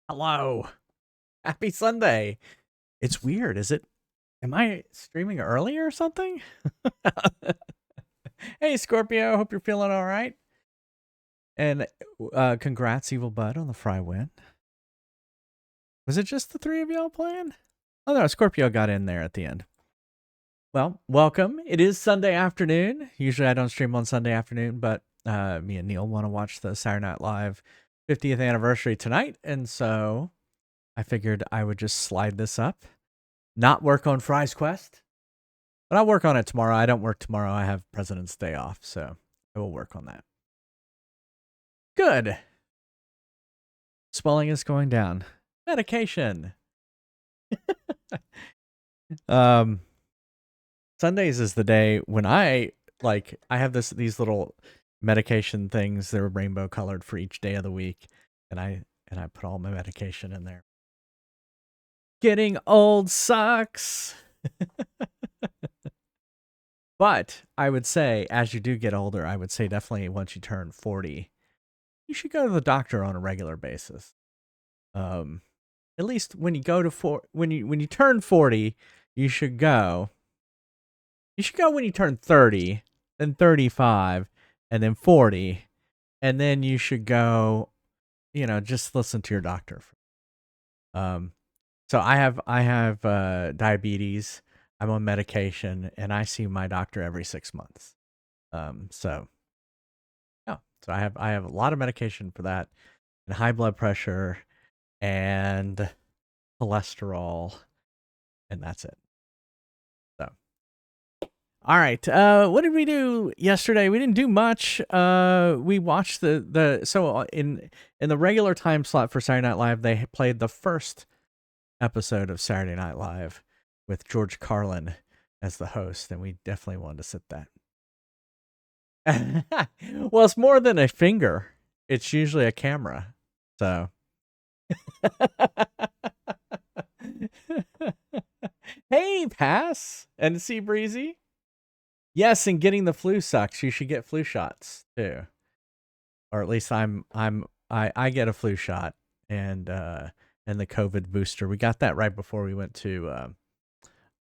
Hello. Happy Sunday. It's weird, is it? Am I streaming early or something? Hey, Scorpio. Hope you're feeling all right. And congrats, Evil Bud, on the Fry win. Was it just the three of y'all playing? Oh, no, Scorpio got in there at the end. Well, welcome. It is Sunday afternoon. Usually I don't stream on Sunday afternoon, but me and Neil want to watch the Saturday Night Live 50th anniversary tonight. And so I figured I would just slide this up. Not work on Fry's Quest, but I'll work on it tomorrow. I don't work tomorrow. I have President's Day off, so I will work on that. Good. Swelling is going down. Medication. Sundays is the day when I have these little medication things that are rainbow colored for each day of the week, and I put all my medication in there. Getting old sucks. But I would say, as you do get older, I would say definitely once you turn 40, you should go to the doctor on a regular basis. At least when you go to when you turn 40, you should go. You should go when you turn 30, then 35, and then 40, and then you should go. Just listen to your doctor. So I have diabetes. I'm on medication, and I see my doctor every 6 months. So I have a lot of medication for that, and high blood pressure, and cholesterol, and that's it. So, all right. What did we do yesterday? We didn't do much. We watched in the regular time slot for Saturday Night Live, they played the first episode of Saturday Night Live with George Carlin as the host, and we definitely wanted to sit that. Well, it's more than a finger. It's usually a camera. So. Hey, Pass and Sea Breezy. Yes, and getting the flu sucks. You should get flu shots too, or at least I get a flu shot and the COVID booster. We got that right before we went to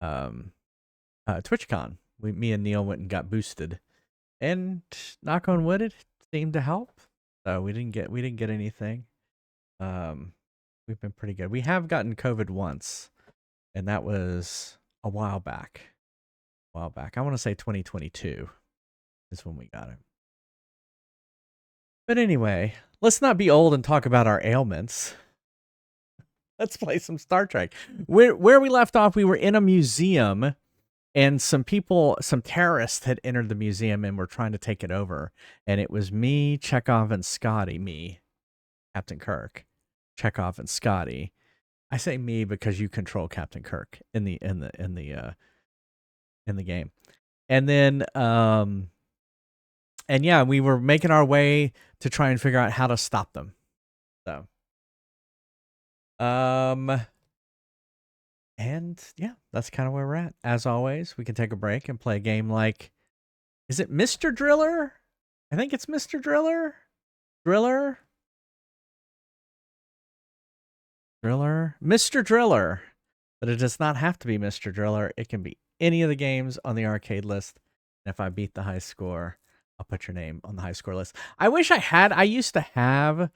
TwitchCon. Me and Neil went and got boosted, and knock on wood, it seemed to help. So we didn't get anything. We've been pretty good. We have gotten COVID once, and that was a while back. I want to say 2022 is when we got it. But anyway, let's not be old and talk about our ailments. Let's play some Star Trek. Where we left off, we were in a museum, and some terrorists had entered the museum and were trying to take it over. And it was me, Chekhov, and Scotty. Me, Captain Kirk, Chekhov, and Scotty. I say me because you control Captain Kirk in the game. And then and yeah, we were making our way to try and figure out how to stop them. So and yeah, that's kind of where we're at. As always, we can take a break and play a game like, is it Mr. Driller? I think it's Mr. Driller. Mr. Driller. But it does not have to be Mr. Driller. It can be any of the games on the arcade list. And if I beat the high score, I'll put your name on the high score list. I wish I used to have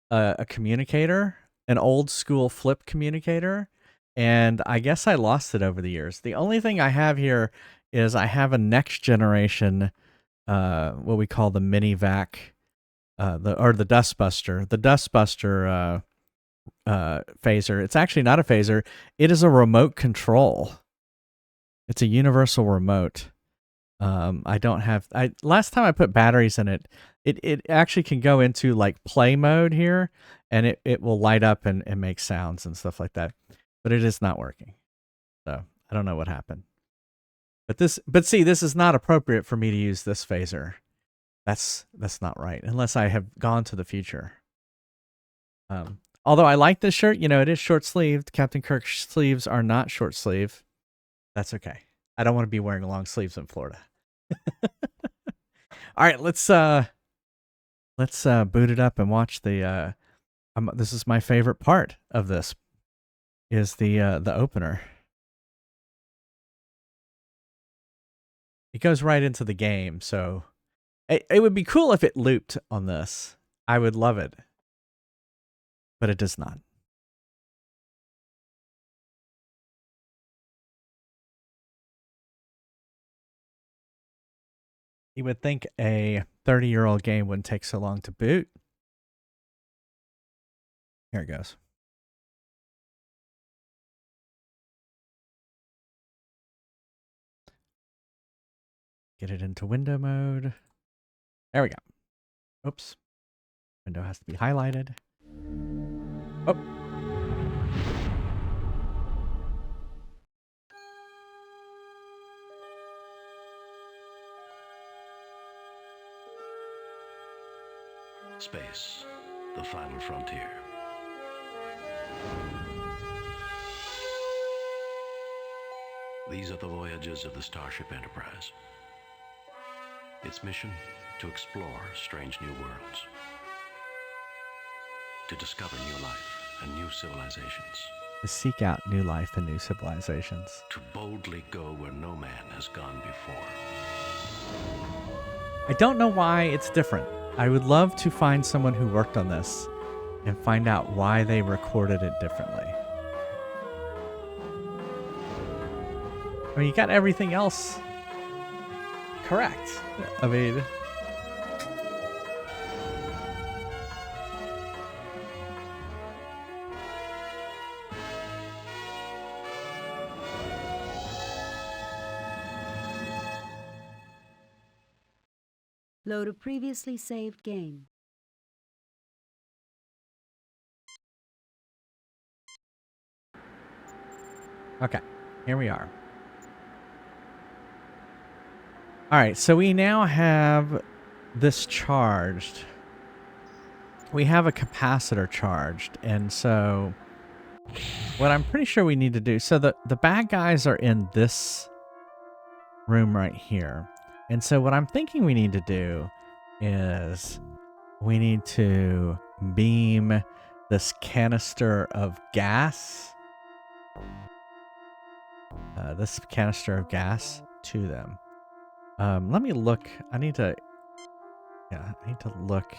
a communicator, an old school flip communicator, and I guess I lost it over the years. The only thing I have here is I have a next generation, what we call the mini vac, the dustbuster. The dustbuster phaser. It's actually not a phaser. It is a remote control. It's a universal remote. Last time I put batteries in it, it actually can go into like play mode here, and it will light up and make sounds and stuff like that. But it is not working. So I don't know what happened. But see, this is not appropriate for me to use this phaser. That's not right, unless I have gone to the future. Although I like this shirt, it is short sleeved. Captain Kirk's sleeves are not short sleeve. That's okay. I don't want to be wearing long sleeves in Florida. All right, let's boot it up and watch the This is my favorite part of this, is the opener. It goes right into the game, so it would be cool if it looped on this. I would love it, but it does not. You would think a 30-year-old game wouldn't take so long to boot. Here it goes. Get it into window mode. There we go. Oops. Window has to be highlighted. Oh. Space, the final frontier. These are the voyages of the Starship Enterprise. Its mission, to explore strange new worlds, to discover new life and new civilizations, To seek out new life and new civilizations. to boldly go where no man has gone before. I don't know why it's different. I would love to find someone who worked on this and find out why they recorded it differently. I mean, you got everything else correct. I mean, Load a previously saved game. okay, here we are. All right, so we now have this charged. We have a capacitor charged, and so what I'm pretty sure we need to do, so the bad guys are in this room right here. And so what I'm thinking we need to do is we need to beam this canister of gas, to them. Let me look. I need to look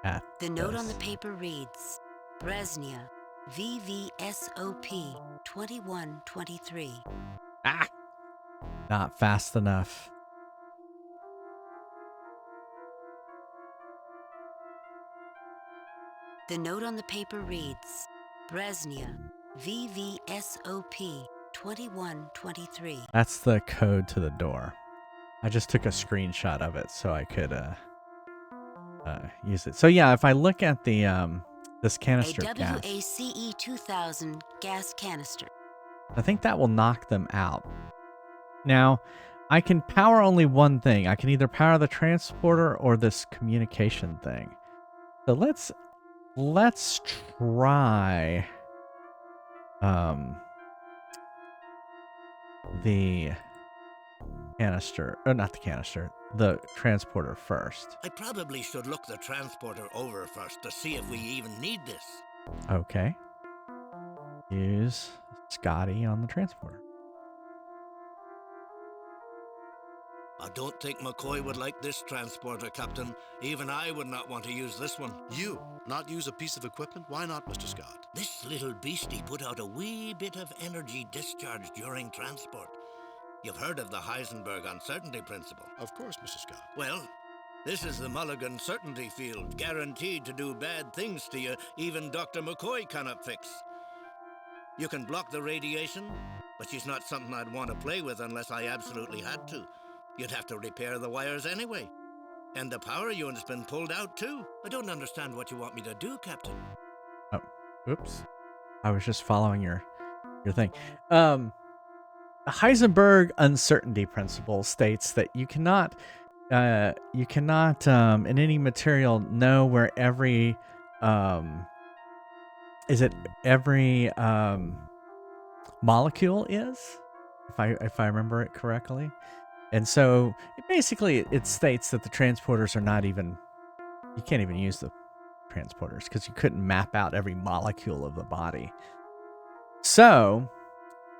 at The note this. on the paper reads, Bresnia, VVSOP 2123. Ah! Not fast enough. The note on the paper reads, Bresnia, VVSOP 2123. That's the code to the door. I just took a screenshot of it so I could use it. So yeah, if I look at the this canister of gas, WACE 2000 gas canister. I think that will knock them out. Now, I can power only one thing. I can either power the transporter or this communication thing. So let's try the canister, or not the canister, the transporter first. I probably should look the transporter over first to see if we even need this. Okay. Use Scotty on the transporter. I don't think McCoy would like this transporter, Captain. Even I would not want to use this one. You not use a piece of equipment? Why not, Mr. Scott? This little beastie put out a wee bit of energy discharge during transport. You've heard of the Heisenberg uncertainty principle. Of course, Mr. Scott. Well, this is the Mulligan certainty field, guaranteed to do bad things to you even Dr. McCoy cannot fix. You can block the radiation, but she's not something I'd want to play with unless I absolutely had to. You'd have to repair the wires anyway. And the power unit's been pulled out too. I don't understand what you want me to do, Captain. Oh, oops. I was just following your thing. The Heisenberg uncertainty principle states that you cannot in any material know where every molecule is, if I remember it correctly. And so it basically states that the transporters are not even, you can't even use them. transporters because you couldn't map out every molecule of the body. So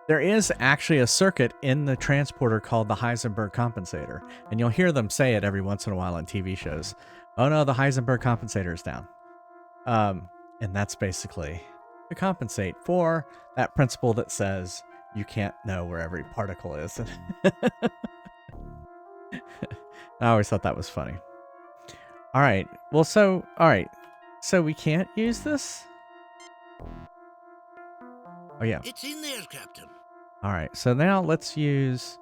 there is actually a circuit in the transporter called the Heisenberg compensator, and you'll hear them say it every once in a while on TV shows. Oh no, the Heisenberg compensator is down. And that's basically to compensate for that principle that says you can't know where every particle is. I always thought that was funny. All right. Well, so we can't use this? Oh yeah. It's in there, Captain. All right. So now let's use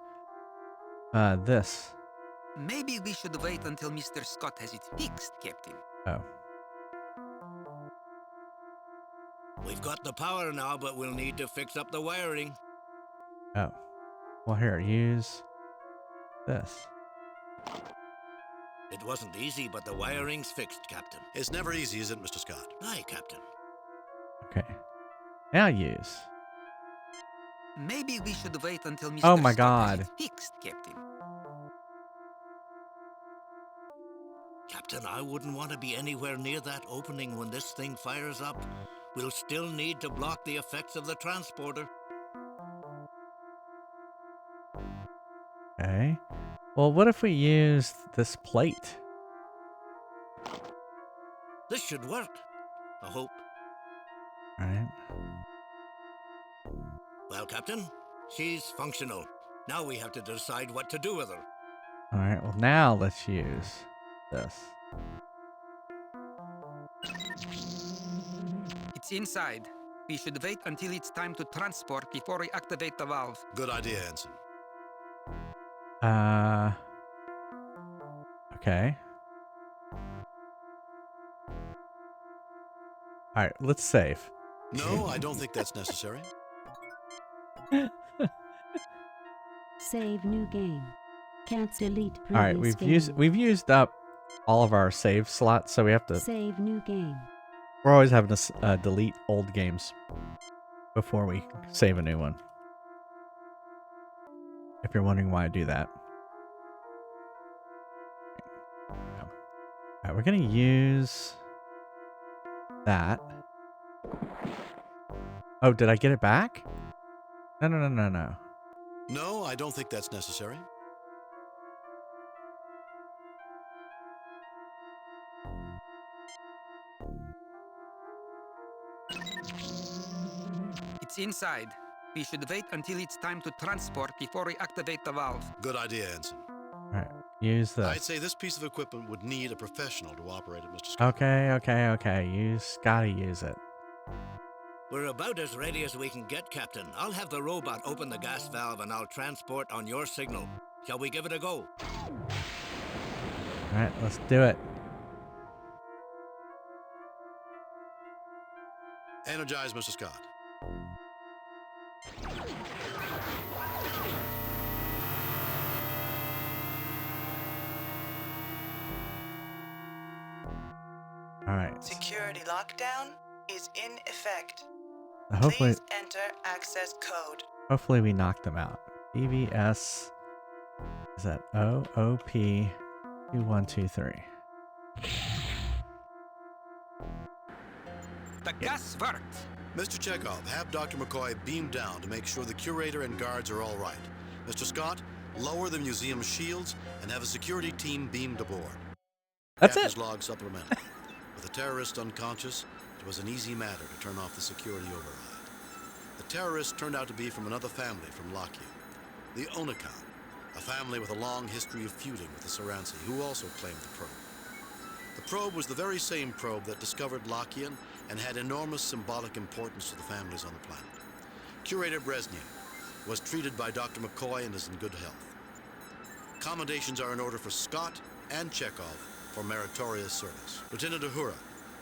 this. Maybe we should wait until Mr. Scott has it fixed, Captain. Oh. We've got the power now, but we'll need to fix up the wiring. Oh. Well, here, use this. It wasn't easy, but the wiring's fixed, Captain. It's never easy, is it, Mr. Scott? Aye, Captain. Okay. Now use. Maybe we should wait until Mr. Oh my Scott has God. it fixed, Captain. Captain, I wouldn't want to be anywhere near that opening when this thing fires up. We'll still need to block the effects of the transporter. Okay. Well, what if we use this plate? This should work. I hope. All right. Well, Captain, she's functional. Now we have to decide what to do with her. All right. Well, now let's use this. It's inside. We should wait until it's time to transport before we activate the valve. Good idea, Ensign. Okay. All right. Let's save. No, I don't think that's necessary. Save new game. Can't delete previous All right. game. We've used up all of our save slots, so we have to. Save new game. We're always having to delete old games before we save a new one. If you're wondering why I do that. Alright, we're gonna use that. Oh, did I get it back? No. No, I don't think that's necessary. It's inside. We should wait until it's time to transport before we activate the valve. Good idea, Ensign. Alright, use this. I'd say this piece of equipment would need a professional to operate it, Mr. Scott. Okay. Gotta use it. We're about as ready as we can get, Captain. I'll have the robot open the gas valve and I'll transport on your signal. Shall we give it a go? Alright, let's do it. Energize, Mr. Scott. Alright. Security lockdown is in effect. Hopefully Please enter access code. hopefully we knocked them out. EVS is that OOP 2123. The gas worked. Mr. Chekhov, have Dr. McCoy beam down to make sure the curator and guards are all right. Mr. Scott, lower the museum's shields and have a security team beamed aboard. That's Captain's it. log supplemental. With the terrorist unconscious, it was an easy matter to turn off the security override. The terrorists turned out to be from another family from Lockheed, the Onakan, a family with a long history of feuding with the Saransi, who also claimed the probe. The probe was the very same probe that discovered Lockean and had enormous symbolic importance to the families on the planet. Curator Brezhnev was treated by Dr. McCoy and is in good health. Commendations are in order for Scott and Chekhov for meritorious service. Lieutenant Uhura,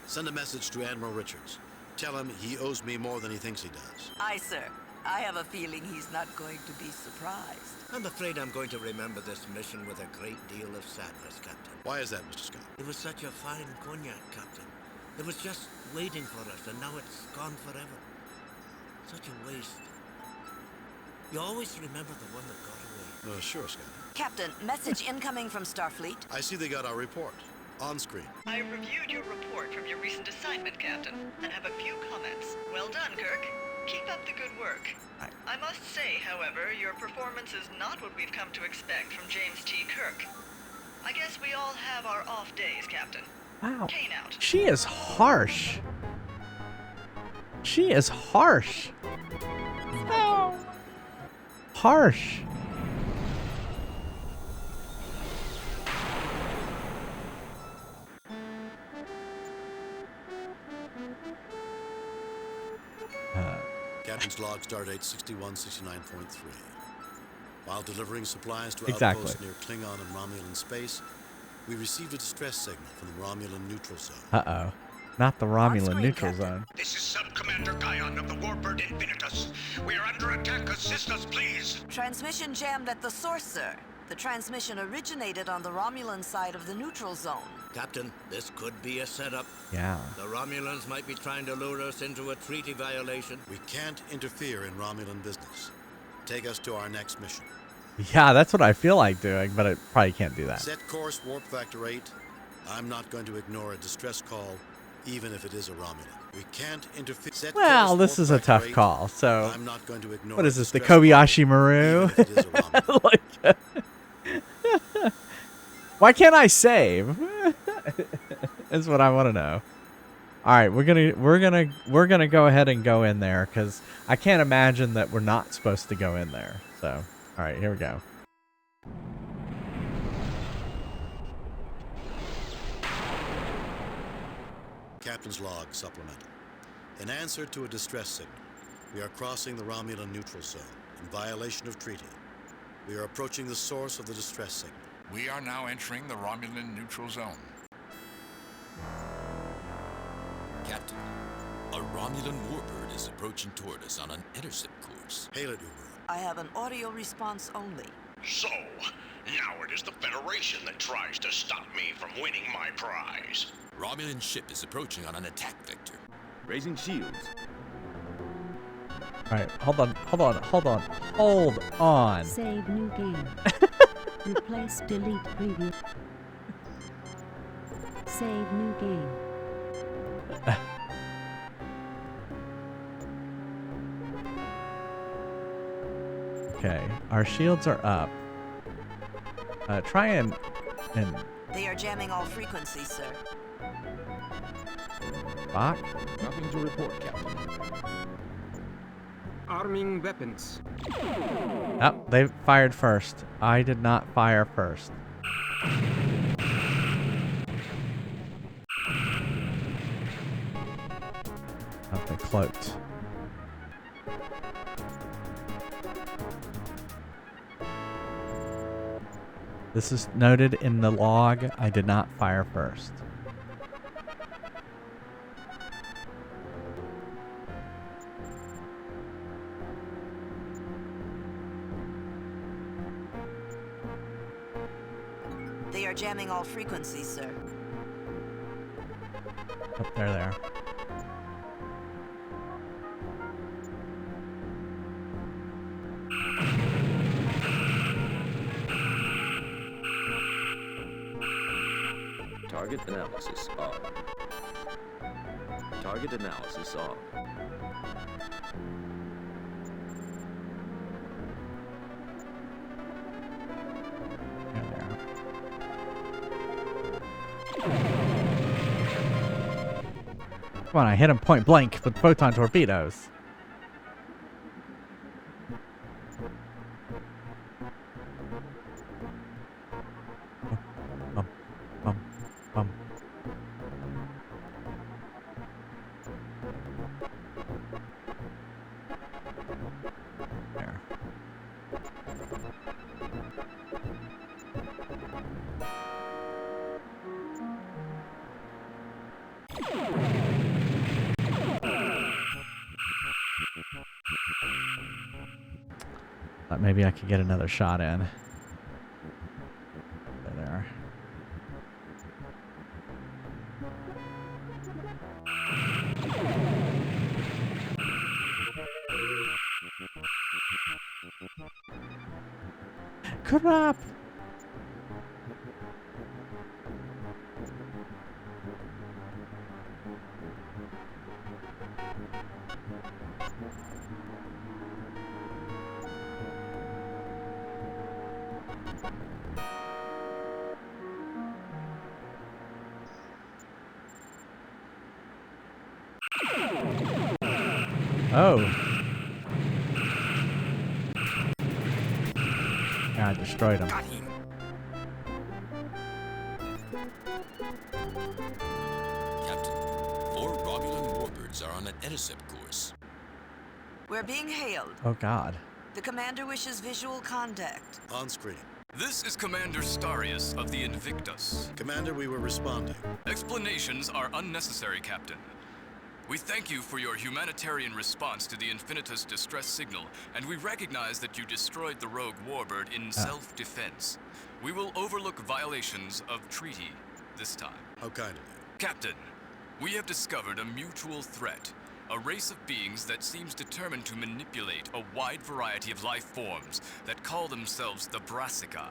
send a message to Admiral Richards. Tell him he owes me more than he thinks he does. Aye, sir. I have a feeling he's not going to be surprised. I'm afraid I'm going to remember this mission with a great deal of sadness, Captain. Why is that, Mr. Scott? It was such a fine cognac, Captain. It was just waiting for us, and now it's gone forever. Such a waste. You always remember the one that got away. Sure, Scott. Captain, message incoming from Starfleet. I see they got our report. On screen. I reviewed your report from your recent assignment, Captain, and have a few comments. Well done, Kirk. Keep up the good work. I must say, however, your performance is not what we've come to expect from James T. Kirk. I guess we all have our off days, Captain. Wow. Kane out. She is harsh. She is harsh. No. Harsh. Captain's log, stardate 6169.3. While delivering supplies to Exactly. outposts near Klingon and Romulan space, we received a distress signal from the Romulan Neutral Zone. Uh-oh. Not the Romulan screen, Neutral Captain. Zone. This is Sub-Commander Guion of the Warbird Infinitus. We are under attack. Assist us, please. Transmission jammed at the source, sir. The transmission originated on the Romulan side of the neutral zone. Captain, this could be a setup. Yeah. The Romulans might be trying to lure us into a treaty violation. We can't interfere in Romulan business. Take us to our next mission. Yeah, that's what I feel like doing, but I probably can't do that. Set course, warp factor 8. I'm not going to ignore a distress call, even if it is a Romulan. We can't interfere. Set Well, course, this warp is a factor tough 8. call, so... I'm not going to ignore What is a this, the distress call, Kobayashi Maru? even if it is a Romulan. Like, why can't I save? Is what I want to know. All right, we're gonna go ahead and go in there because I can't imagine that we're not supposed to go in there. So, all right, here we go. Captain's log supplemental. In answer to a distress signal, we are crossing the Romulan Neutral Zone in violation of treaty. We are approaching the source of the distress signal. We are now entering the Romulan Neutral Zone. Captain, a Romulan warbird is approaching toward us on an intercept course. Hail it, Uber. I have an audio response only. So, now it is the Federation that tries to stop me from winning my prize. Romulan ship is approaching on an attack vector. Raising shields. All right, hold on. Save new game. Replace, delete previous. Save new game. Okay, our shields are up. Try and They are jamming all frequencies, sir. Bach. Nothing to report, Captain. Arming weapons. Oh, they fired first. I did not fire first. Oh, they cloaked. This is noted in the log. I did not fire first. They are jamming all frequencies, sir. Oh, they're there. Target analysis on. Target analysis on. Come on, I hit him point blank with photon torpedoes. There. Thought maybe I could get another shot in. There. Crap! Oh. I destroyed him. Got him. Captain, 4 Romulan warbirds are on an intercept course. We're being hailed. Oh God. The commander wishes visual contact. On screen. This is Commander Starius of the Invictus. Commander, we were responding. Explanations are unnecessary, Captain. We thank you for your humanitarian response to the Infinitus distress signal, and we recognize that you destroyed the rogue warbird in self-defense. We will overlook violations of treaty this time. How kind of you. Captain, we have discovered a mutual threat. A race of beings that seems determined to manipulate a wide variety of life forms that call themselves the Brassica.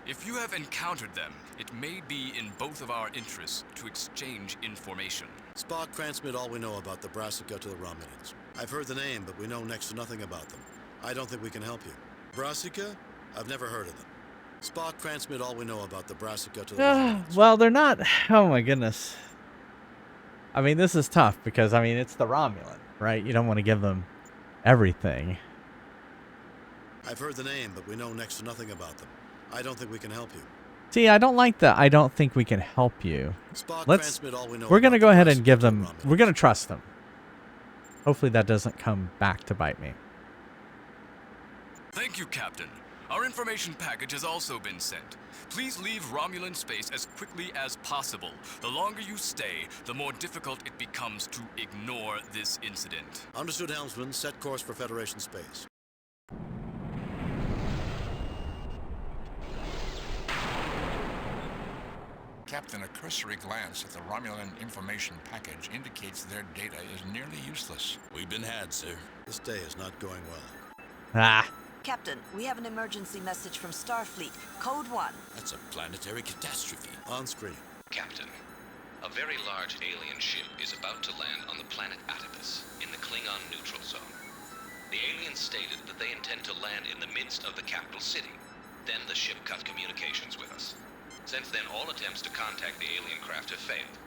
If you have encountered them, it may be in both of our interests to exchange information. Spock, transmit all we know about the Brassica to the Romulans. I've heard the name, but we know next to nothing about them. I don't think we can help you. Brassica? I've never heard of them. Spock, transmit all we know about the Brassica to the Romulans. Well, they're not. Oh my goodness. I mean, this is tough because, I mean, it's the Romulan, right? You don't want to give them everything. I've heard the name, but we know next to nothing about them. I don't think we can help you. See, I don't like that. I don't think we can help you. Spock, Let's. transmit all we know We're going to about go the ahead and Brassica give to the them. Romulans. We're going to trust them. Hopefully that doesn't come back to bite me. Thank you, Captain. Our information package has also been sent. Please leave Romulan space as quickly as possible. The longer you stay, the more difficult it becomes to ignore this incident. Understood, helmsman. Set course for Federation space. Captain, a cursory glance at the Romulan information package indicates their data is nearly useless. We've been had, sir. This day is not going well. Ah. Captain, we have an emergency message from Starfleet. Code 1. That's a planetary catastrophe. On screen. Captain, a very large alien ship is about to land on the planet Atibus in the Klingon Neutral Zone. The aliens stated that they intend to land in the midst of the capital city. Then the ship cut communications with us. Since then, all attempts to contact the alien craft have failed.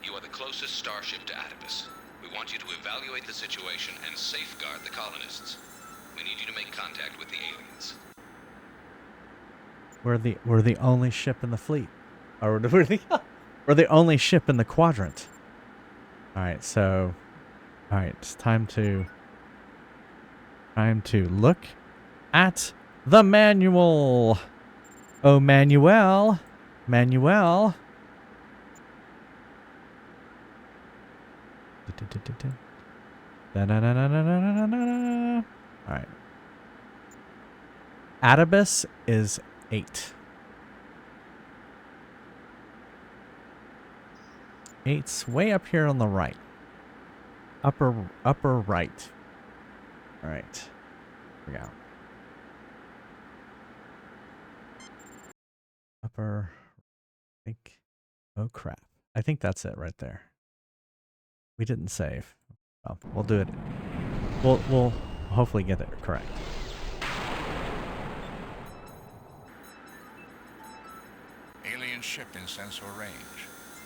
You are the closest starship to Atibus. We want you to evaluate the situation and safeguard the colonists. We need you to make contact with the aliens. We're the only ship in the fleet, or we're the only ship in the quadrant. All right, so, all right, it's time to look at the manual. Oh, Manuel. All right. Atibus is 8. 8's way up here on the right. Upper right. All right. Here we go. Upper. I think. Oh crap. I think that's it right there. We didn't save. Well, we'll do it. We'll hopefully get it correct. Alien ship in sensor range.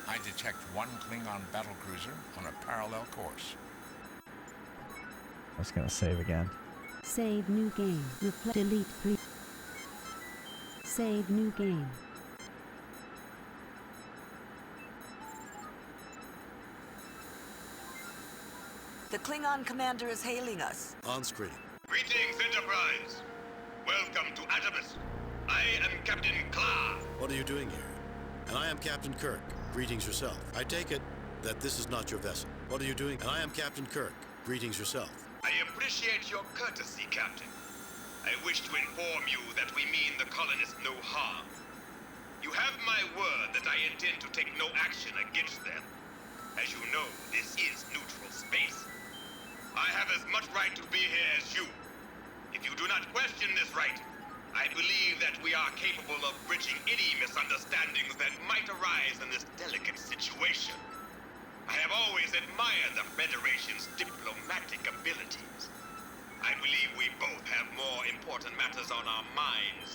I detect one Klingon battlecruiser on a parallel course. I was gonna save again. Save new game. Delete pre. Save new game. The Klingon commander is hailing us. On screen. Greetings, Enterprise. Welcome to Atibus. I am Captain Kla. What are you doing here? And I am Captain Kirk. Greetings yourself. I take it that this is not your vessel. What are you doing? And I am Captain Kirk. Greetings yourself. I appreciate your courtesy, Captain. I wish to inform you that we mean the colonists no harm. You have my word that I intend to take no action against them. As you know, this is neutral space. I have as much right to be here as you. If you do not question this right, I believe that we are capable of bridging any misunderstandings that might arise in this delicate situation. I have always admired the Federation's diplomatic abilities. I believe we both have more important matters on our minds.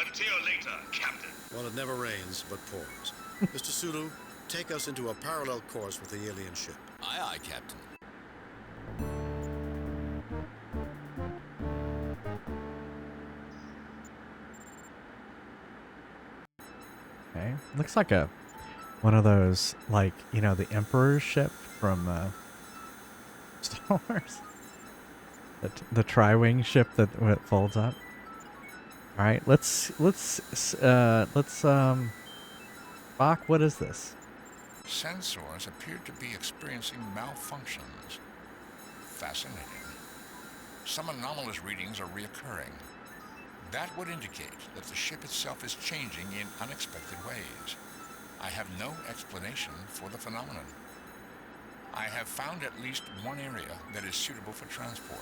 Until later, Captain. Well, it never rains, but pours. Mr. Sulu, take us into a parallel course with the alien ship. Aye, aye, Captain. Okay. Looks like one of those, like, you know, the Emperor's ship from Star Wars. The tri-wing ship that folds up. All right, let's Spock, what is this? Sensors appear to be experiencing malfunctions. Fascinating. Some anomalous readings are reoccurring. That would indicate that the ship itself is changing in unexpected ways. I have no explanation for the phenomenon. I have found at least one area that is suitable for transport.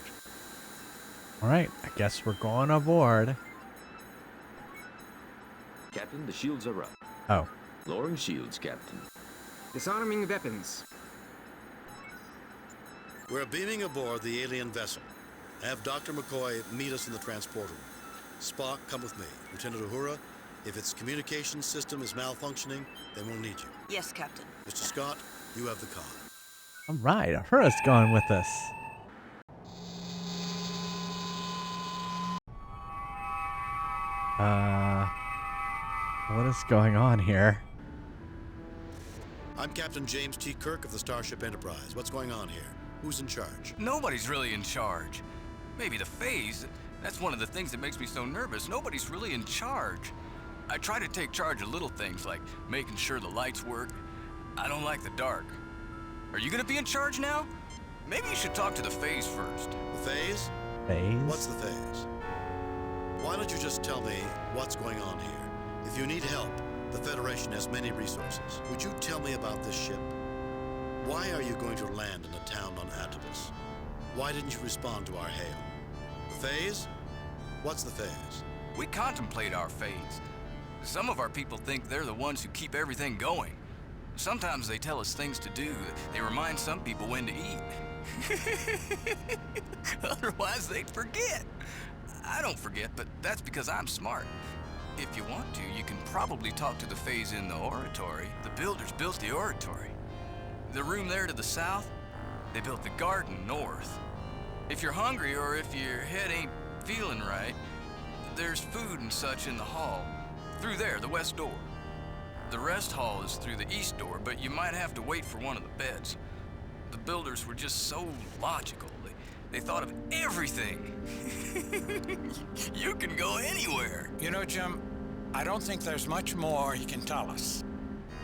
All right, I guess we're going aboard. Captain, the shields are up. Oh. Lowering shields, Captain. Disarming weapons. We're beaming aboard the alien vessel. Have Dr. McCoy meet us in the transporter room. Spock, come with me. Lieutenant Uhura, if its communication system is malfunctioning, then we'll need you. Yes, Captain. Mr. Scott, you have the con. All right, Uhura's going with us. What is going on here? I'm Captain James T. Kirk of the Starship Enterprise. What's going on here? Who's in charge? Nobody's really in charge. Maybe the phase. That's one of the things that makes me so nervous. Nobody's really in charge. I try to take charge of little things like making sure the lights work. I don't like the dark. Are you gonna be in charge now? Maybe you should talk to the phase first. The phase? Phase? What's the phase? Why don't you just tell me what's going on here? If you need help, the Federation has many resources. Would you tell me about this ship? Why are you going to land in a town on Atropos? Why didn't you respond to our hail? The phase? What's the phase? We contemplate our phase. Some of our people think they're the ones who keep everything going. Sometimes they tell us things to do. They remind some people when to eat. Otherwise, they'd forget. I don't forget, but that's because I'm smart. If you want to, you can probably talk to the phase in the oratory. The builders built the oratory. The room there to the south, they built the garden north. If you're hungry or if your head ain't feeling right, there's food and such in the hall. Through there, the west door. The rest hall is through the east door, but you might have to wait for one of the beds. The builders were just so logical. They thought of everything. You can go anywhere. You know, Jim, I don't think there's much more he can tell us.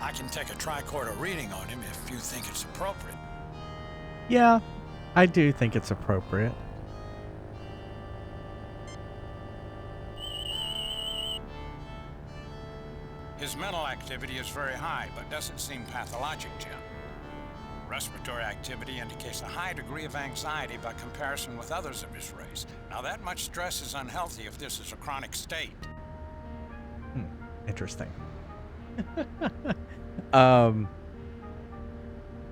I can take a tricorder reading on him if you think it's appropriate. Yeah, I do think it's appropriate. His mental activity is very high, but doesn't seem pathologic, Jim. Respiratory activity indicates a high degree of anxiety by comparison with others of his race. Now, that much stress is unhealthy if this is a chronic state. Interesting.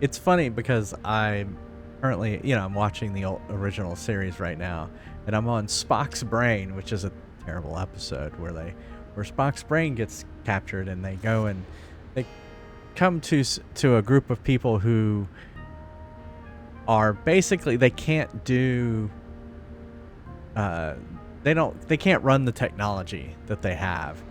It's funny because I'm currently, I'm watching the original series right now, and I'm on Spock's brain, which is a terrible episode where Spock's brain gets captured, and they go and they come to a group of people who are basically, they can't do they can't run the technology that they have,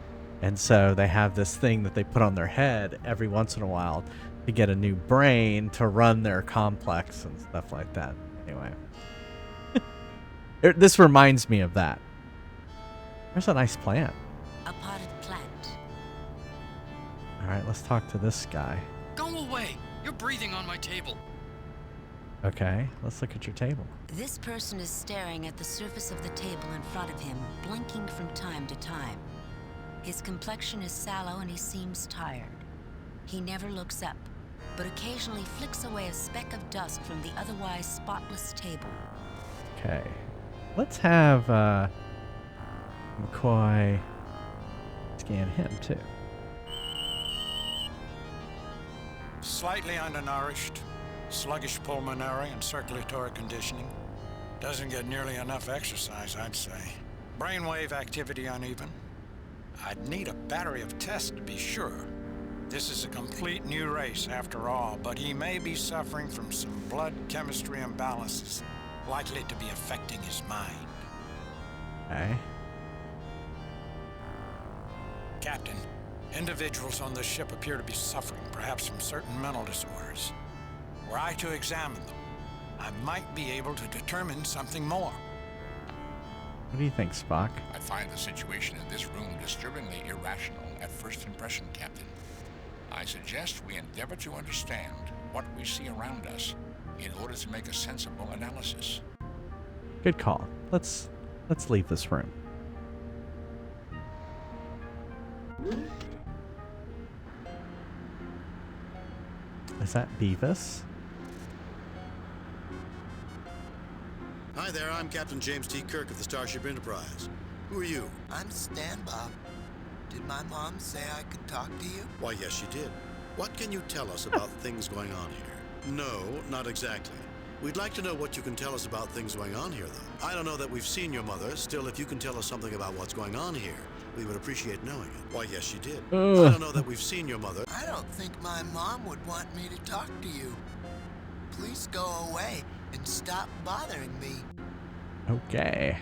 and so they have this thing that they put on their head every once in a while to get a new brain to run their complex and stuff like that. Anyway, this reminds me of that. There's a nice plant. A potted plant. All right, let's talk to this guy. Go away! You're breathing on my table. Okay, let's look at your table. This person is staring at the surface of the table in front of him, blinking from time to time. His complexion is sallow and he seems tired. He never looks up, but occasionally flicks away a speck of dust from the otherwise spotless table. Okay, let's have McCoy scan him too. Slightly undernourished, sluggish pulmonary and circulatory conditioning. Doesn't get nearly enough exercise, I'd say. Brainwave activity uneven. I'd need a battery of tests to be sure. This is a complete new race after all, but he may be suffering from some blood chemistry imbalances, likely to be affecting his mind. Okay. Captain, individuals on this ship appear to be suffering, perhaps from certain mental disorders. Were I to examine them, I might be able to determine something more. What do you think, Spock? I find the situation in this room disturbingly irrational at first impression, Captain. I suggest we endeavor to understand what we see around us in order to make a sensible analysis. Good call. Let's leave this room. Is that Beavis? Hi there, I'm Captain James T. Kirk of the Starship Enterprise. Who are you? I'm Stan Bob. Did my mom say I could talk to you? Why, yes, she did. What can you tell us about things going on here? No, not exactly. We'd like to know what you can tell us about things going on here, though. I don't know that we've seen your mother. Still, if you can tell us something about what's going on here, we would appreciate knowing it. Why, yes, she did. I don't know that we've seen your mother. I don't think my mom would want me to talk to you. Please go away and stop bothering me. Okay.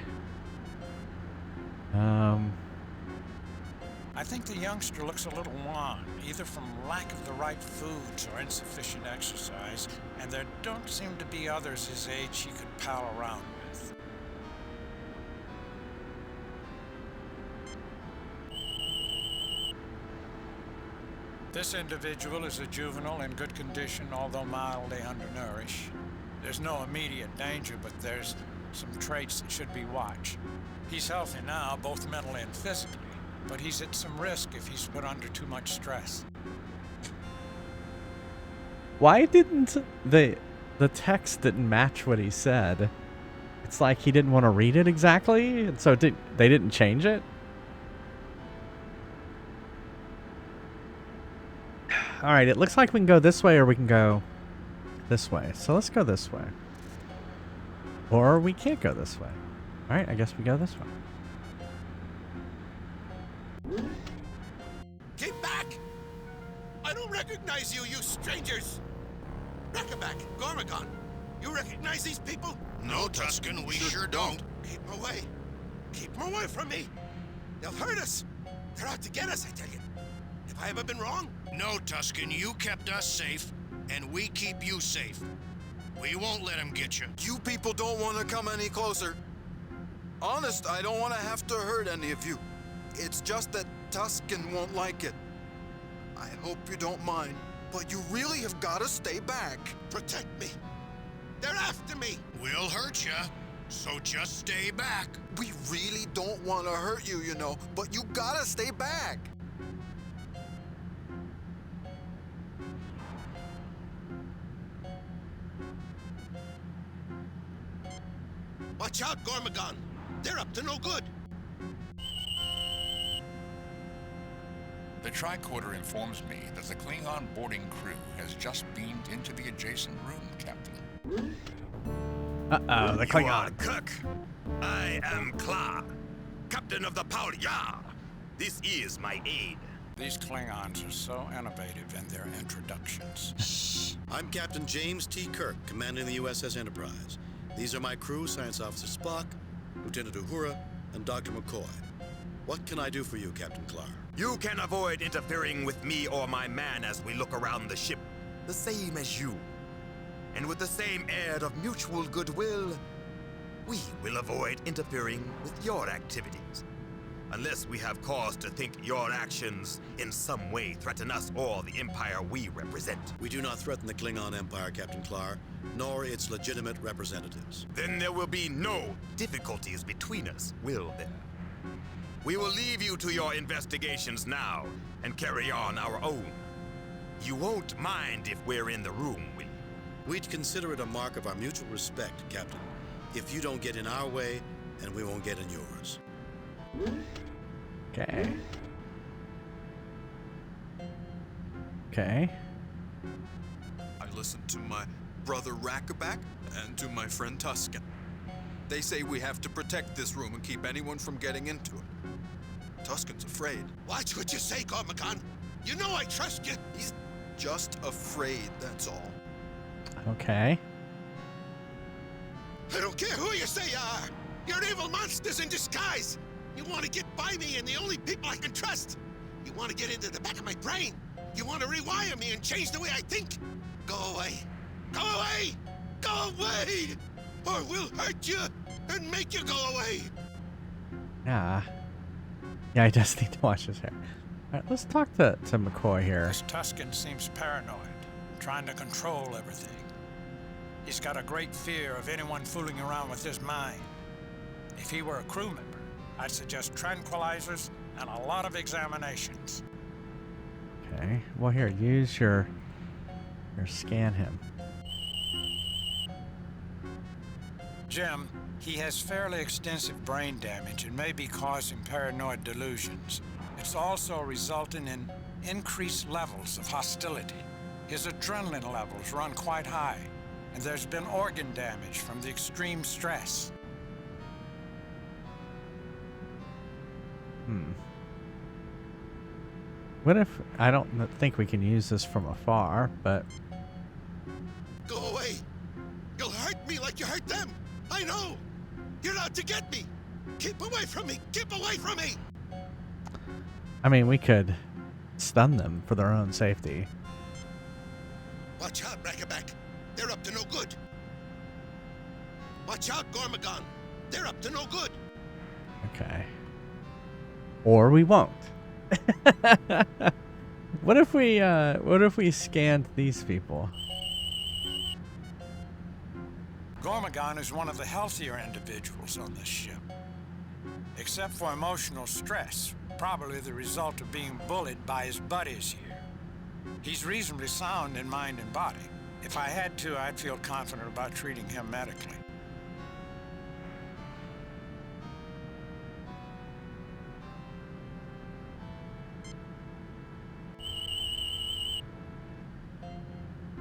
I think the youngster looks a little wan, either from lack of the right foods or insufficient exercise, and there don't seem to be others his age he could pal around with. This individual is a juvenile in good condition, although mildly undernourished. There's no immediate danger, but there's some traits that should be watched. He's healthy now, both mentally and physically, but he's at some risk if he's put under too much stress. Why didn't the text didn't match what he said? It's like he didn't want to read it exactly, and so they didn't change it? All right, it looks like we can go this way or we can go this way. So let's go this way. Or we can't go this way. All right, I guess we go this way. Keep back! I don't recognize you, you strangers! Rackaback, Gormagon, you recognize these people? No, Tusken, we sure don't. Keep them away. Keep them away from me. They'll hurt us. They're out to get us, I tell you. Have I ever been wrong? No, Tusken, you kept us safe, and we keep you safe. We won't let them get you. You people don't want to come any closer. Honest, I don't want to have to hurt any of you. It's just that Tusken won't like it. I hope you don't mind, but you really have got to stay back. Protect me. They're after me. We'll hurt you, so just stay back. We really don't want to hurt you, you know, but you gotta stay back. Watch out, Gormagon. They're up to no good. The tricorder informs me that the Klingon boarding crew has just beamed into the adjacent room, Captain. Uh-oh, the Klingon. You are Kirk. I am Kla, captain of the Paul-Ya. This is my aide. These Klingons are so innovative in their introductions. I'm Captain James T. Kirk, commanding the USS Enterprise. These are my crew, Science Officer Spock, Lieutenant Uhura, and Dr. McCoy. What can I do for you, Captain Clark? You can avoid interfering with me or my man as we look around the ship, the same as you. And with the same air of mutual goodwill, we will avoid interfering with your activities. Unless we have cause to think your actions in some way threaten us or the Empire we represent. We do not threaten the Klingon Empire, Captain Clark, nor its legitimate representatives. Then there will be no difficulties between us, will there? We will leave you to your investigations now and carry on our own. You won't mind if we're in the room, will you? We'd consider it a mark of our mutual respect, Captain, if you don't get in our way and we won't get in yours. Okay. Okay. I listened to my brother Rackaback and to my friend Tusken. They say we have to protect this room and keep anyone from getting into it. Tusken's afraid. Watch what you say, Gormagon. You know I trust you. He's just afraid, that's all. Okay. I don't care who you say you are. You're evil monsters in disguise. You want to get by me and the only people I can trust. You want to get into the back of my brain. You want to rewire me and change the way I think. Go away. Go away. Go away. Or we'll hurt you and make you go away. Yeah. Yeah, I just need to wash his hair. All right, let's talk to McCoy here. This Tusken seems paranoid, trying to control everything. He's got a great fear of anyone fooling around with his mind. If he were a crew member, I'd suggest tranquilizers and a lot of examinations. Okay. Well, here, use your scan him. Jim, he has fairly extensive brain damage and may be causing paranoid delusions. It's also resulting in increased levels of hostility. His adrenaline levels run quite high, and there's been organ damage from the extreme stress. What if... I don't think we can use this from afar, but... Go away. You'll hurt me like you hurt them. I know. You're out to get me. Keep away from me. Keep away from me. I mean, we could stun them for their own safety. Watch out, Rackaback. They're up to no good. Watch out, Gormagon. They're up to no good. Okay. Or we won't. What if we scanned these people? Gormagon is one of the healthier individuals on this ship. Except for emotional stress, probably the result of being bullied by his buddies here. He's reasonably sound in mind and body. If I had to, I'd feel confident about treating him medically.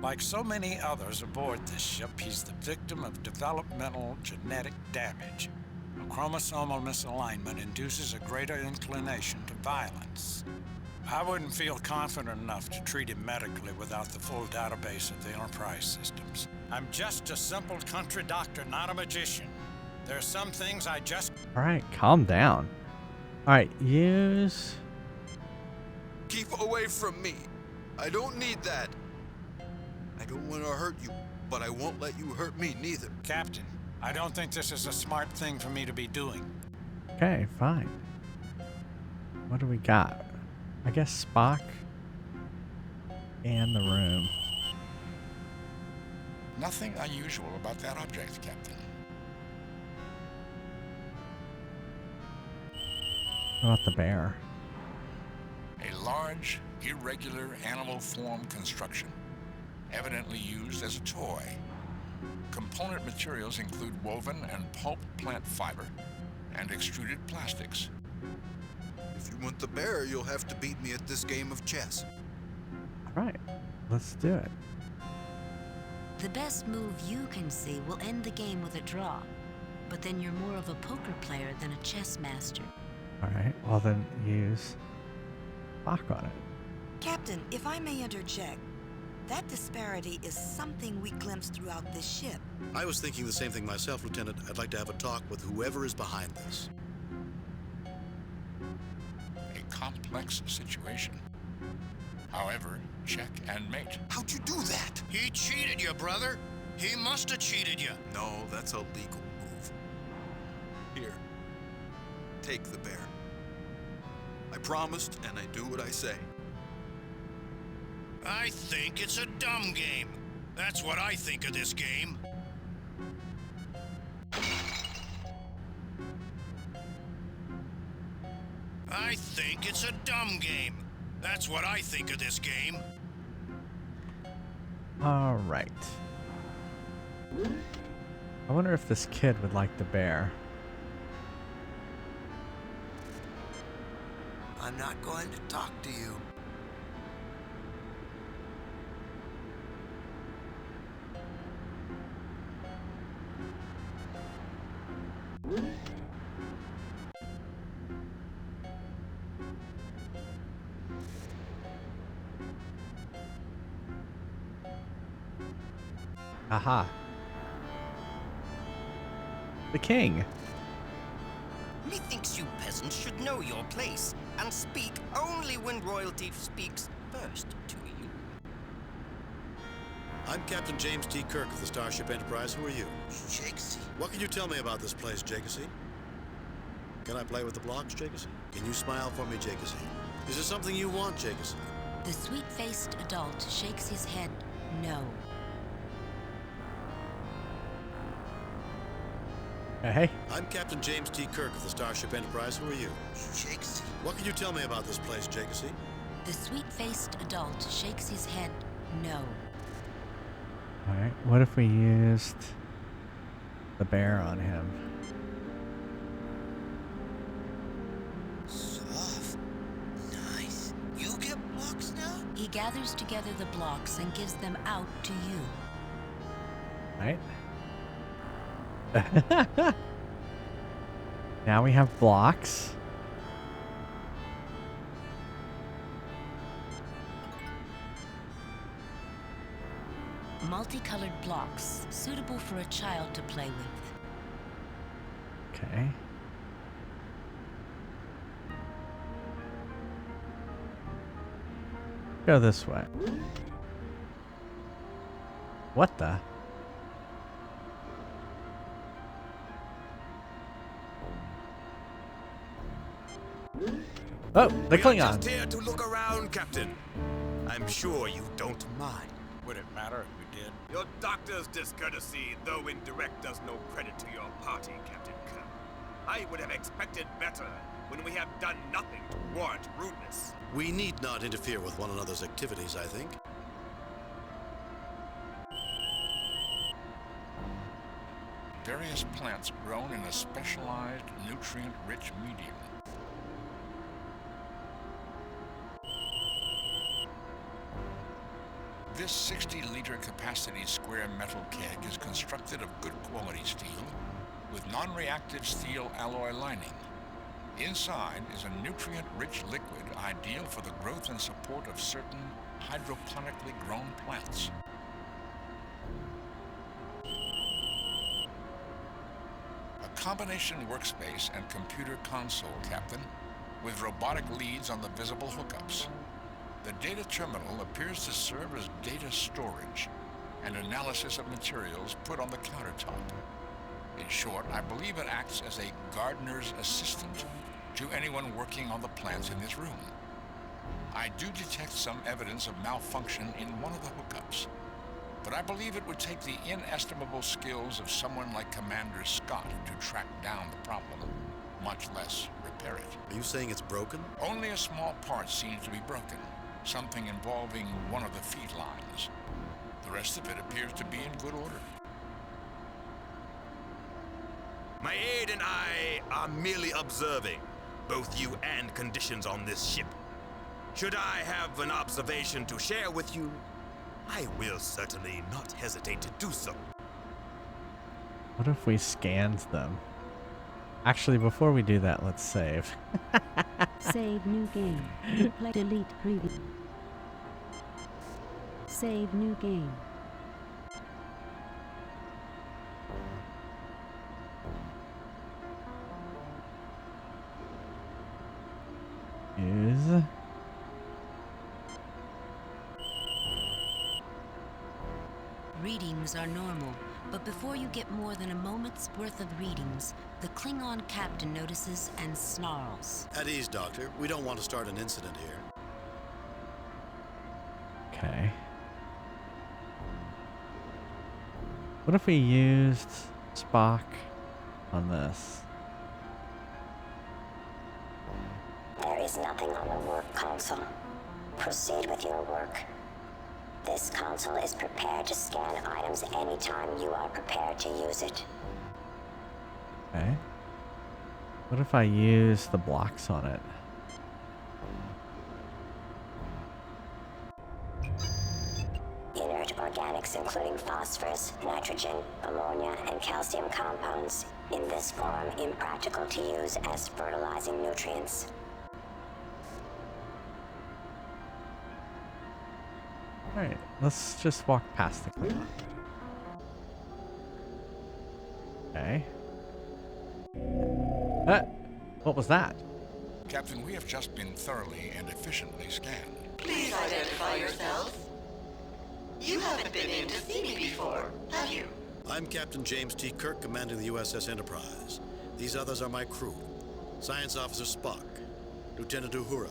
Like so many others aboard this ship, he's the victim of developmental genetic damage. A chromosomal misalignment induces a greater inclination to violence. I wouldn't feel confident enough to treat him medically without the full database of the Enterprise systems. I'm just a simple country doctor, not a magician. There are some things I just... All right, calm down. All right, use... Keep away from me. I don't need that. I don't want to hurt you, but I won't let you hurt me neither. Captain, I don't think this is a smart thing for me to be doing. Okay, fine. What do we got? I guess Spock and the room. Nothing unusual about that object, Captain. What about the bear? A large, irregular animal form construction, evidently used as a toy. Component materials include woven and pulp plant fiber and extruded plastics. If you want the bear, you'll have to beat me at this game of chess. All right, let's do it. The best move you can see will end the game with a draw, but then you're more of a poker player than a chess master. All right, well then use Spock on it. Captain, if I may interject, that disparity is something we glimpse throughout this ship. I was thinking the same thing myself, Lieutenant. I'd like to have a talk with whoever is behind this. A complex situation. However, check and mate. How'd you do that? He cheated you, brother. He must have cheated you. No, that's a legal move. Here, take the bear. I promised, and I do what I say. I think it's a dumb game. That's what I think of this game. I think it's a dumb game. That's what I think of this game. All right. I wonder if this kid would like the bear. I'm not going to talk to you. Aha. The king. Methinks you peasants should know your place and speak only when royalty speaks first to you. I'm Captain James T. Kirk of the Starship Enterprise. Who are you? Jakesy. What can you tell me about this place, Jakesy? Can I play with the blocks, Jakesy? Can you smile for me, Jakesy? Is there something you want, Jakesy? The sweet-faced adult shakes his head no. Hey. I'm Captain James T. Kirk of the Starship Enterprise. Who are you? Jakesy. What can you tell me about this place, Jakesy? The sweet-faced adult shakes his head no. Alright, what if we used the bear on him? Soft. Nice. You get blocks now? He gathers together the blocks and gives them out to you. Right? Now we have blocks. Multicolored blocks, suitable for a child to play with. Okay. Go this way. What the? Oh, the We are Klingon. just here to look around, Captain. I'm sure you don't mind. Would it matter if we did? Your doctor's discourtesy, though indirect, does no credit to your party, Captain Kirk. I would have expected better when we have done nothing to warrant rudeness. We need not interfere with one another's activities, I think. Various plants grown in a specialized, nutrient-rich medium. This 60-liter capacity square metal keg is constructed of good quality steel with non-reactive steel alloy lining. Inside is a nutrient-rich liquid ideal for the growth and support of certain hydroponically grown plants. A combination workspace and computer console, Captain, with robotic leads on the visible hookups. The data terminal appears to serve as data storage and analysis of materials put on the countertop. In short, I believe it acts as a gardener's assistant to anyone working on the plants in this room. I do detect some evidence of malfunction in one of the hookups, but I believe it would take the inestimable skills of someone like Commander Scott to track down the problem, much less repair it. Are you saying it's broken? Only a small part seems to be broken. Something involving one of the feed lines. The rest of it appears to be in good order. My aide and I are merely observing both you and conditions on this ship. Should I have an observation to share with you, I will certainly not hesitate to do so. What if we scanned them? Actually, before we do that, let's save. Save new game. Play delete preview. Save new game. Is Readings are normal, but before you get more than a moment's worth of readings, the Klingon captain notices and snarls. At ease, Doctor. We don't want to start an incident here. okay. What if we used Spock on this? There is nothing on the work console. Proceed with your work. This console is prepared to scan items anytime you are prepared to use it. Okay. What if I use the blocks on it? Inert organics including phosphorus, nitrogen, ammonia, and calcium compounds. In this form, impractical to use as fertilizing nutrients. Alright, let's just walk past the Klingon. What was that? Captain, we have just been thoroughly and efficiently scanned. Please identify yourself. You haven't been in to see me before, have you? I'm Captain James T. Kirk, commanding the USS Enterprise. These others are my crew. Science Officer Spock, Lieutenant Uhura,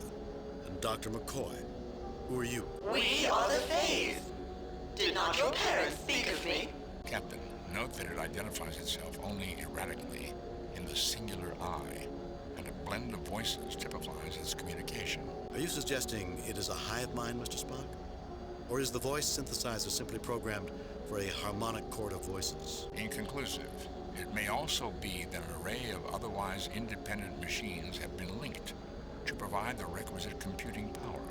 and Dr. McCoy. Who are you? We are the Fays. Did not your parents speak of me? Captain, note that it identifies itself only erratically in the singular I, and a blend of voices typifies its communication. Are you suggesting it is a hive mind, Mr. Spock? Or is the voice synthesizer simply programmed for a harmonic chord of voices? Inconclusive. It may also be that an array of otherwise independent machines have been linked to provide the requisite computing power,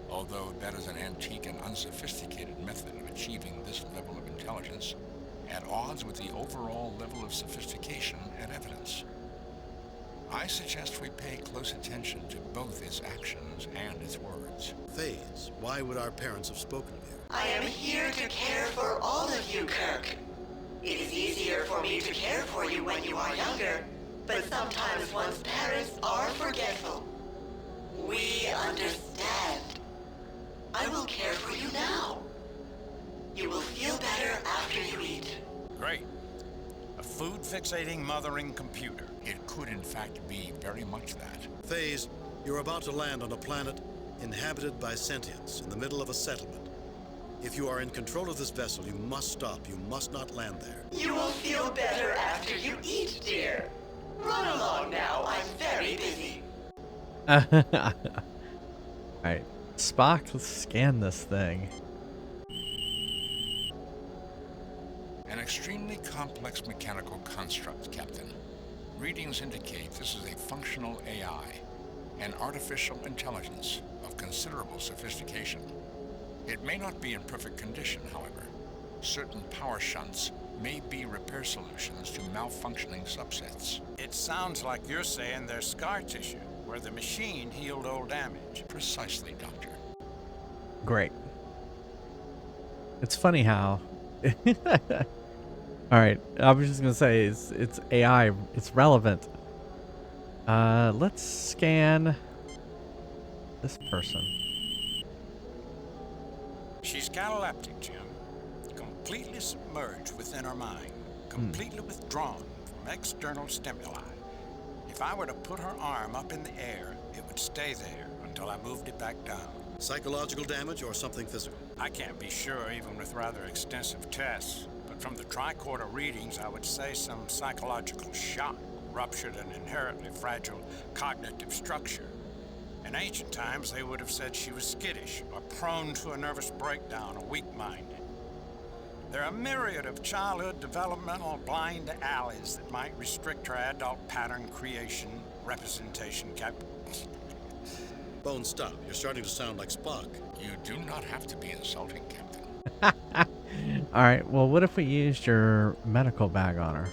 although that is an antique and unsophisticated method of achieving this level of intelligence at odds with the overall level of sophistication and evidence. I suggest we pay close attention to both its actions and its words. Fays, why would our parents have spoken of you? I am here to care for all of you, Kirk. It is easier for me to care for you when you are younger, but sometimes one's parents are forgetful. We understand. I will care for you now. You will feel better after you eat. Great. A food-fixating mothering computer. It could in fact be very much that. Fays, you're about to land on a planet inhabited by sentients in the middle of a settlement. If you are in control of this vessel, you must stop. You must not land there. You will feel better after you eat, dear. Run along now. I'm very busy. Alright. Spock, let's scan this thing. An extremely complex mechanical construct, Captain. Readings indicate this is a functional AI, an artificial intelligence of considerable sophistication. It may not be in perfect condition, however. Certain power shunts may be repair solutions to malfunctioning subsets. It sounds like you're saying there's scar tissue, where the machine healed old damage. Precisely, Doctor. Great. It's funny how... Alright, I was just gonna say, it's AI, it's relevant. Let's scan this person. She's cataleptic, Jim. Completely submerged within her mind. Completely withdrawn from external stimuli. If I were to put her arm up in the air, it would stay there until I moved it back down. Psychological damage or something physical? I can't be sure even with rather extensive tests, but from the tricorder readings, I would say some psychological shock ruptured an inherently fragile cognitive structure. In ancient times, they would have said she was skittish or prone to a nervous breakdown or weak-minded. There are a myriad of childhood developmental blind alleys that might restrict her adult pattern creation, representation Bones, stop. You're starting to sound like Spock. You do not have to be insulting, Captain. Alright, well, what if we used your medical bag on her?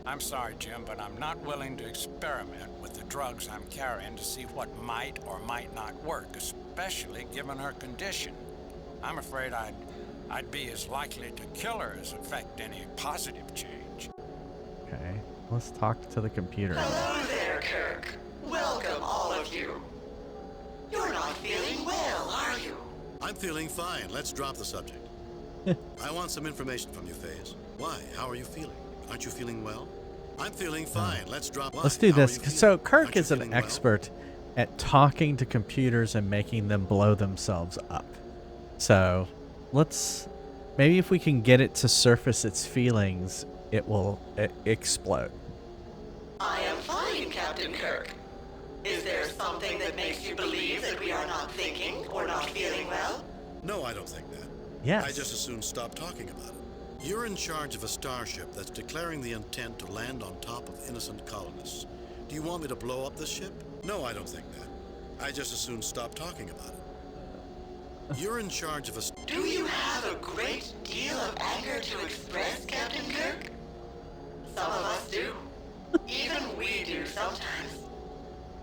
I'm sorry, Jim, but I'm not willing to experiment with the drugs I'm carrying to see what might or might not work, especially given her condition. I'm afraid I'd be as likely to kill her as affect any positive change. Okay, let's talk to the computer. Hello there, Kirk. Welcome, all of you. You're not feeling well, are you? I'm feeling fine. Let's drop the subject. I want some information from you, Faze. Why? How are you feeling? Aren't you feeling well? I'm feeling fine. Let's drop. Why? Let's do How are this. you feeling? So Kirk Aren't you is an feeling well? expert at talking to computers and making them blow themselves up. So let's, maybe if we can get it to surface its feelings, it will explode. I am fine, Captain Kirk. Is there something that makes you believe that we are not thinking or not feeling well? No, I don't think that. Yes. I just as soon stop talking about it. You're in charge of a starship that's declaring the intent to land on top of innocent colonists. Do you want me to blow up this ship? No, I don't think that. I just as soon stop talking about it. You're in charge of a... Do you have a great deal of anger to express, Captain Kirk? Some of us do. Even we do sometimes.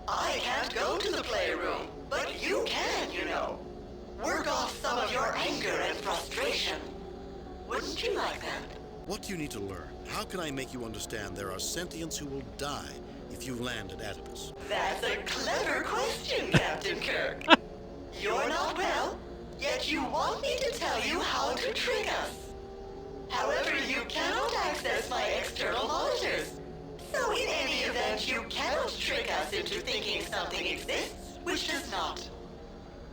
I can't go to the playroom, but you can, you know. Work off some of your anger and frustration. Wouldn't you like that? What do you need to learn? How can I make you understand there are sentients who will die if you land at Atipus? That's a clever question, Captain Kirk. You're not well, yet you want me to tell you how to trick us. However, you cannot access my external monitors. So in any event, you cannot trick us into thinking something exists, which does not.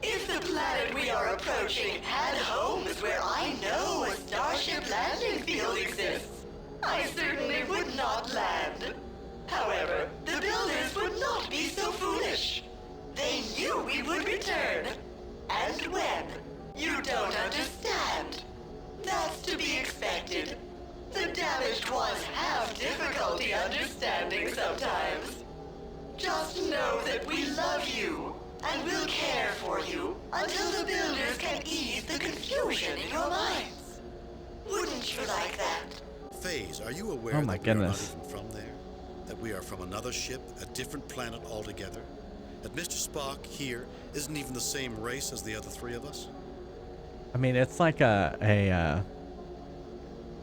If the planet we are approaching had homes where I know a starship landing field exists, I certainly would not land. However, the builders would not be so foolish. They knew we would return. And when? You don't understand. That's to be expected. The damaged ones have difficulty understanding sometimes. Just know that we love you and will care for you until the builders can ease the confusion in your minds. Wouldn't you like that? Phase, are you aware Oh my that goodness. we are not even from there? That we are from another ship, a different planet altogether? That Mr. Spock here isn't even the same race as the other three of us? I mean, it's like I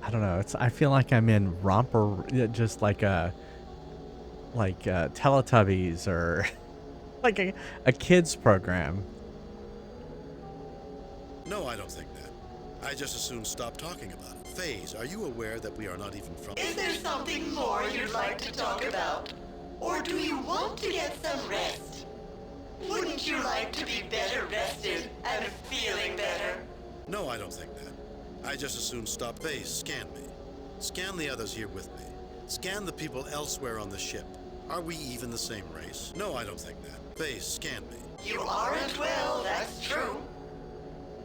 don't know. I feel like I'm in just like Teletubbies or like a kids program. No, I don't think that. I just as soon stop talking about it. Phase, are you aware that we are not even from... Is there something more you'd like to talk about? Or do you want to get some rest? Wouldn't you like to be better rested and feeling better? No, I don't think that. I just as soon stop. Phase, scan me. Scan the others here with me. Scan the people elsewhere on the ship. Are we even the same race? No, I don't think that. Phase, scan me. You aren't well, that's true.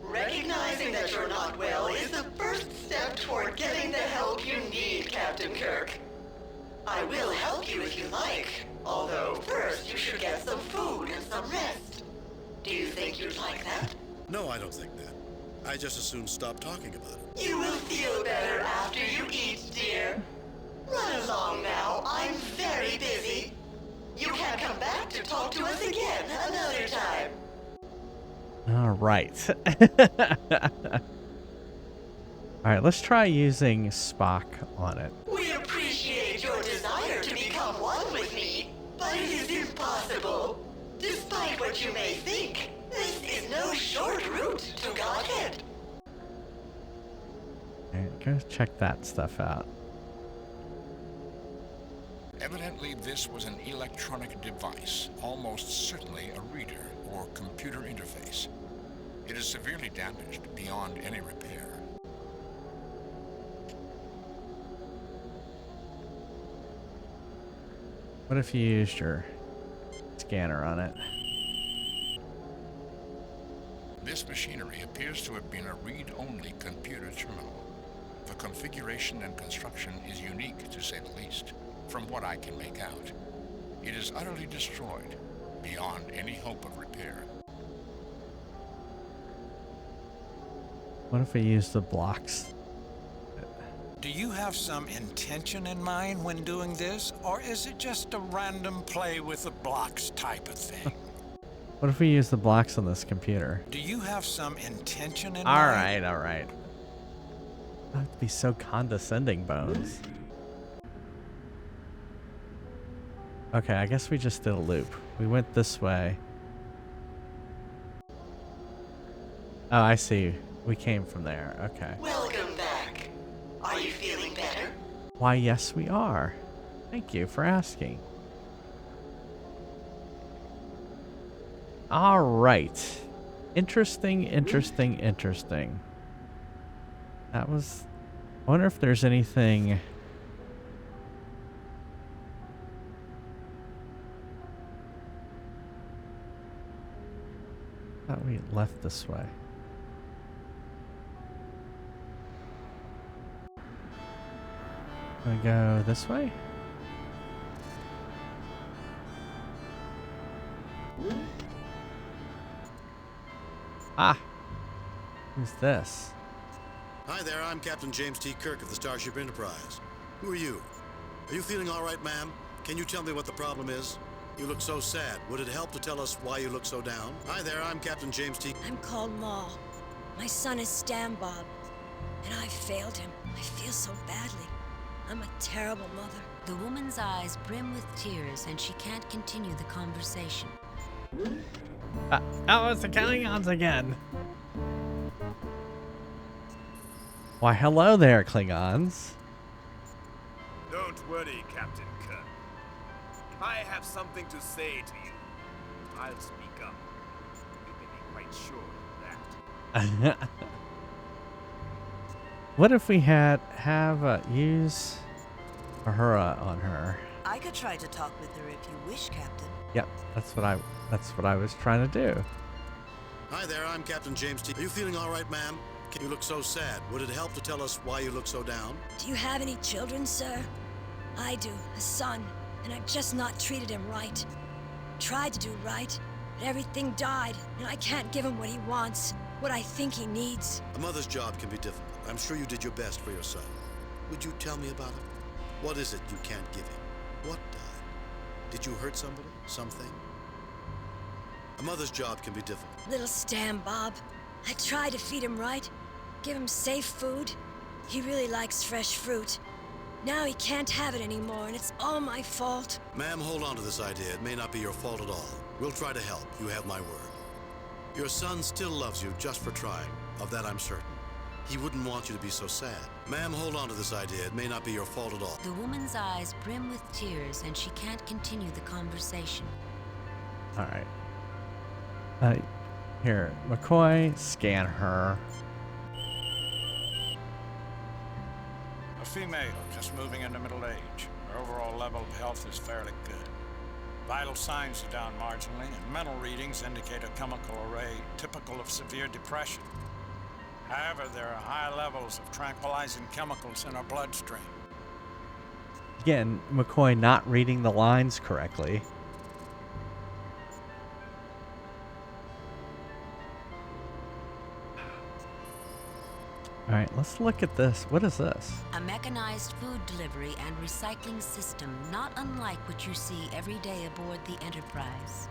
Recognizing that you're not well is the first step toward getting the help you need, Captain Kirk. I will help you if you like, although first you should get some food and some rest. Do you think you'd like that? No, I don't think that. I just as soon stop talking about it. You will feel better after you eat, dear. Run along now, I'm very busy. You can come back to talk to us again another time. All right. All right, let's try using Spock on it. We appreciate your desire to become one with me, but it is impossible. Despite what you may think, this is no short route to Godhead. All right, go check that stuff out. Evidently, this was an electronic device, almost certainly a reader or computer interface. It is severely damaged beyond any repair. What if you used your scanner on it? This machinery appears to have been a read-only computer terminal. The configuration and construction is unique, to say the least, from what I can make out. It is utterly destroyed, beyond any hope of repair. What if we use the blocks? Do you have some intention in mind when doing this, or is it just a random play with the blocks type of thing? What if we use the blocks on this computer? Do you have some intention in All mind? right, all right. Don't have to be so condescending, Bones. Okay, I guess we just did a loop. We went this way. Oh, I see. We came from there. Okay. Welcome back. Are you feeling better? Why, yes, we are. Thank you for asking. All right. Interesting, interesting, interesting. That was... I wonder if there's anything... Thought we left this way. Gonna go this way? Ah! Who's this? Hi there, I'm Captain James T. Kirk of the Starship Enterprise. Who are you? Are you feeling all right, ma'am? Can you tell me what the problem is? You look so sad. Would it help to tell us why you look so down? Hi there, I'm Captain James T. I'm called Ma. My son is Stan Bob, and I failed him. I feel so badly. I'm a terrible mother. The woman's eyes brim with tears and she can't continue the conversation. Oh, it's the Klingons again. Why, hello there, Klingons. Don't worry, Captain Kirk. If I have something to say to you, I'll speak up. You may be quite sure of that. What if we have use Uhura on her? I could try to talk with her if you wish, Captain. Yep, that's what I was trying to do. Hi there, I'm Captain James T. Are you feeling all right, ma'am? You look so sad. Would it help to tell us why you look so down? Do you have any children, sir? I do, a son, and I've just not treated him right. Tried to do right, but everything died, and I can't give him what he wants, what I think he needs. A mother's job can be difficult. I'm sure you did your best for your son. Would you tell me about it? What is it you can't give him? What died? Did you hurt somebody? Something? A mother's job can be difficult. Little Stam Bob. I tried to feed him right, give him safe food. He really likes fresh fruit. Now he can't have it anymore, and it's all my fault. Ma'am, hold on to this idea. It may not be your fault at all. We'll try to help. You have my word. Your son still loves you just for trying. Of that I'm certain. He wouldn't want you to be so sad. Ma'am, hold on to this idea. It may not be your fault at all. The woman's eyes brim with tears and she can't continue the conversation. All right. Here, McCoy, scan her. A female, just moving into middle age. Her overall level of health is fairly good. Vital signs are down marginally, and mental readings indicate a chemical array typical of severe depression. However, there are high levels of tranquilizing chemicals in her bloodstream. Again, McCoy not reading the lines correctly. All right, let's look at this. What is this? A mechanized food delivery and recycling system not unlike what you see every day aboard the Enterprise.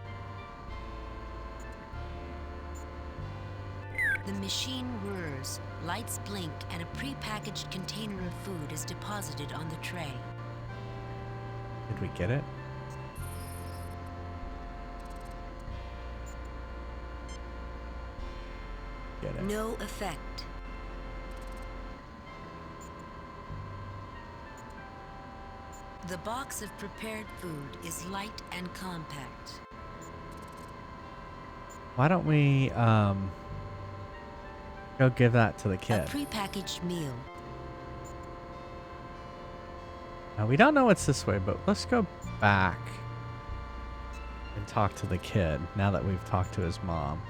The machine whirs, lights blink, and a pre-packaged container of food is deposited on the tray. Did we get it? Get it. No effect. The box of prepared food is light and compact. Why don't we go give that to the kid? A prepackaged meal. Now, we don't know it's this way, but let's go back and talk to the kid now that we've talked to his mom.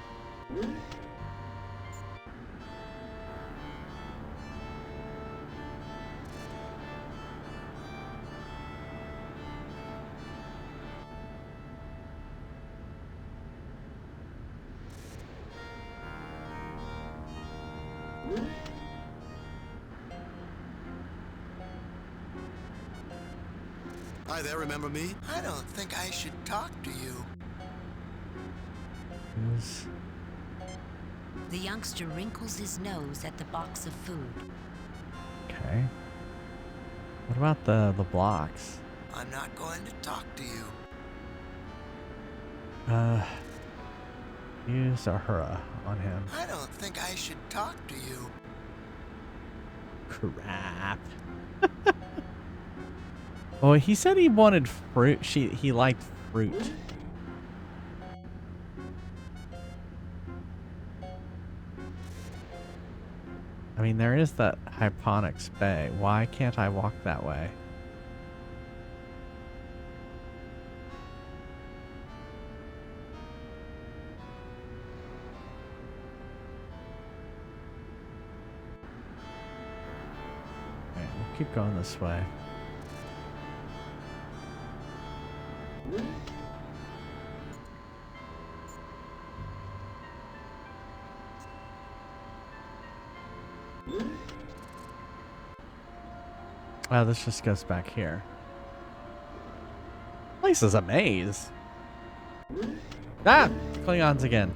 Hi there, remember me? I don't think I should talk to you. The youngster wrinkles his nose at the box of food. Okay. What about the blocks? I'm not going to talk to you. Use Uhura on him. I don't think I should talk to you. Crap. Well, he said he wanted fruit. He liked fruit. I mean, there is that Hyponics Bay. Why can't I walk that way? Alright, we'll keep going this way. Oh, this just goes back here. Place is a maze. Ah! Klingons again.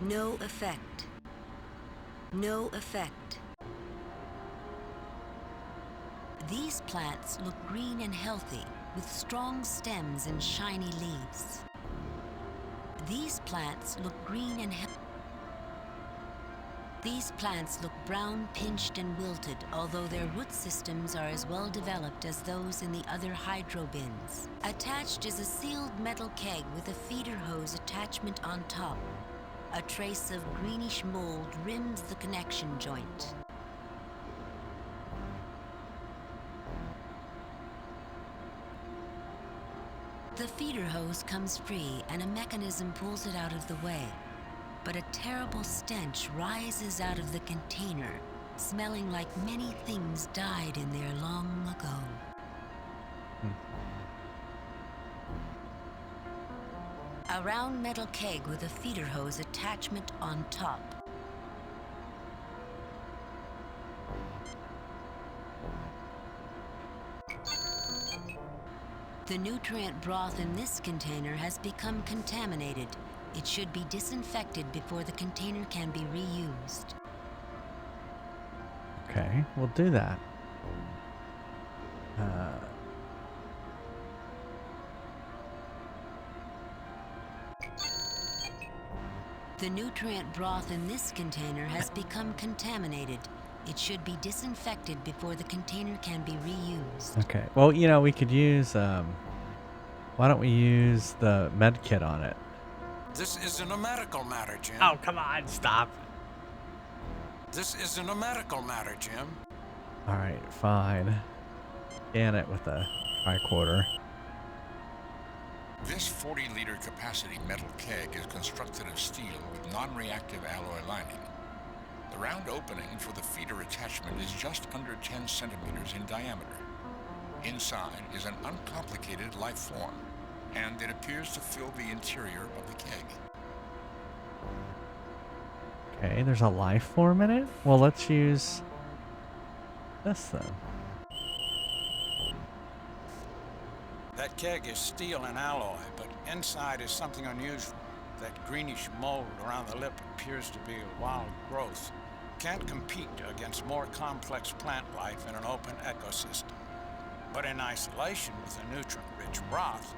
No effect. No effect. These plants look green and healthy, with strong stems and shiny leaves. These plants look green and These plants look brown, pinched, and wilted, although their root systems are as well developed as those in the other hydro bins. Attached is a sealed metal keg with a feeder hose attachment on top. A trace of greenish mold rims the connection joint. The feeder hose comes free and a mechanism pulls it out of the way. But a terrible stench rises out of the container, smelling like many things died in there long ago. A round metal keg with a feeder hose attachment on top. The nutrient broth in this container has become contaminated. It should be disinfected before the container can be reused. Okay, we'll do that. The nutrient broth in this container has become contaminated. It should be disinfected before the container can be reused. Okay, well, you know, we could use, why don't we use the med kit on it? This isn't a medical matter, Jim. Oh, come on, stop. This isn't a medical matter, Jim. All right, fine. Scan it with a tricorder. This 40-liter capacity metal keg is constructed of steel with non-reactive alloy lining. The round opening for the feeder attachment is just under 10 centimeters in diameter. Inside is an uncomplicated life form, and it appears to fill the interior of the keg. Okay, there's a life form in it? Well, let's use this then. That keg is steel and alloy, but inside is something unusual. That greenish mold around the lip appears to be a wild growth. Can't compete against more complex plant life in an open ecosystem. But in isolation with a nutrient-rich broth,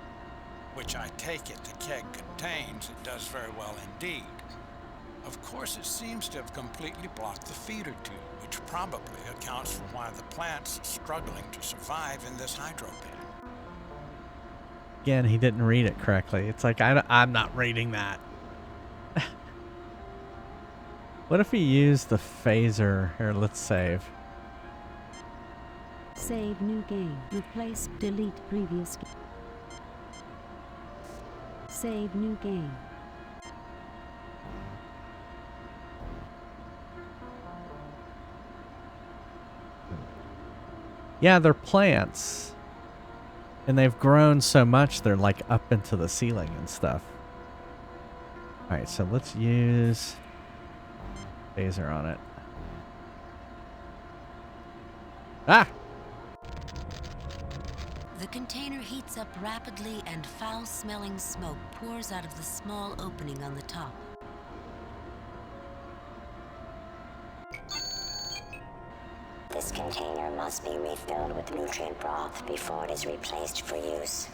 which I take it the keg contains, it does very well indeed. Of course, it seems to have completely blocked the feeder tube, which probably accounts for why the plant's struggling to survive in this hydro bin. Again, he didn't read it correctly. It's like, I'm not reading that. What if he used the phaser? Here, let's save. Save new game. Replace, delete previous game. Save new game. Yeah, they're plants. And they've grown so much, they're like up into the ceiling and stuff. Alright, so let's use phaser on it. Ah! The container heats up rapidly and foul-smelling smoke pours out of the small opening on the top. This container must be refilled with nutrient broth before it is replaced for use.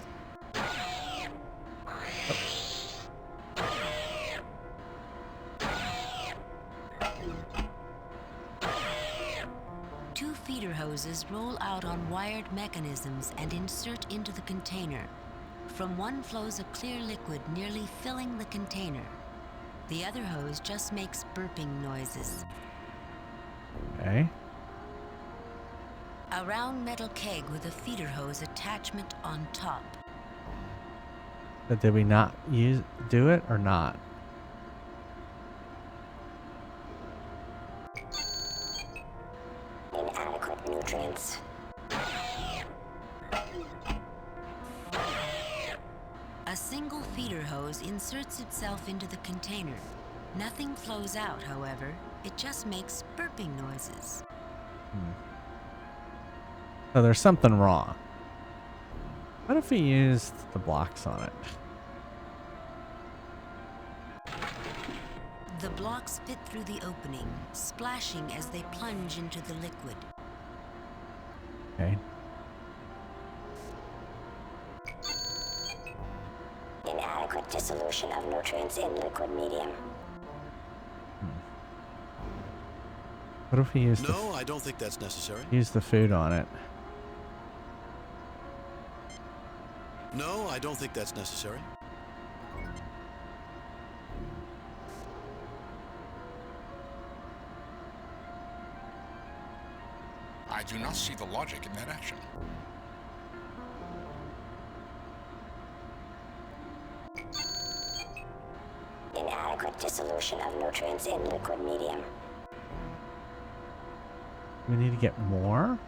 Two feeder hoses roll out on wired mechanisms and insert into the container. From one flows a clear liquid nearly filling the container. The other hose just makes burping noises. Okay. A round metal keg with a feeder hose attachment on top. But did we not do it or not? Inadequate nutrients. A single feeder hose inserts itself into the container. Nothing flows out, however. It just makes burping noises. So there's something wrong. What if we used the blocks on it? The blocks fit through the opening, splashing as they plunge into the liquid. Okay. dissolution of nutrients in liquid medium. What if we use No, I don't think that's necessary. use the food on it? No, I don't think that's necessary. I do not see the logic in that action. Inadequate dissolution of nutrients in liquid medium. We need to get more?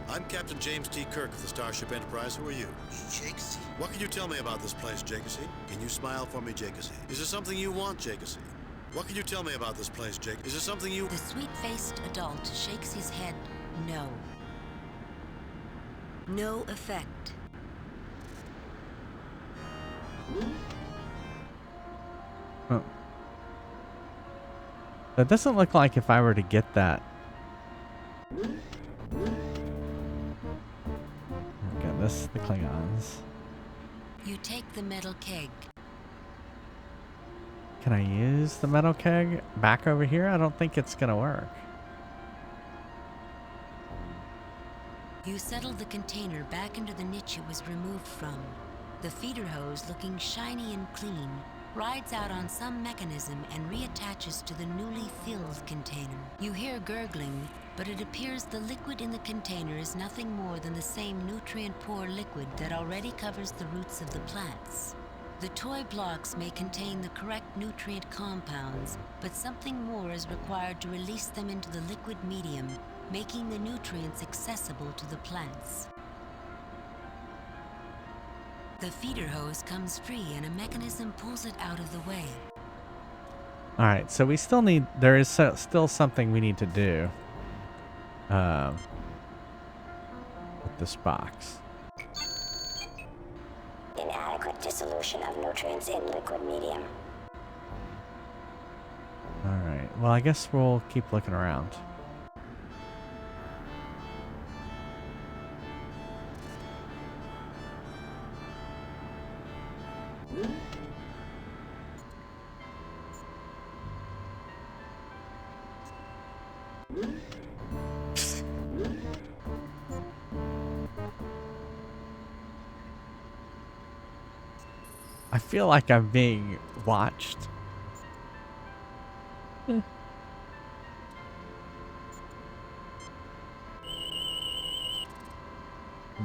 I'm Captain James T. Kirk of the Starship Enterprise. Who are you? Jakesy. What can you tell me about this place, Jakesy? Can you smile for me, Jakesy? Is there something you want, Jakesy? What can you tell me about this place, Jake? Is there something you... The sweet-faced adult shakes his head no. No effect. Oh. That doesn't look like if I were to get that. Oh goodness, the Klingons. You take the metal keg. Can I use the metal keg back over here? I don't think it's gonna work. You settle the container back into the niche it was removed from. The feeder hose, looking shiny and clean, rides out on some mechanism and reattaches to the newly filled container. You hear gurgling, but it appears the liquid in the container is nothing more than the same nutrient-poor liquid that already covers the roots of the plants. The toy blocks may contain the correct nutrient compounds, but something more is required to release them into the liquid medium, making the nutrients accessible to the plants. The feeder hose comes free and a mechanism pulls it out of the way. Alright, so we still need... There is still something we need to do. With this box. Inadequate dissolution of nutrients in liquid medium. Alright, well I guess we'll keep looking around. I feel like I'm being watched.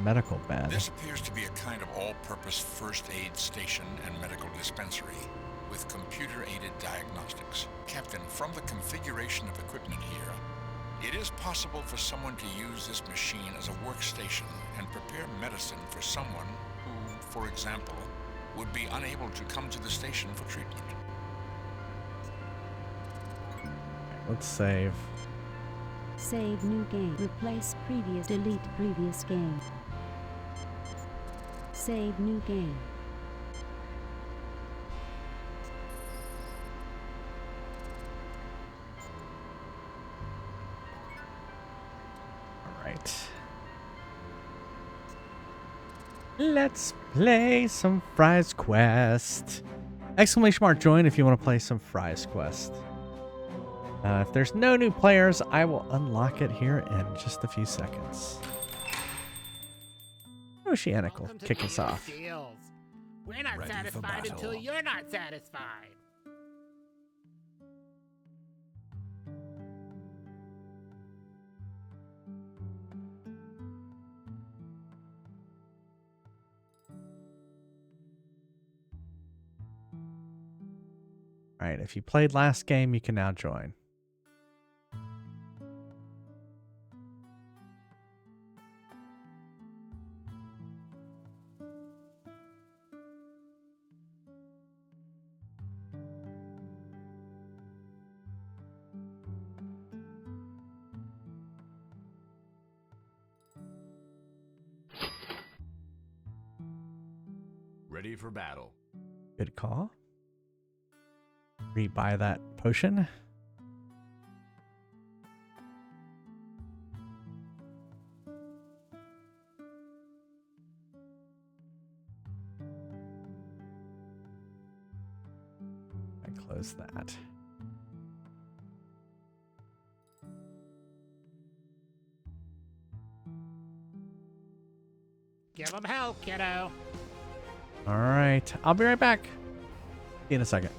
Medical bed. This appears to be a kind of all-purpose first aid station and medical dispensary with computer-aided diagnostics. Captain, from the configuration of equipment here, it is possible for someone to use this machine as a workstation and prepare medicine for someone who, for example, would be unable to come to the station for treatment. Let's save. Save new game. Replace previous. Delete previous game. Save new game. Alright. Let's play some Fry's Quest. Exclamation mark join if you want to play some Fry's Quest. If there's no new players, I will unlock it here in just a few seconds. Oceanic will kick us off. We're not Ready for satisfied battle. until you're not satisfied. Alright, if you played last game, you can now join. Ready for battle. Good call. Rebuy that potion. close that. Give him hell, kiddo. All right. I'll be right back. See you in a second.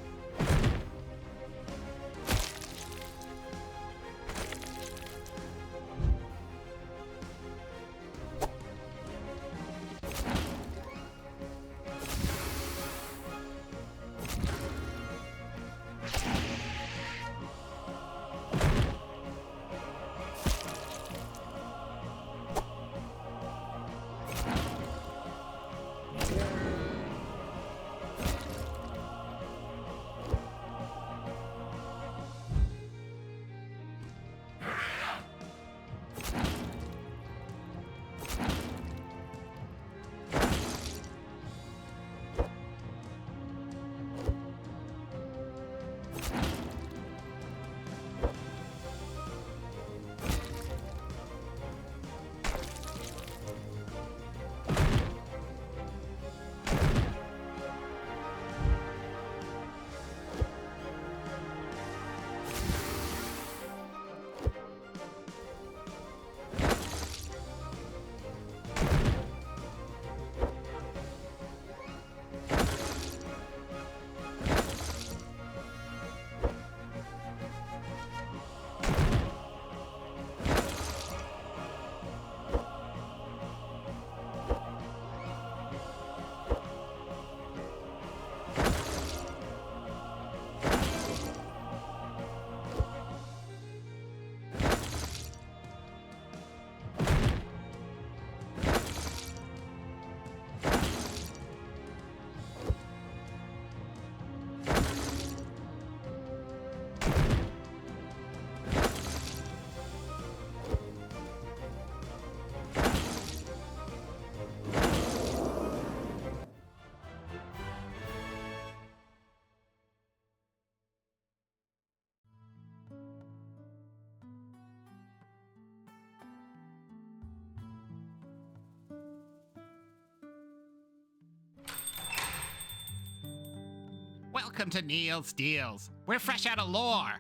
Welcome to Neil's Deals. We're fresh out of lore.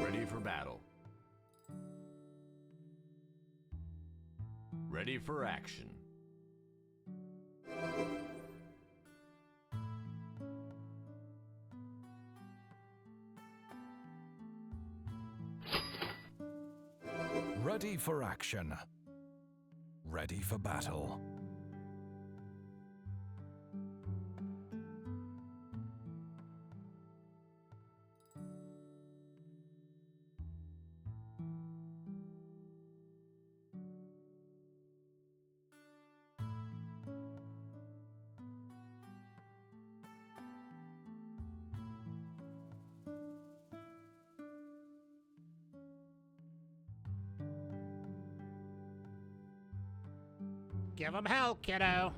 Ready for battle. Ready for action. Ready for action. Ready for battle. Give him hell, kiddo.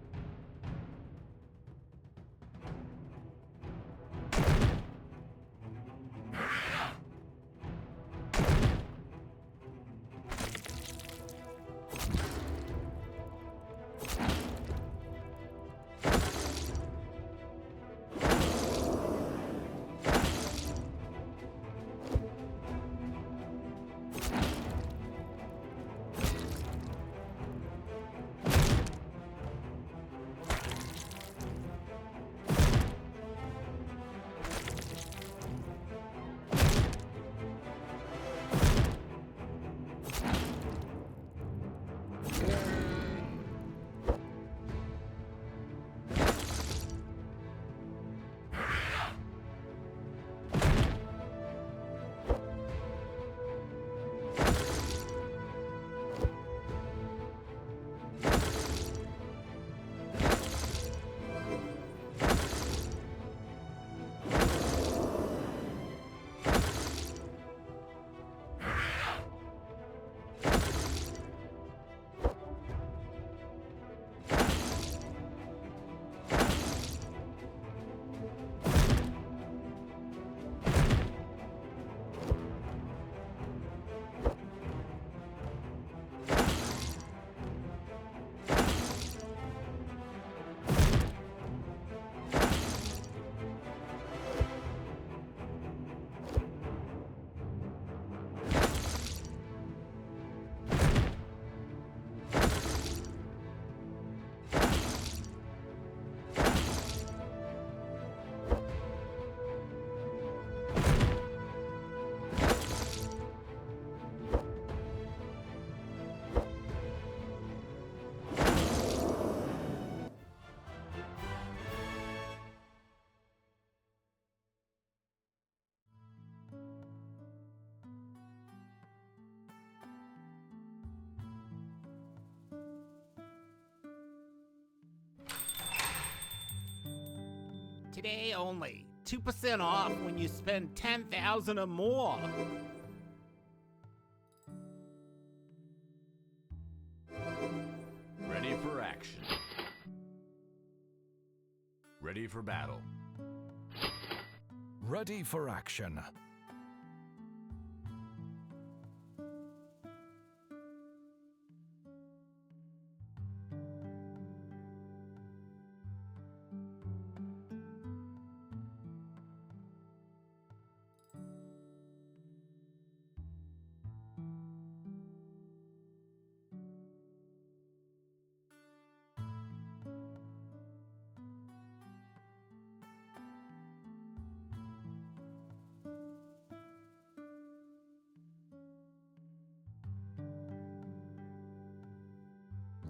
Today only. 2% off when you spend 10,000 or more. Ready for action. Ready for battle. Ready for action.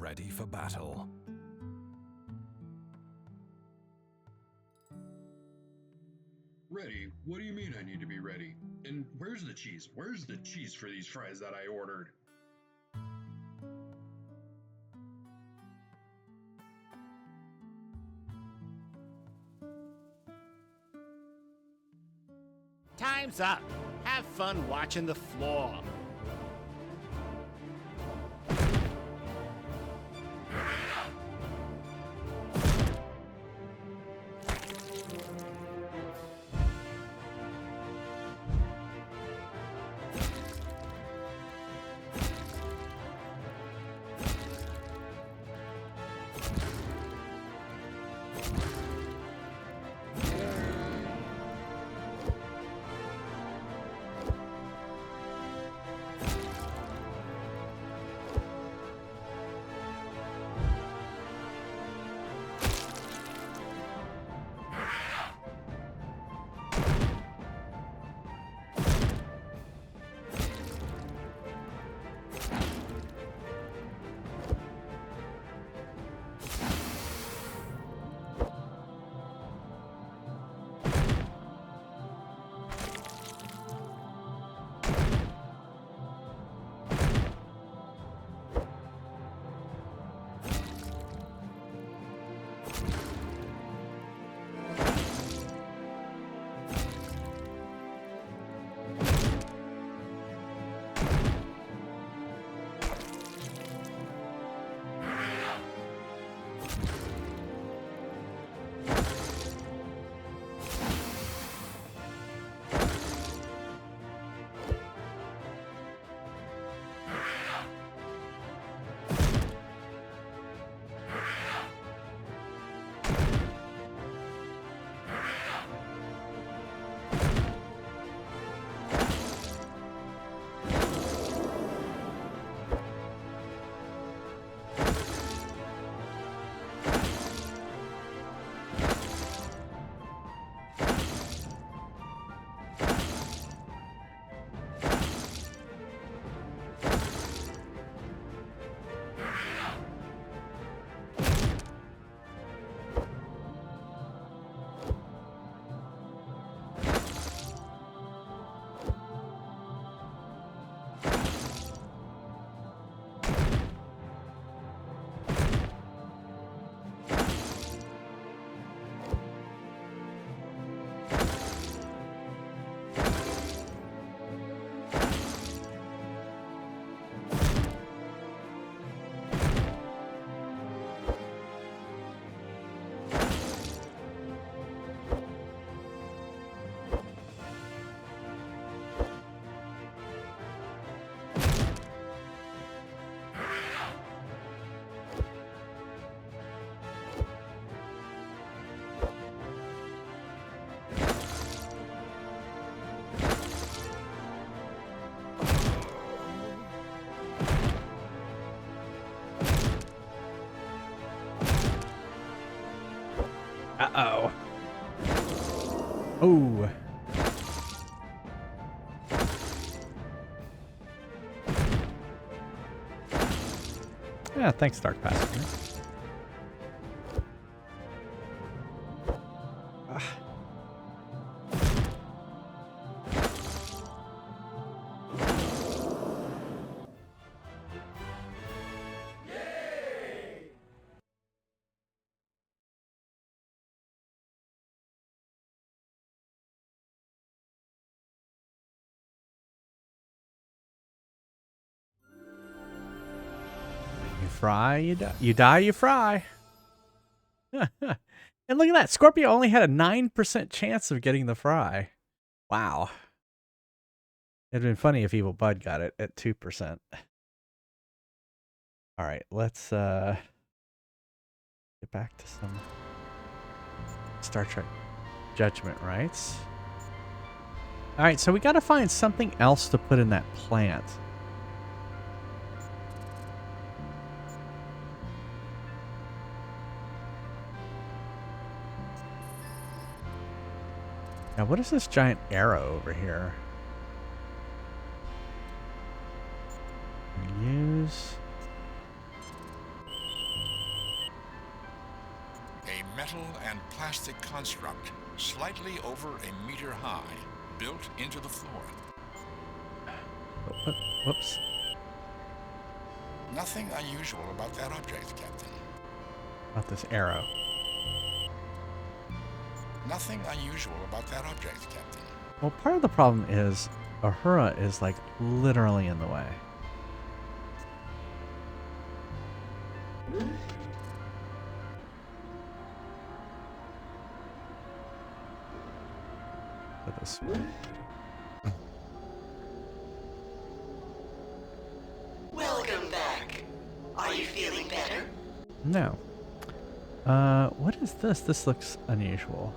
Ready for battle. Ready? What do you mean I need to be ready? And where's the cheese? Where's the cheese for these fries that I ordered? Time's up. Have fun watching the floor. Uh-oh. Oh. Yeah, thanks, Dark Passenger. fry, you die, you fry. And look at that. Scorpio only had a 9% chance of getting the fry. Wow. It'd been funny if Evil Bud got it at 2%. All right, let's get back to some Star Trek Judgment Rites. All right, so we got to find something else to put in that plant. Now, what is this giant arrow over here? Use a metal and plastic construct slightly over a meter high, built into the floor. Whoops. Nothing unusual about that object, Captain. About this arrow. Nothing unusual about that object, Captain. Well, part of the problem is Uhura is like literally in the way. Put this one. Welcome back. Are you feeling better? No. What is this? This looks unusual.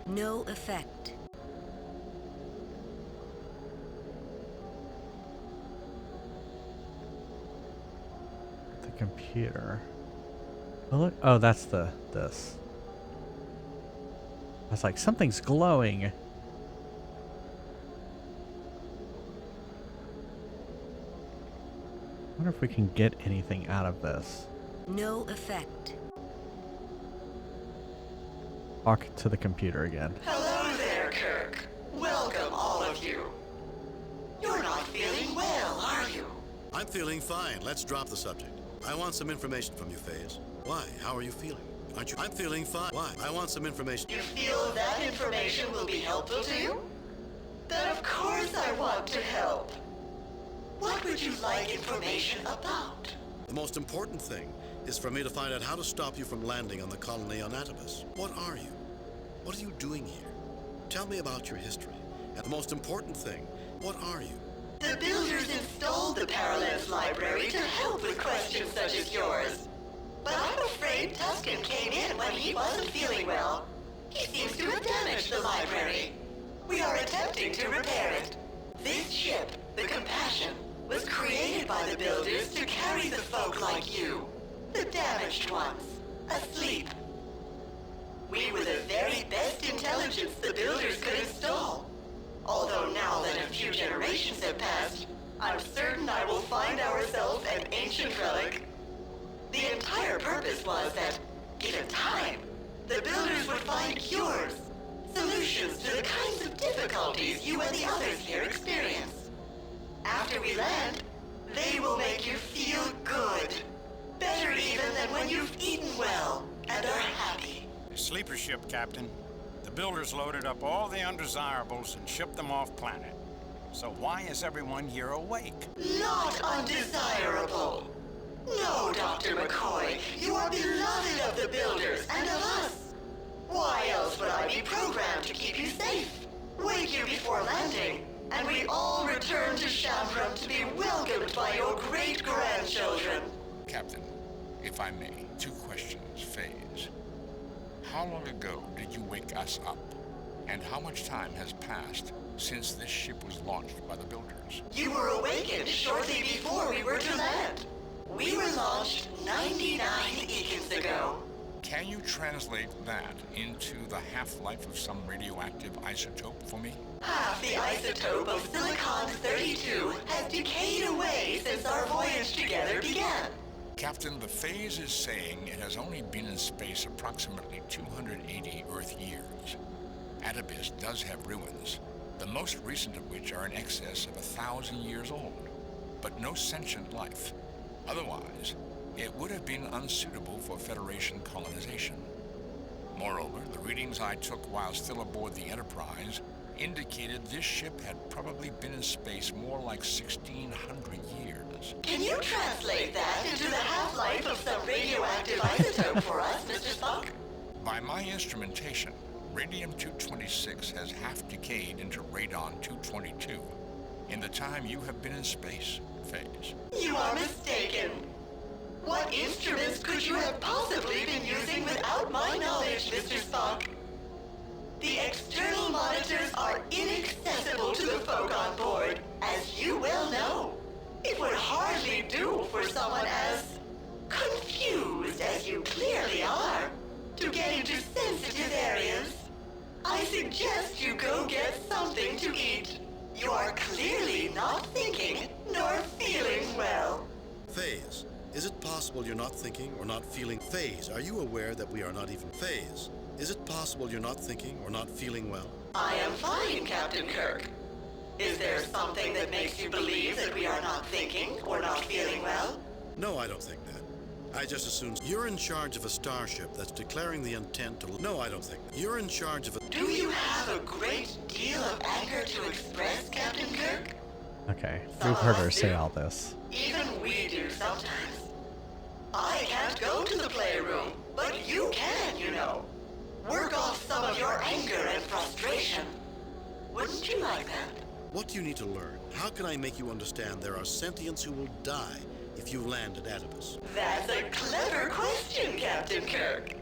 No effect. The computer. Oh, look. Oh, that's this. I was like, something's glowing. I wonder if we can get anything out of this. No effect. Talk to the computer again. Hello there, Kirk. Welcome, all of you. You're not feeling well, are you? I'm feeling fine. Let's drop the subject. I want some information from you, Phase. Why? How are you feeling? Aren't you? I'm feeling fine. Why? I want some information. You feel that information will be helpful to you? Then of course I want to help. What would you like information about? The most important thing is for me to find out how to stop you from landing on the colony on Atobus. What are you? What are you doing here? Tell me about your history. And the most important thing, what are you? The builders installed the Parallels Library to help with questions such as yours. But I'm afraid Tusken came in when he wasn't feeling well. He seems to have damaged the library. We are attempting to repair it. This ship, the Compassion, was created by the builders to carry the folk like you. The damaged ones, asleep. We were the very best intelligence the builders could install. Although now that a few generations have passed, I'm certain I will find ourselves an ancient relic. The entire purpose was that, given time, the builders would find cures, solutions to the kinds of difficulties you and the others here experience. After we land, they will make you feel good. Better even than when you've eaten well and are happy. Sleeper ship, Captain. The builders loaded up all the undesirables and shipped them off planet. So why is everyone here awake? Not undesirable. No, Dr. McCoy, you are beloved of the builders and of us. Why else would I be programmed to keep you safe? Wake you before landing, and we all return to Shambram to be welcomed by your great-grandchildren. Captain, if I may, 2 questions, Phase. How long ago did you wake us up? And how much time has passed since this ship was launched by the builders? You were awakened shortly before we were to land. We were launched 99 eons ago. Can you translate that into the half-life of some radioactive isotope for me? Half the isotope of Silicon-32 has decayed away since our voyage together began. Captain, the Phase is saying it has only been in space approximately 280 Earth years. Atobus does have ruins, the most recent of which are in excess of 1,000 years old, but no sentient life. Otherwise, it would have been unsuitable for Federation colonization. Moreover, the readings I took while still aboard the Enterprise indicated this ship had probably been in space more like 1,600 years. process. Can you translate that into the half-life of some radioactive isotope for us, Mr. Spock? By my instrumentation, radium-226 has half decayed into radon-222 in the time you have been in space, Phase. You are mistaken. What instruments could you have possibly been using without my knowledge, Mr. Spock? The external monitors are inaccessible to the folk on board, as you well know. It would hardly do for someone as confused as you clearly are to get into sensitive areas. I suggest you go get something to eat. You are clearly not thinking nor feeling well. Phase, is it possible you're not thinking or not feeling? Phase, are you aware that we are not even Phase? Is it possible you're not thinking or not feeling well? I am fine, Captain Kirk. Is there something that makes you believe that we are not thinking or not feeling well? No, I don't think that. I just assume you're in charge of a starship that's declaring the intent to... No, I don't think that. You're in charge of a... Do you have a great deal of anger to express, Captain Kirk? Okay, we've heard her say all this. Even we do sometimes. I can't go to the playroom, but you can, you know. Work off some of your anger and frustration. Wouldn't you like that? What do you need to learn? How can I make you understand there are sentients who will die if you land at Oedipus? That's a clever question, Captain Kirk.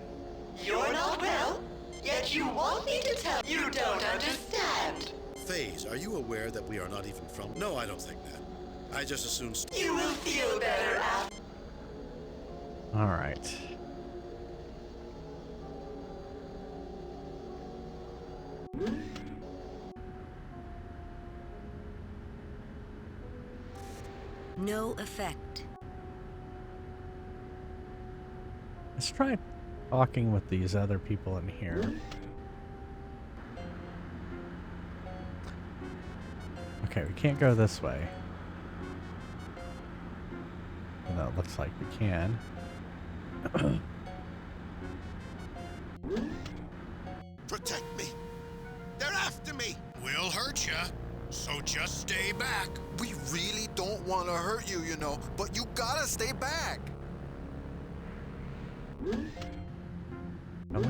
You're not well, yet you want me to tell you don't understand. Phase, are you aware that we are not even from... No, I don't think that. I just assume... You will feel better after... All right. No effect. Let's try talking with these other people in here. Okay, we can't go this way. No, it looks like we can. Protect me. They're after me. We'll hurt you, so just stay back. We really don't want to hurt you, you know, but you gotta stay back.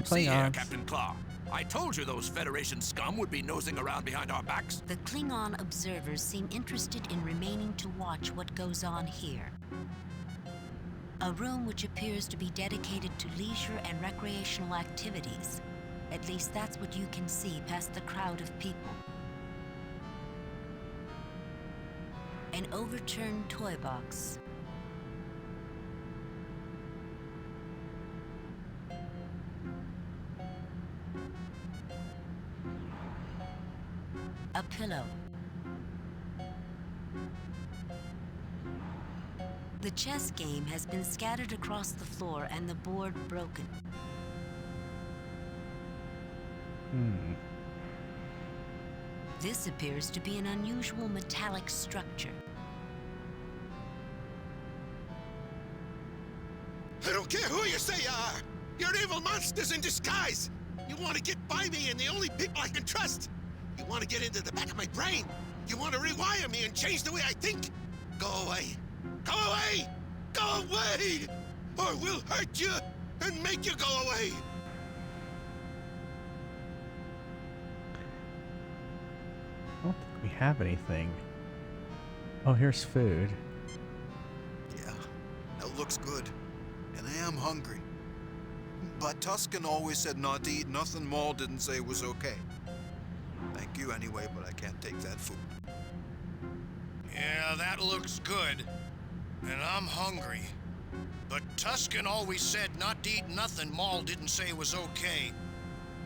See here, Captain Claw. I told you those Federation scum would be nosing around behind our backs. The Klingon observers seem interested in remaining to watch what goes on here. A room which appears to be dedicated to leisure and recreational activities. At least that's what you can see past the crowd of people. An overturned toy box. A pillow. The chess game has been scattered across the floor and the board broken. This appears to be an unusual metallic structure. I don't care who you say you are. You're evil monsters in disguise. You want to get by me and the only people I can trust. You want to get into the back of my brain. You want to rewire me and change the way I think. Go away. Go away! Go away! Or we'll hurt you and make you go away. I don't think we have anything. Oh, here's food. Yeah, that looks good. And I am hungry. But Tuscan always said not to eat nothing Maul didn't say was okay. Thank you anyway, but I can't take that food. Yeah, that looks good. And I'm hungry. But Tuscan always said not to eat nothing Maul didn't say was okay.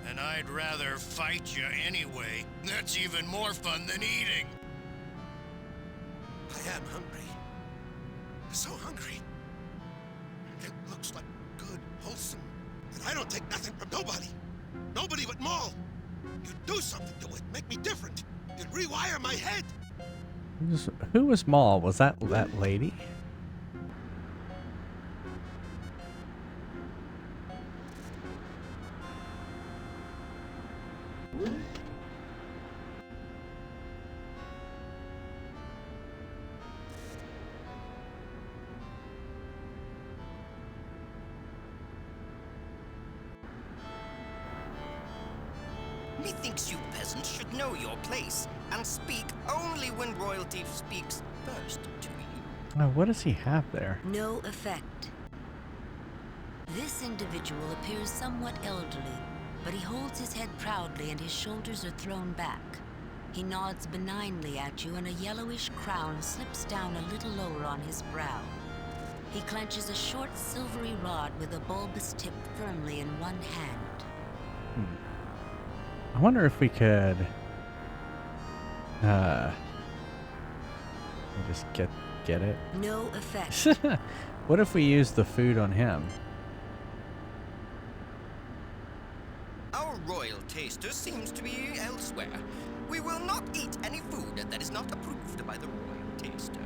And I'd rather fight you anyway. That's even more fun than eating. I am hungry. So hungry. It looks like good, wholesome. And I don't take nothing from nobody. Nobody but Maul. You'd do something to it, make me different. You'd rewire my head. Who was Maul? Was that lady? Methinks you peasants should know your place and speak only when royalty speaks first to you. Oh, what does he have there? No effect. This individual appears somewhat elderly, but he holds his head proudly and his shoulders are thrown back. He nods benignly at you and a yellowish crown slips down a little lower on his brow. He clenches a short silvery rod with a bulbous tip firmly in one hand. I wonder if we could just get it. No effect. What if we use the food on him? Our royal taster seems to be elsewhere. We will not eat any food that is not approved by the royal taster.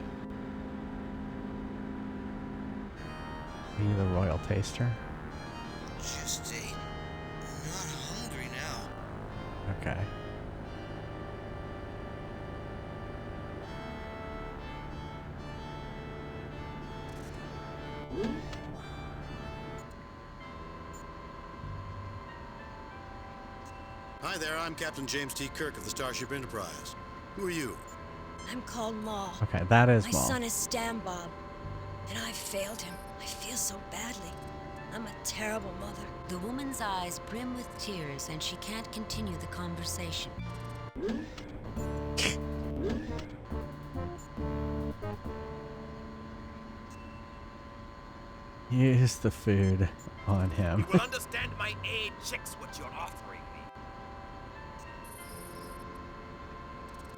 Be the royal taster? Just ate. Not hungry now. Okay. Hi there, I'm Captain James T. Kirk of the Starship Enterprise. Who are you? I'm called Ma. Okay, that is My Maul. son is Stan Bob, and I failed him. I feel so badly. I'm a terrible mother. The woman's eyes brim with tears and she can't continue the conversation. Use the food on him. You will understand my aid checks what you're offering me.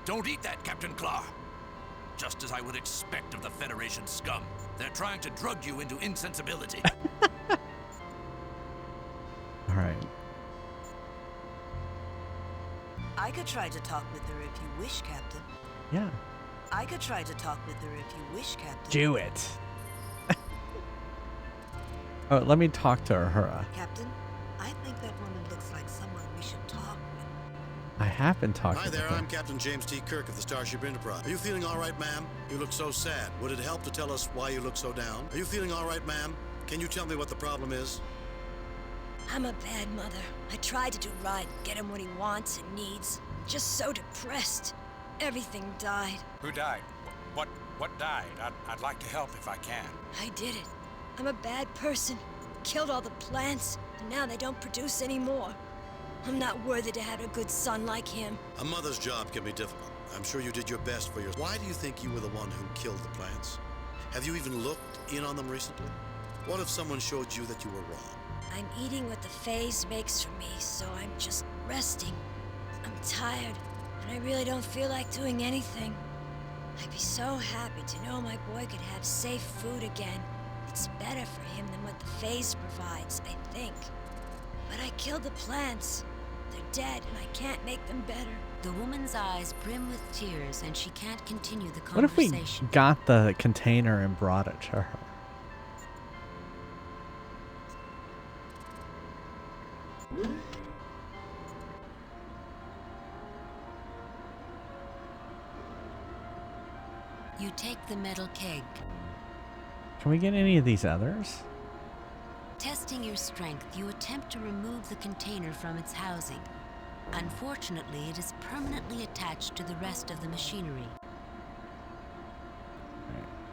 Don't eat that, Captain Claw. Just as I would expect of the Federation scum. They're trying to drug you into insensibility. All right. I could try to talk with her if you wish, Captain. Yeah. I could try to talk with her if you wish, Captain. Do it. Oh, let me talk to Uhura. Captain, I think that woman looks like someone we should talk with. I have been talking Hi to there, her. I'm Captain James T. Kirk of the Starship Enterprise. Are you feeling all right, ma'am? You look so sad. Would it help to tell us why you look so down? Are you feeling all right, ma'am? Can you tell me what the problem is? I'm a bad mother. I tried to do right, get him what he wants and needs. I'm just so depressed. Everything died. Who died? What died? I'd like to help if I can. I did it. I'm a bad person. Killed all the plants, and now they don't produce anymore. I'm not worthy to have a good son like him. A mother's job can be difficult. I'm sure you did your best for your... Why do you think you were the one who killed the plants? Have you even looked in on them recently? What if someone showed you that you were wrong? I'm eating what the phase makes for me, so I'm just resting. I'm tired, and I really don't feel like doing anything. I'd be so happy to know my boy could have safe food again. It's better for him than what the phase provides, I think. But I killed the plants. They're dead, and I can't make them better. The woman's eyes brim with tears and she can't continue the What if we conversation. got the container and brought it to her? You take the metal keg. Can we get any of these others? Testing your strength, you attempt to remove the container from its housing. Unfortunately, it is permanently attached to the rest of the machinery.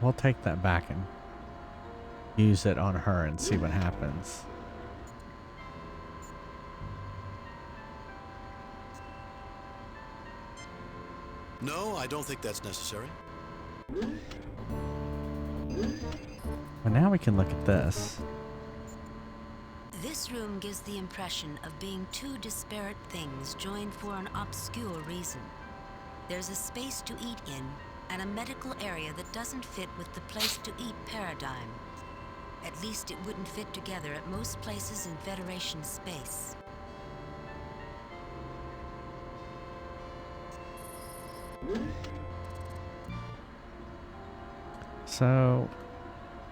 We'll take that back and use it on her and see what happens. No, I don't think that's necessary. But now we can look at this. This room gives the impression of being two disparate things joined for an obscure reason. There's a space to eat in, and a medical area that doesn't fit with the place to eat paradigm. At least it wouldn't fit together at most places in Federation space. So,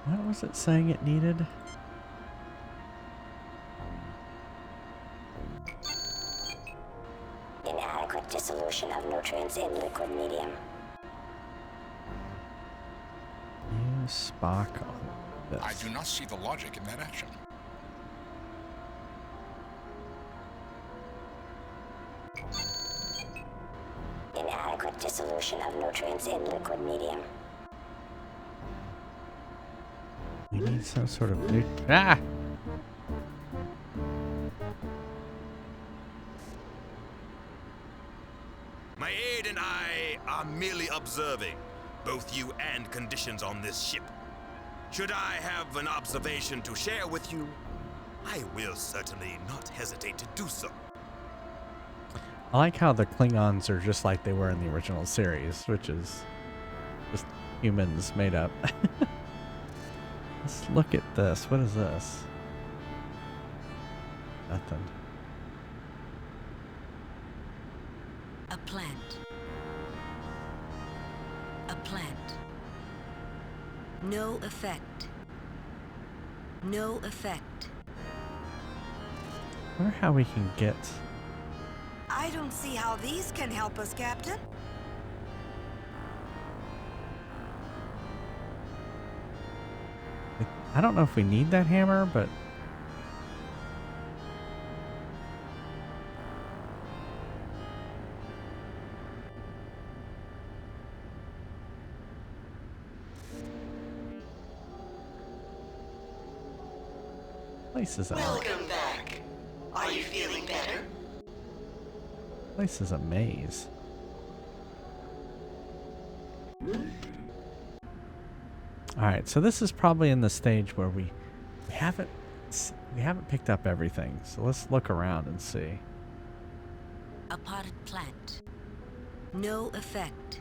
what was it saying it needed? Inadequate dissolution of nutrients in liquid medium. Use Spock on this. I do not see the logic in that action. dissolution of nutrients in liquid medium. We need some sort of Ah! My aide and I are merely observing both you and conditions on this ship. Should I have an observation to share with you, I will certainly not hesitate to do so. I like how the Klingons are just like they were in the original series, which is just humans made up. Let's look at this. What is this? Nothing. A plant. A plant. No effect. No effect. I wonder how we can get... I don't see how these can help us, Captain. I don't know if we need that hammer, but... Place is Welcome back. Are you feeling better? Place is a maze. Alright, so this is probably in the stage where we haven't picked up everything. So let's look around and see. A potted plant. No effect.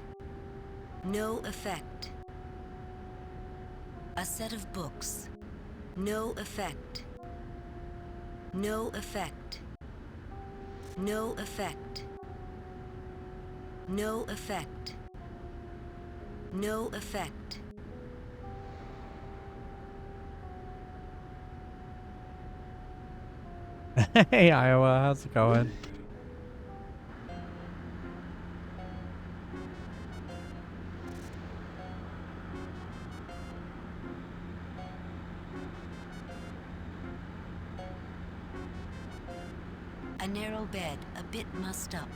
No effect. A set of books. No effect. No effect. No effect. No effect. No effect. Hey Iowa, how's it going? A narrow bed, a bit mussed up.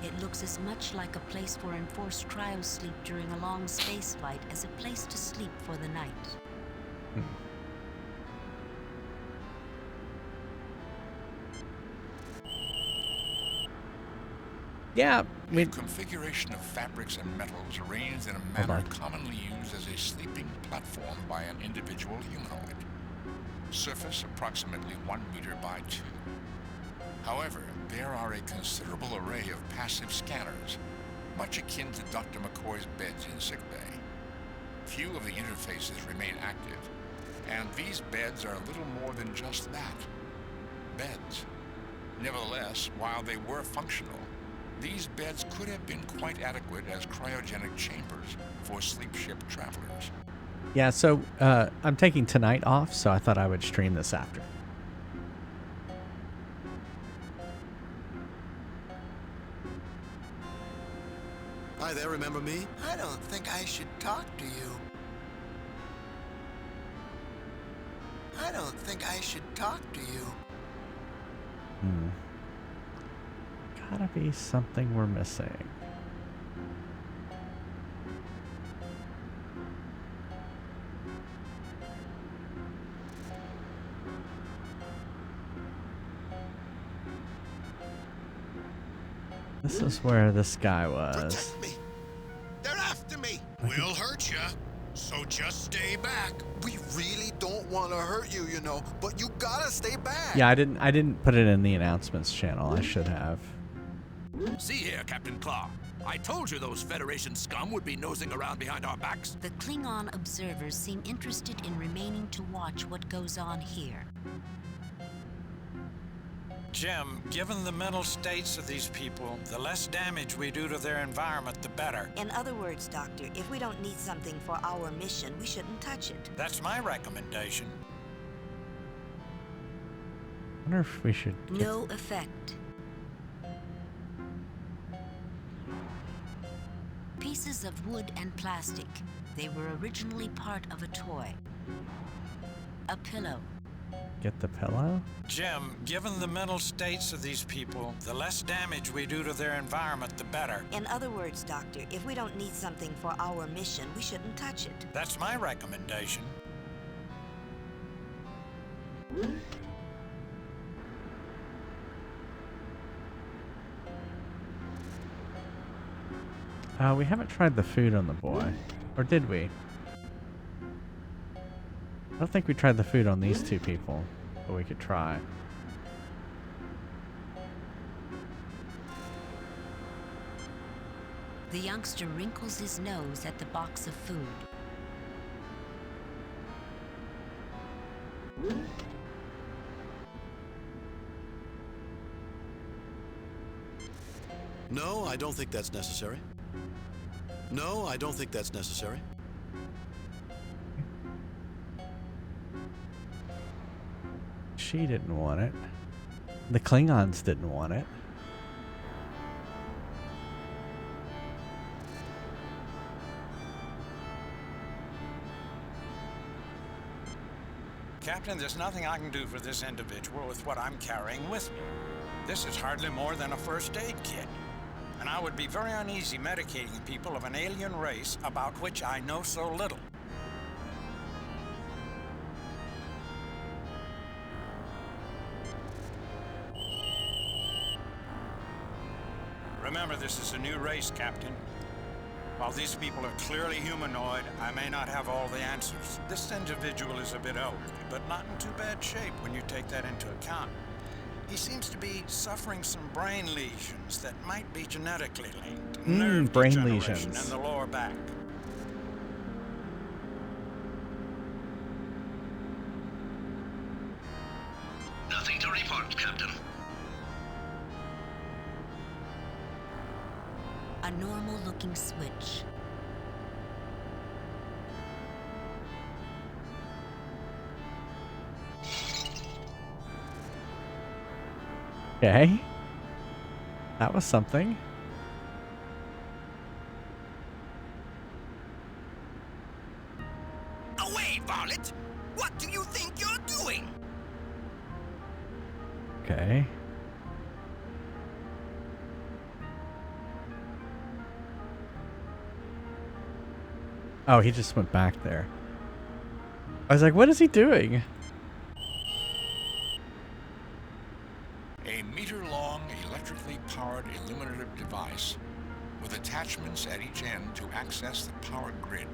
It looks as much like a place for enforced cryosleep during a long space flight as a place to sleep for the night. Yeah, a configuration of fabrics and metals arranged in a manner commonly used as a sleeping platform by an individual humanoid. Surface approximately 1 meter by 2. However, there are a considerable array of passive scanners, much akin to Dr. McCoy's beds in sickbay. Few of the interfaces remain active, and these beds are little more than just that, beds. Nevertheless, while they were functional, these beds could have been quite adequate as cryogenic chambers for sleep ship travelers. Yeah, so I'm taking tonight off, so I thought I would stream this after. Hi there, remember me? I don't think I should talk to you. I don't think I should talk to you. Gotta be something we're missing. This is where this guy was. They're after me. We'll hurt you, so just stay back. We really don't want to hurt you, you know, but you gotta stay back. Yeah, I didn't put it in the announcements channel. I should have. See here, Captain Claw. I told you those Federation scum would be nosing around behind our backs. The Klingon observers seem interested in remaining to watch what goes on here. Jim, given the mental states of these people, the less damage we do to their environment, the better. In other words, Doctor, if we don't need something for our mission, we shouldn't touch it. That's my recommendation. I wonder if we should... No effect. Pieces of wood and plastic. They were originally part of a toy. A pillow. Get the pillow? Jim, given the mental states of these people, the less damage we do to their environment, the better. In other words, Doctor, if we don't need something for our mission, we shouldn't touch it. That's my recommendation. We haven't tried the food on the boy. Or did we? I don't think we tried the food on these two people, but we could try. The youngster wrinkles his nose at the box of food. No, I don't think that's necessary. No, I don't think that's necessary. She didn't want it. The Klingons didn't want it. Captain, there's nothing I can do for this individual with what I'm carrying with me. This is hardly more than a first aid kit. And I would be very uneasy medicating people of an alien race about which I know so little. Remember, this is a new race, Captain. While these people are clearly humanoid, I may not have all the answers. This individual is a bit elderly, but not in too bad shape when you take that into account. He seems to be suffering some brain lesions that might be genetically linked. Nerve brain degeneration lesions. in the lower back. Nothing to report, Captain. A normal-looking switch. Okay. That was something. Away, varlet! What do you think you're doing? Okay. Oh, he just went back there. I was like, what is he doing? A meter-long, electrically powered illuminative device with attachments at each end to access the power grid.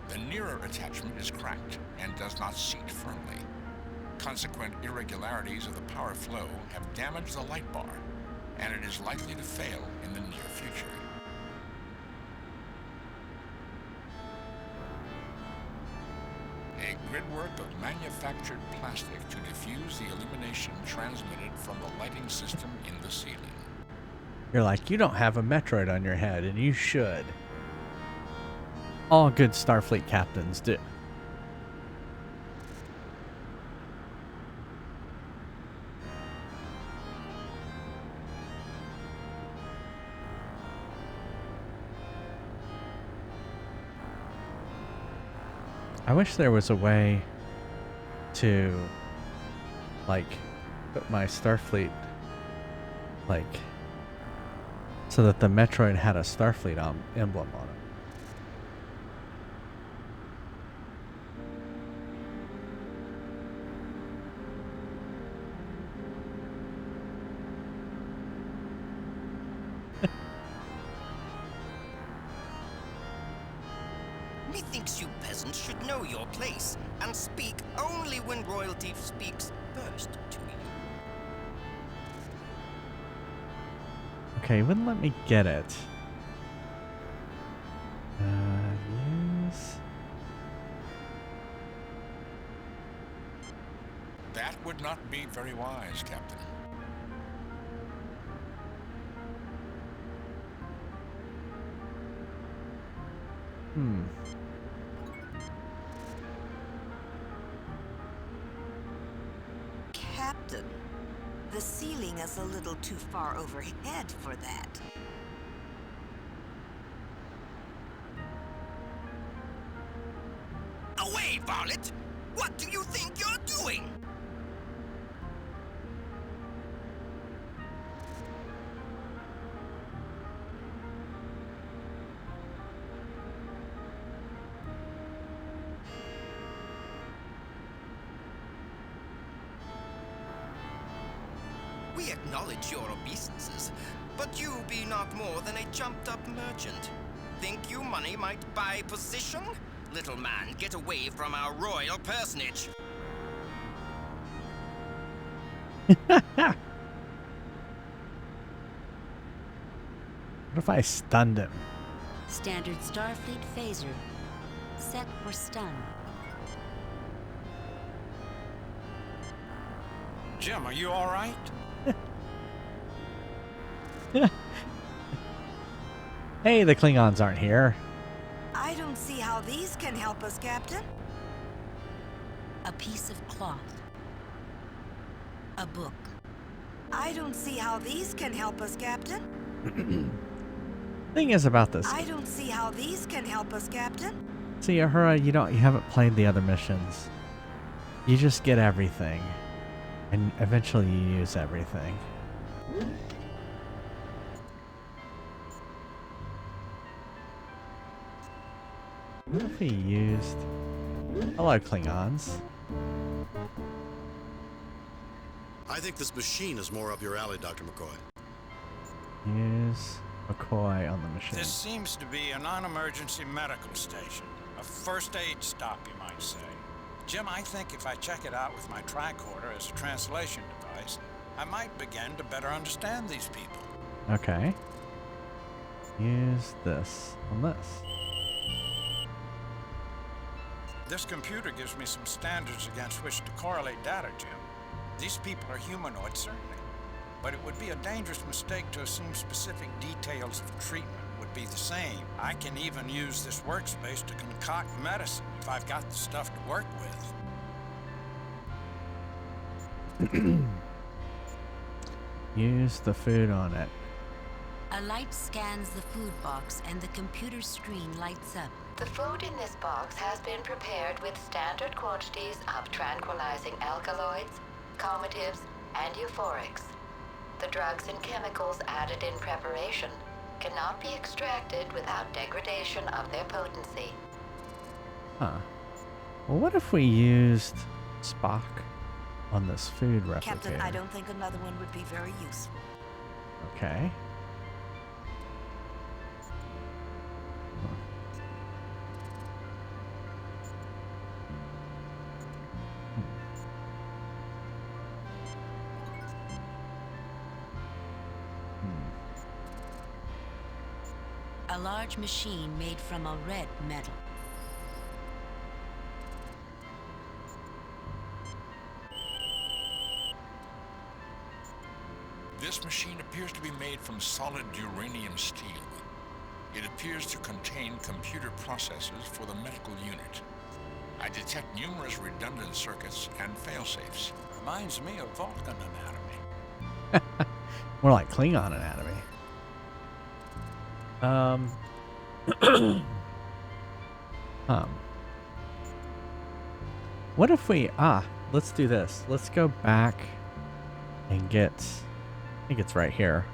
The nearer attachment is cracked and does not seat firmly. Consequent irregularities of the power flow have damaged the light bar, and it is likely to fail in the near future. A gridwork of manufactured plastic to diffuse the illumination transmitted from the lighting system in the ceiling. You're like, you don't have a Metroid on your head, and you should. All good Starfleet captains do. I wish there was a way to, like, put my Starfleet, like, so that the Metroid had a Starfleet emblem on it. Methinks you peasants should know your place and speak only when royalty speaks first to you. Okay, wouldn't let me get it. Use. That would not be very wise, Captain. Captain, the ceiling is a little too far overhead for that. Away, varlet! What do you think you're doing? We acknowledge your obeisances, but you be not more than a jumped-up merchant. Think you money might buy position? Little man, get away from our royal personage. What if I stunned him? Standard Starfleet phaser. Set for stun. Jim, are you all right? Hey, the Klingons aren't here. I don't see how these can help us, Captain. A piece of cloth. A book. I don't see how these can help us, Captain. Thing is about this. I don't see how these can help us, Captain. See, Uhura, you haven't played the other missions. You just get everything, and eventually you use everything. What if we used... Hello, Klingons. I think this machine is more up your alley, Dr. McCoy. Use McCoy on the machine. This seems to be a non-emergency medical station. A first aid stop, you might say. Jim, I think if I check it out with my tricorder as a translation device, I might begin to better understand these people. Okay. Use this on this. This computer gives me some standards against which to correlate data, Jim. These people are humanoid, certainly. But it would be a dangerous mistake to assume specific details of treatment would be the same. I can even use this workspace to concoct medicine if I've got the stuff to work with. Use the food on it. A light scans the food box and the computer screen lights up. The food in this box has been prepared with standard quantities of tranquilizing alkaloids, calmatives, and euphorics. The drugs and chemicals added in preparation cannot be extracted without degradation of their potency. Huh. Well, what if we used Spock on this food replicator? Captain, I don't think another one would be very useful. Okay. A large machine made from a red metal. This machine appears to be made from solid uranium steel. It appears to contain computer processors for the medical unit. I detect numerous redundant circuits and failsafes. Reminds me of Vulcan anatomy. More like Klingon anatomy. What if we... let's do this. Let's go back and get... I think it's right here.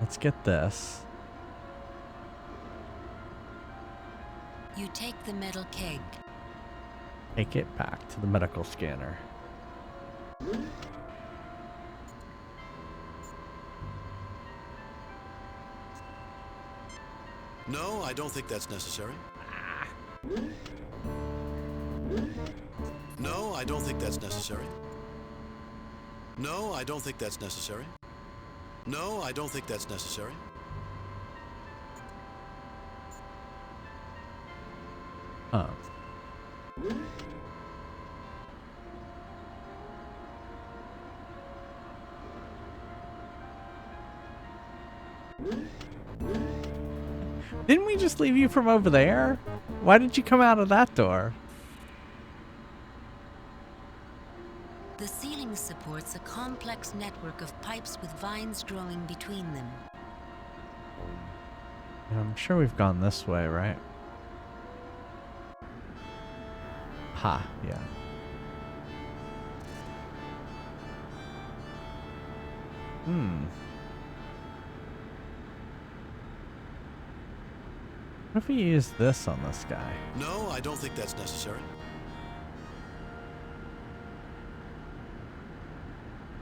Let's get this. You take the metal keg. Take it back to the medical scanner. No, I don't think that's necessary. No, I don't think that's necessary. No, I don't think that's necessary. No, I don't think that's necessary. Didn't we just leave you from over there? Why did you come out of that door? The ceiling supports a complex network of pipes with vines growing between them. I'm sure we've gone this way, right? Ha, yeah. What if we use this on this guy? No, I don't think that's necessary.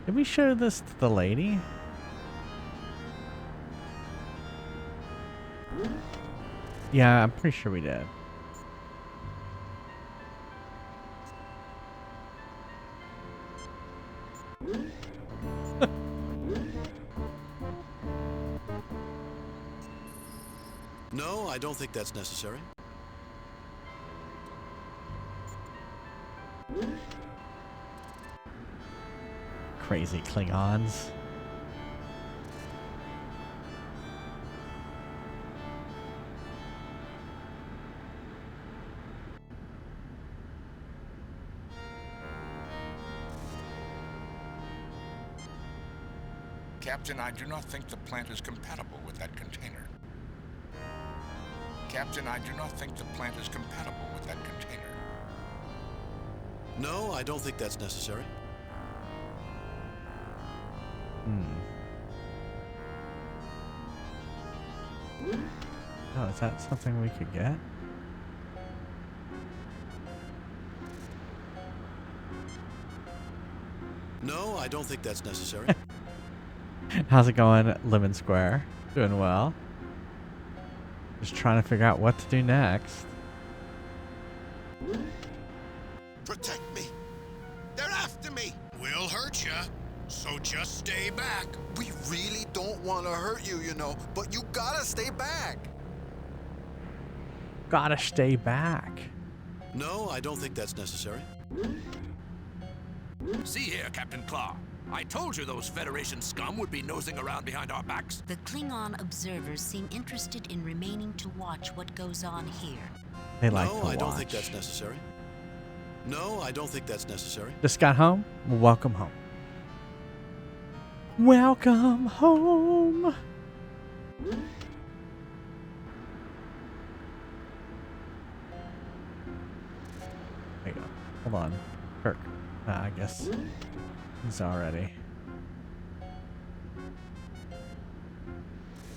Did we show this to the lady? Yeah, I'm pretty sure we did. No, I don't think that's necessary. Crazy Klingons. Captain, I do not think the plant is compatible with that container. Captain, I do not think the plant is compatible with that container. No, I don't think that's necessary. Oh, is that something we could get? No, I don't think that's necessary. How's it going, Lemon Square? Doing well. Just trying to figure out what to do next. Protect me. They're after me. We'll hurt ya, so just stay back. We really don't want to hurt you, you know, but you gotta stay back. Gotta stay back. No, I don't think that's necessary. See here, Captain Claw. I told you those Federation scum would be nosing around behind our backs. The Klingon observers seem interested in remaining to watch what goes on here. They like No, to I don't watch. think that's necessary. No, I don't think that's necessary. Just got home? Welcome home. Welcome home. There you go. Hold on. Kirk. I guess he's already.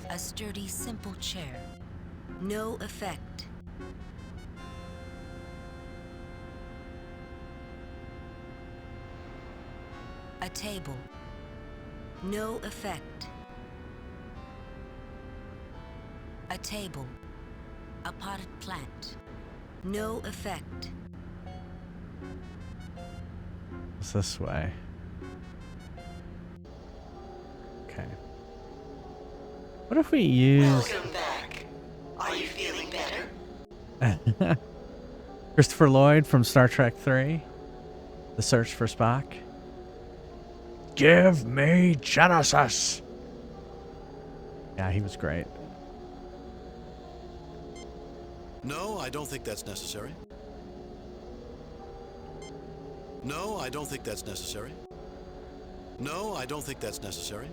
A sturdy, simple chair. No effect. A table. No effect. A table. A potted plant. No effect. It's this way. Okay. What if we use... Welcome back. Are you feeling better? Christopher Lloyd from Star Trek 3. The Search for Spock. Give me Genesis! Yeah, he was great. No, I don't think that's necessary. No, I don't think that's necessary. No, I don't think that's necessary.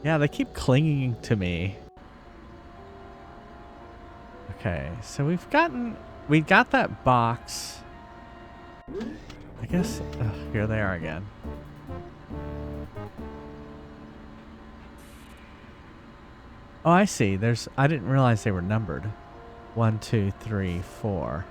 Yeah, they keep clinging to me. Okay, so we got that box. I guess, here they are again. Oh, I see. I didn't realize they were numbered. 1, 2, 3, 4.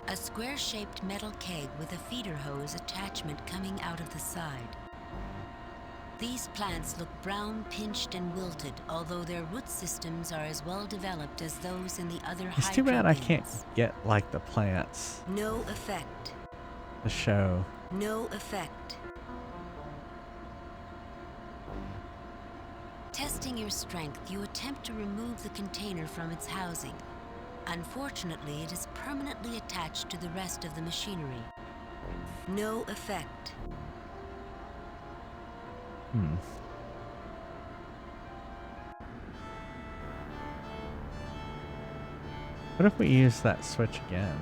A square-shaped metal keg with a feeder hose attachment coming out of the side. These plants look brown, pinched, and wilted, although their root systems are as well developed as those in the other It's too bad I hydro can't beans. get, like, the plants No effect. to show. No effect. Testing your strength, you attempt to remove the container from its housing. Unfortunately, it is permanently attached to the rest of the machinery. No effect. What if we use that switch again?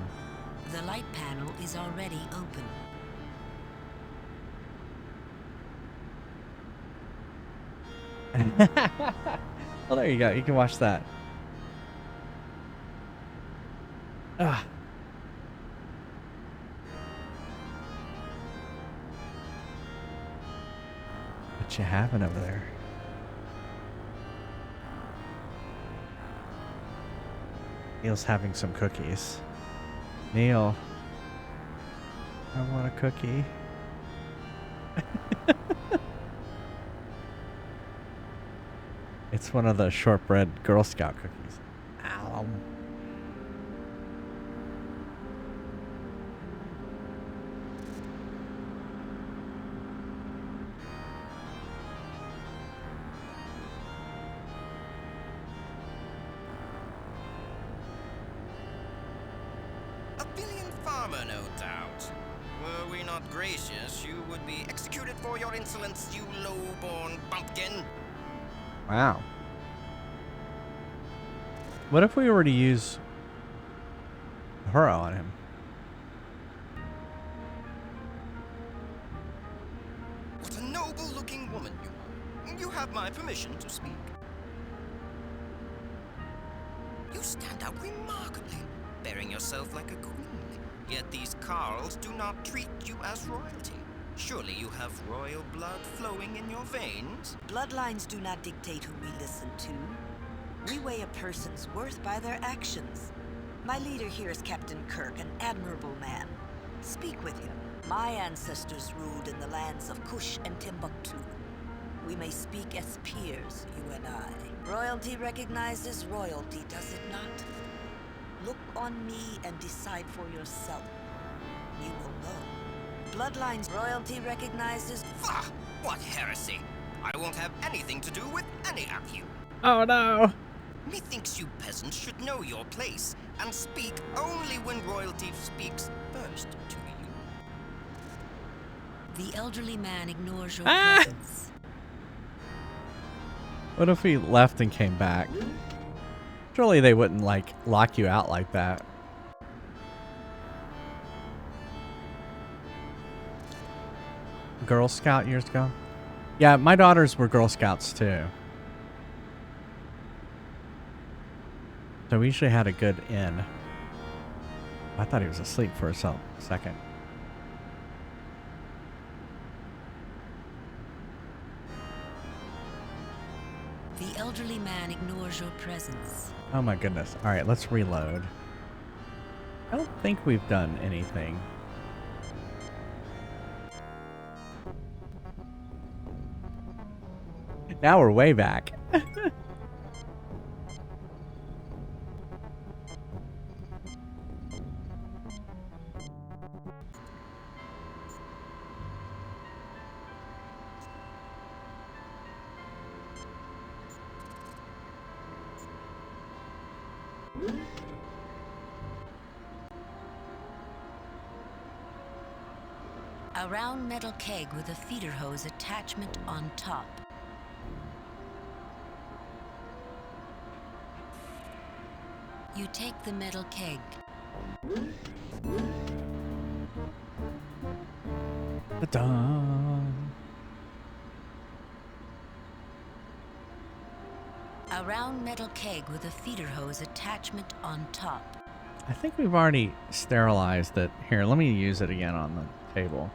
The light panel is already open. Well, there you go. You can watch that. What you having over there? Neil's having some cookies. Neil, I want a cookie. It's one of the shortbread Girl Scout cookies. Ow. A billion farmer, no doubt. Were we not gracious, you would be executed for your insolence, you low-born bumpkin. Wow. What if we were to use her on him? What a noble-looking woman you are. You have my permission to speak. You stand out remarkably, bearing yourself like a queen. Yet these Carls do not treat you as royalty. Surely you have royal blood flowing in your veins? Bloodlines do not dictate who we listen to. We weigh a person's worth by their actions. My leader here is Captain Kirk, an admirable man. Speak with him. My ancestors ruled in the lands of Kush and Timbuktu. We may speak as peers, you and I. Royalty recognizes royalty, does it not? Look on me and decide for yourself. You will know. Bloodlines royalty recognizes... Bah! What heresy! I won't have anything to do with any of you. Oh no! Methinks you peasants should know your place and speak only when royalty speaks first to you. The elderly man ignores your presence. What if we left and came back? Surely they wouldn't, like, lock you out like that. Girl Scout years ago? Yeah, my daughters were Girl Scouts too. So we usually had a good in. I thought he was asleep for a second. The elderly man ignores your presence. Oh my goodness. Alright, let's reload. I don't think we've done anything. Now we're way back. A round metal keg with a feeder hose attachment on top. You take the metal keg. Ta-da. A round metal keg with a feeder hose attachment on top. I think we've already sterilized it. Here, let me use it again on the table.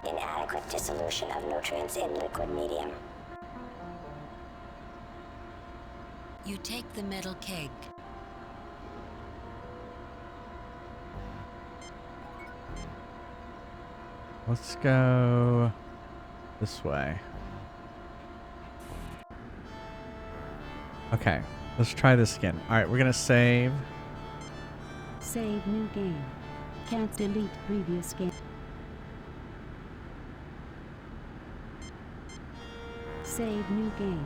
Inadequate dissolution of nutrients in liquid medium. You take the metal keg. Let's go this way. Okay, let's try this again. Alright, we're gonna save. Save new game. Can't delete previous game. Save new game.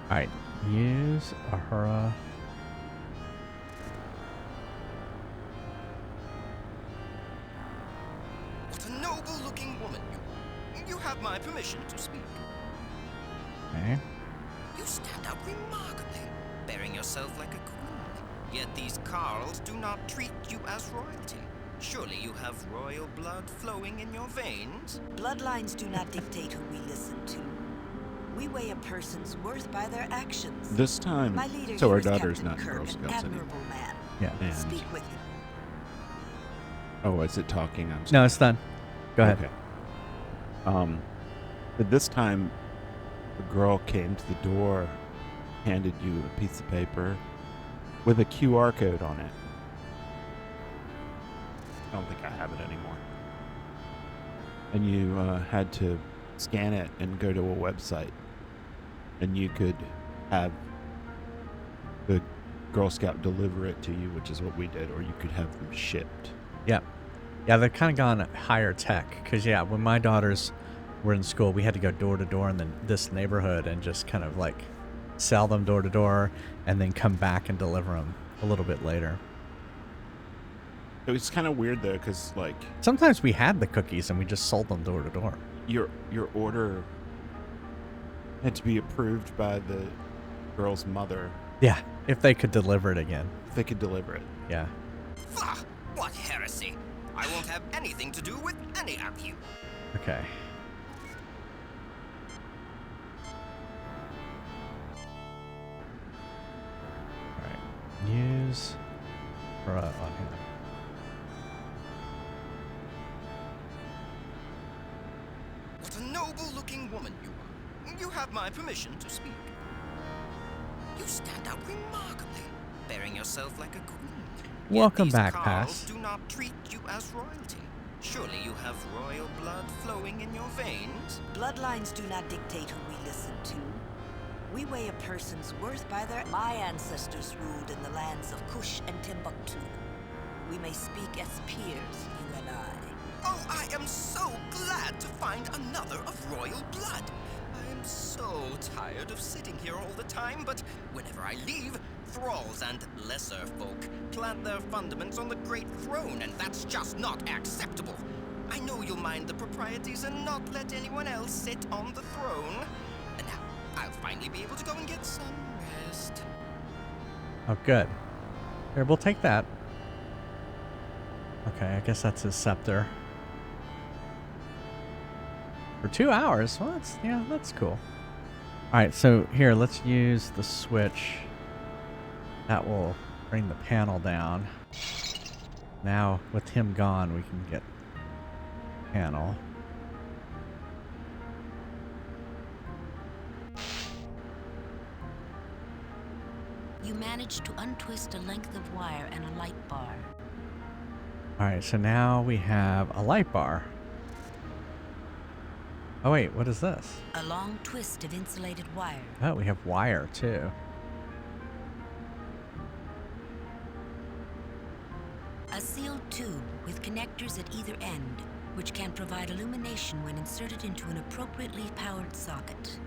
Alright, use Ahura. What a noble-looking woman you are. You have my permission to speak. Okay. You stand out remarkably, bearing yourself like a queen. Yet these Carls do not treat you as royalty. Surely you have royal blood flowing in your veins? Bloodlines do not dictate who we listen to. We weigh a person's worth by their actions. This time, My leader so here our is daughter's Captain not in Kirk, Girl an Scouts anymore. admirable man. Yeah. And, Speak with him. oh, is it talking? I'm sorry. No, it's done. Go ahead. Okay. But this time, the girl came to the door, handed you a piece of paper with a QR code on it. I don't think I have it anymore. And you had to scan it and go to a website. And you could have the Girl Scout deliver it to you, which is what we did, or you could have them shipped. Yeah. Yeah, they've kind of gone higher tech. Because, yeah, when my daughters were in school, we had to go door to door in this neighborhood and just kind of like sell them door to door and then come back and deliver them a little bit later. It was kind of weird, though, because, like... sometimes we had the cookies and we just sold them door to door. Your order had to be approved by the girl's mother. Yeah, if they could deliver it again. If they could deliver it. Yeah. Ah, what heresy! I won't have anything to do with any of you. Okay. Alright. Use on him. What a noble-looking woman you are. You have my permission to speak. You stand out remarkably, bearing yourself like a queen. Welcome Yet back, these Pass. Carls do not treat you as royalty. Surely you have royal blood flowing in your veins? Bloodlines do not dictate who we listen to. We weigh a person's worth by their... My ancestors ruled in the lands of Kush and Timbuktu. We may speak as peers, you and I. Oh, I am so glad to find another of royal blood. I am so tired of sitting here all the time, but whenever I leave, thralls and lesser folk plant their fundaments on the great throne, and that's just not acceptable. I know you'll mind the proprieties and not let anyone else sit on the throne. And now, I'll finally be able to go and get some rest. Oh, good. Here, we'll take that. Okay, I guess that's his scepter. For 2 hours? Well, that's cool. Alright, so here, let's use the switch. That will bring the panel down. Now, with him gone, we can get panel. You managed to untwist a length of wire and a light bar. Alright, so now we have a light bar. Oh wait, what is this? A long twist of insulated wire. Oh, we have wire too. A sealed tube with connectors at either end, which can provide illumination when inserted into an appropriately powered socket.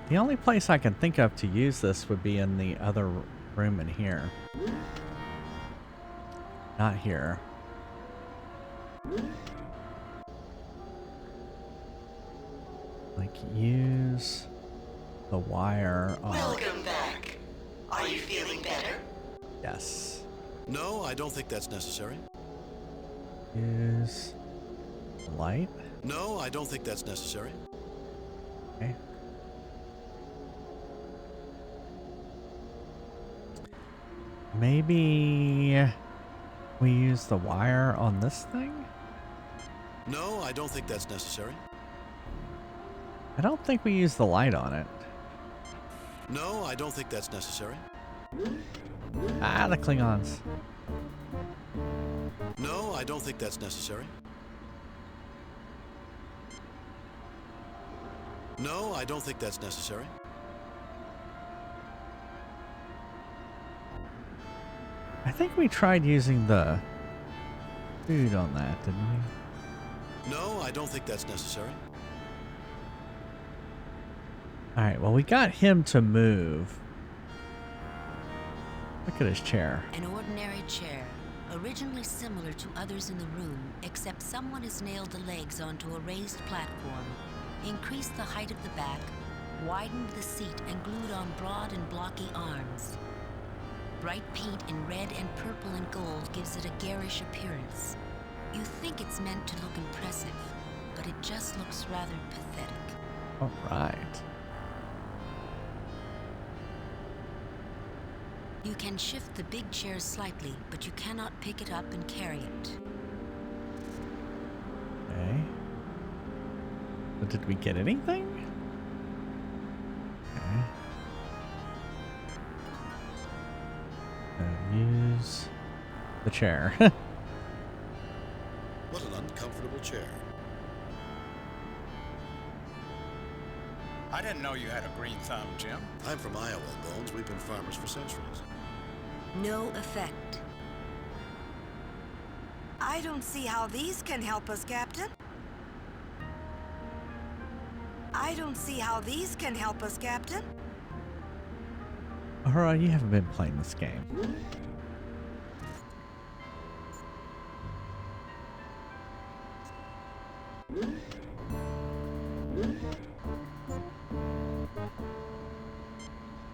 The only place I can think of to use this would be in the other room in here. Not here. Like, use the wire on... Welcome back. Are you feeling better? Yes. No, I don't think that's necessary. Use light? No, I don't think that's necessary. Okay. Maybe we use the wire on this thing? No, I don't think that's necessary. I don't think we use the light on it. No, I don't think that's necessary. Ah, the Klingons. No, I don't think that's necessary. No, I don't think that's necessary. I think we tried using the food on that, didn't we? No, I don't think that's necessary. Alright, well, we got him to move. Look at his chair. An ordinary chair, originally similar to others in the room, except someone has nailed the legs onto a raised platform. Increased the height of the back, widened the seat, and glued on broad and blocky arms. Bright paint in red and purple and gold gives it a garish appearance. You think it's meant to look impressive, but it just looks rather pathetic. All right. You can shift the big chair slightly, but you cannot pick it up and carry it. Okay. But did we get anything? Okay. Use the chair. What an uncomfortable chair. I didn't know you had a green thumb, Jim. I'm from Iowa, Bones. We've been farmers for centuries. No effect. I don't see how these can help us, Captain. I don't see how these can help us, Captain. Alright, you haven't been playing this game.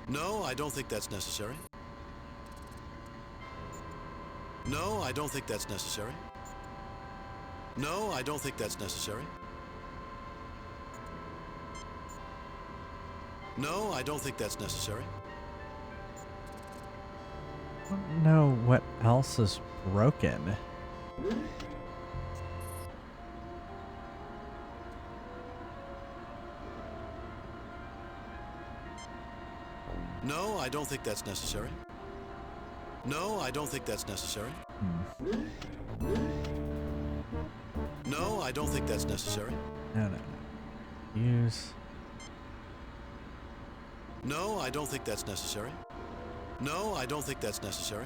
No, I don't think that's necessary. No, I don't think that's necessary. No, I don't think that's necessary. No, I don't think that's necessary. I don't know what else is broken. No, I don't think that's necessary. No, I don't think that's necessary. No, I don't think that's necessary. No. Use. No, I don't think that's necessary. No, I don't think that's necessary.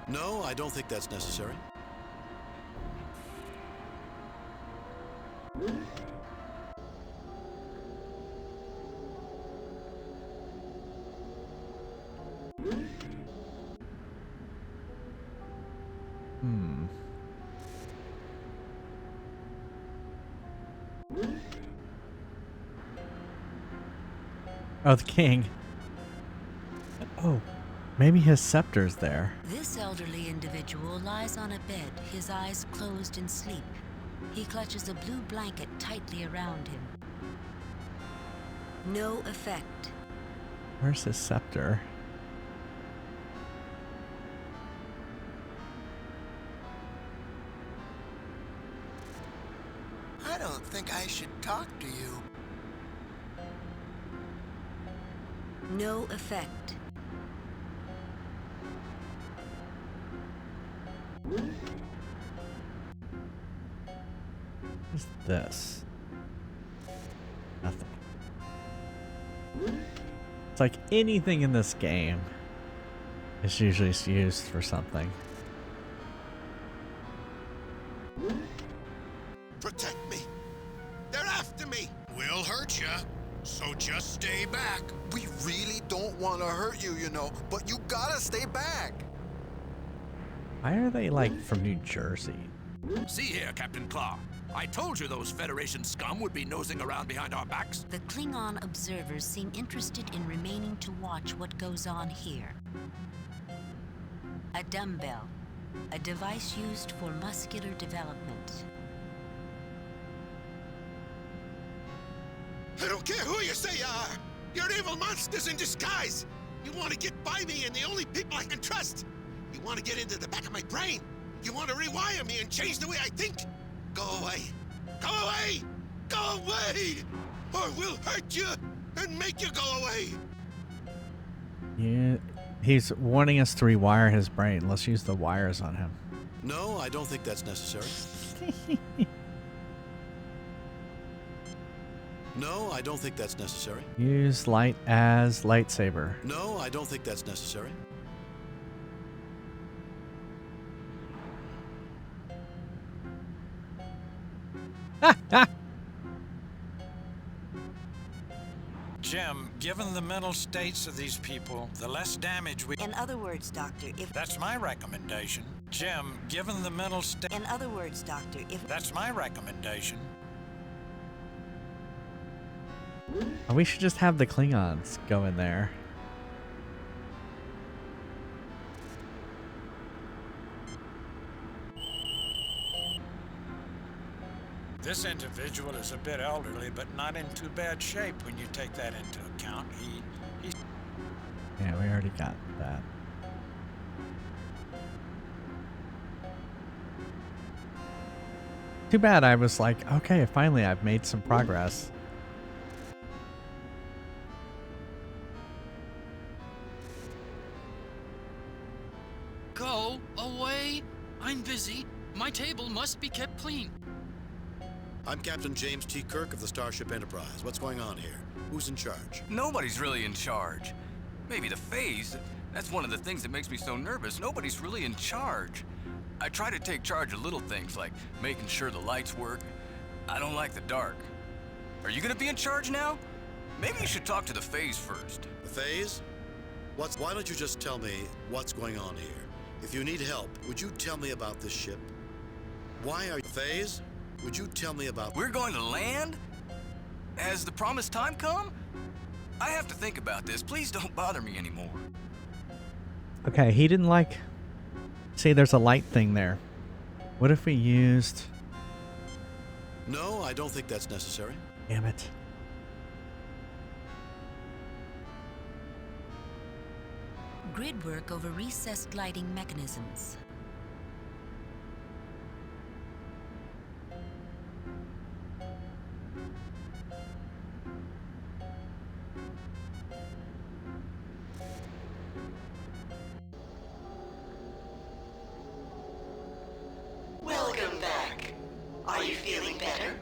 No, I don't think that's necessary. Oh, the king. Oh, maybe his scepter's there. This elderly individual lies on a bed, his eyes closed in sleep. He clutches a blue blanket tightly around him. No effect. Where's his scepter? I don't think I should talk to you. No effect. What's this? Nothing. It's like anything in this game is usually used for something. Protect me. They're after me. We'll hurt you, so just stay back. We really don't want to hurt you, you know, but you gotta stay back. Why are they like from New Jersey? See here, Captain Claw. I told you those Federation scum would be nosing around behind our backs. The Klingon observers seem interested in remaining to watch what goes on here. A dumbbell, a device used for muscular development. I don't care who you say you are. You're evil monsters in disguise. You want to get by me and the only people I can trust. You want to get into the back of my brain. You want to rewire me and change the way I think. Go away. Go away. Go away. Or we'll hurt you and make you go away. Yeah, he's wanting us to rewire his brain. Let's use the wires on him. No, I don't think that's necessary. No, I don't think that's necessary. Use light as lightsaber. No, I don't think that's necessary. Jim, given the mental states of these people, the less damage we... In other words, Doctor, if... That's my recommendation. Jim, given the mental state... In other words, Doctor, if... That's my recommendation. Oh, we should just have the Klingons go in there. This individual is a bit elderly, but not in too bad shape when you take that into account. He Yeah, we already got that. Too bad I was like, okay, finally I've made some progress. Go away! I'm busy. My table must be kept clean. I'm Captain James T. Kirk of the Starship Enterprise. What's going on here? Who's in charge? Nobody's really in charge. Maybe the phase. That's one of the things that makes me so nervous. Nobody's really in charge. I try to take charge of little things like making sure the lights work. I don't like the dark. Are you gonna be in charge now? Maybe you should talk to the phase first. The phase? Why don't you just tell me what's going on here? If you need help, would you tell me about this ship? Why are you... Phase? Would you tell me about... We're going to land? Has the promised time come? I have to think about this. Please don't bother me anymore. Okay, he didn't like... See, there's a light thing there. What if we used... No, I don't think that's necessary. Damn it. Grid work over recessed lighting mechanisms. Welcome back. Are you feeling better?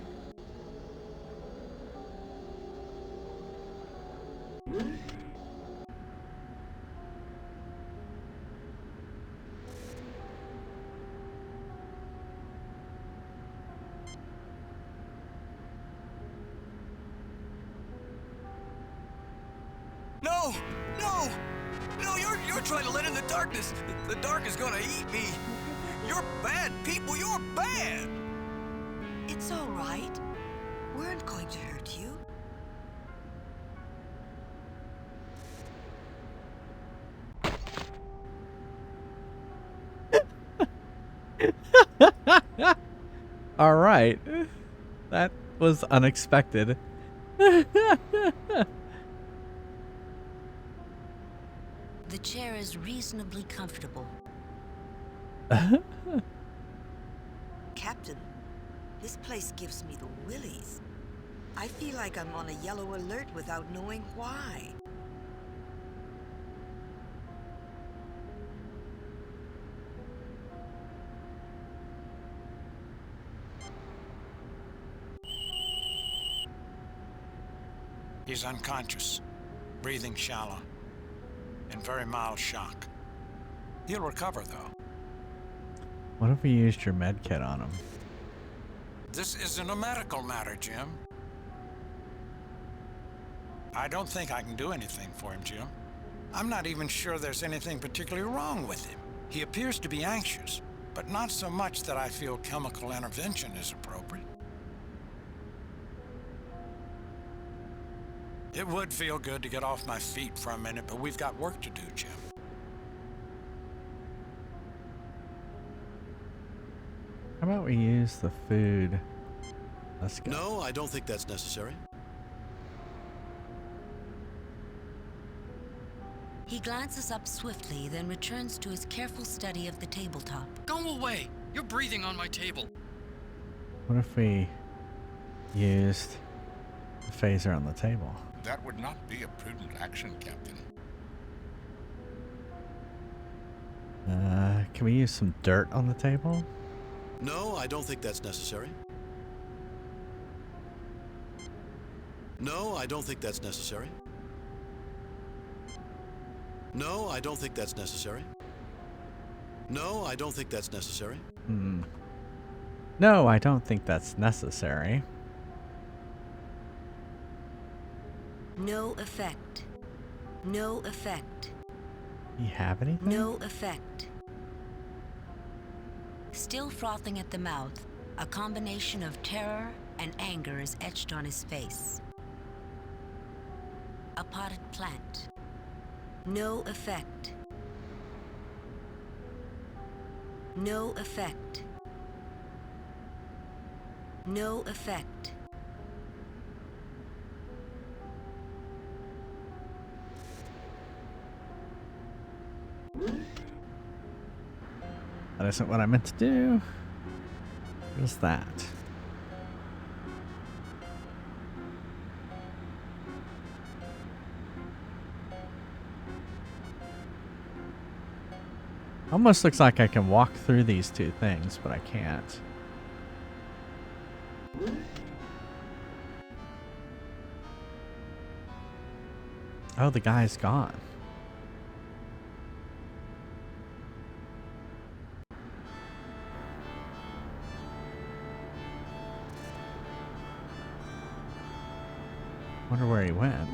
No! No! No, you're trying to let in the darkness. The dark is gonna eat me. You're bad people, you're bad! It's all right. We aren't going to hurt you. All right. That was unexpected. The chair is reasonably comfortable. Captain, this place gives me the willies. I feel like I'm on a yellow alert without knowing why. He's unconscious, breathing shallow, in very mild shock. He'll recover, though. What if we used your med kit on him? This isn't a medical matter, Jim. I don't think I can do anything for him, Jim. I'm not even sure there's anything particularly wrong with him. He appears to be anxious, but not so much that I feel chemical intervention is appropriate. It would feel good to get off my feet for a minute, but we've got work to do, Jim. How about we use the food? Let's go. No, I don't think that's necessary. He glances up swiftly, then returns to his careful study of the tabletop. Go away! You're breathing on my table. What if we used the phaser on the table? That would not be a prudent action, Captain. Can we use some dirt on the table? No, I don't think that's necessary. No, I don't think that's necessary. No, I don't think that's necessary. No, I don't think that's necessary. No, I don't think that's necessary. No effect. No effect. You have anything? No effect. Still frothing at the mouth, a combination of terror and anger is etched on his face. a potted plant. No effect. No effect. No effect. That isn't what I meant to do. What is that? Almost looks like I can walk through these two things, but I can't. Oh, the guy's gone. Wonder where he went.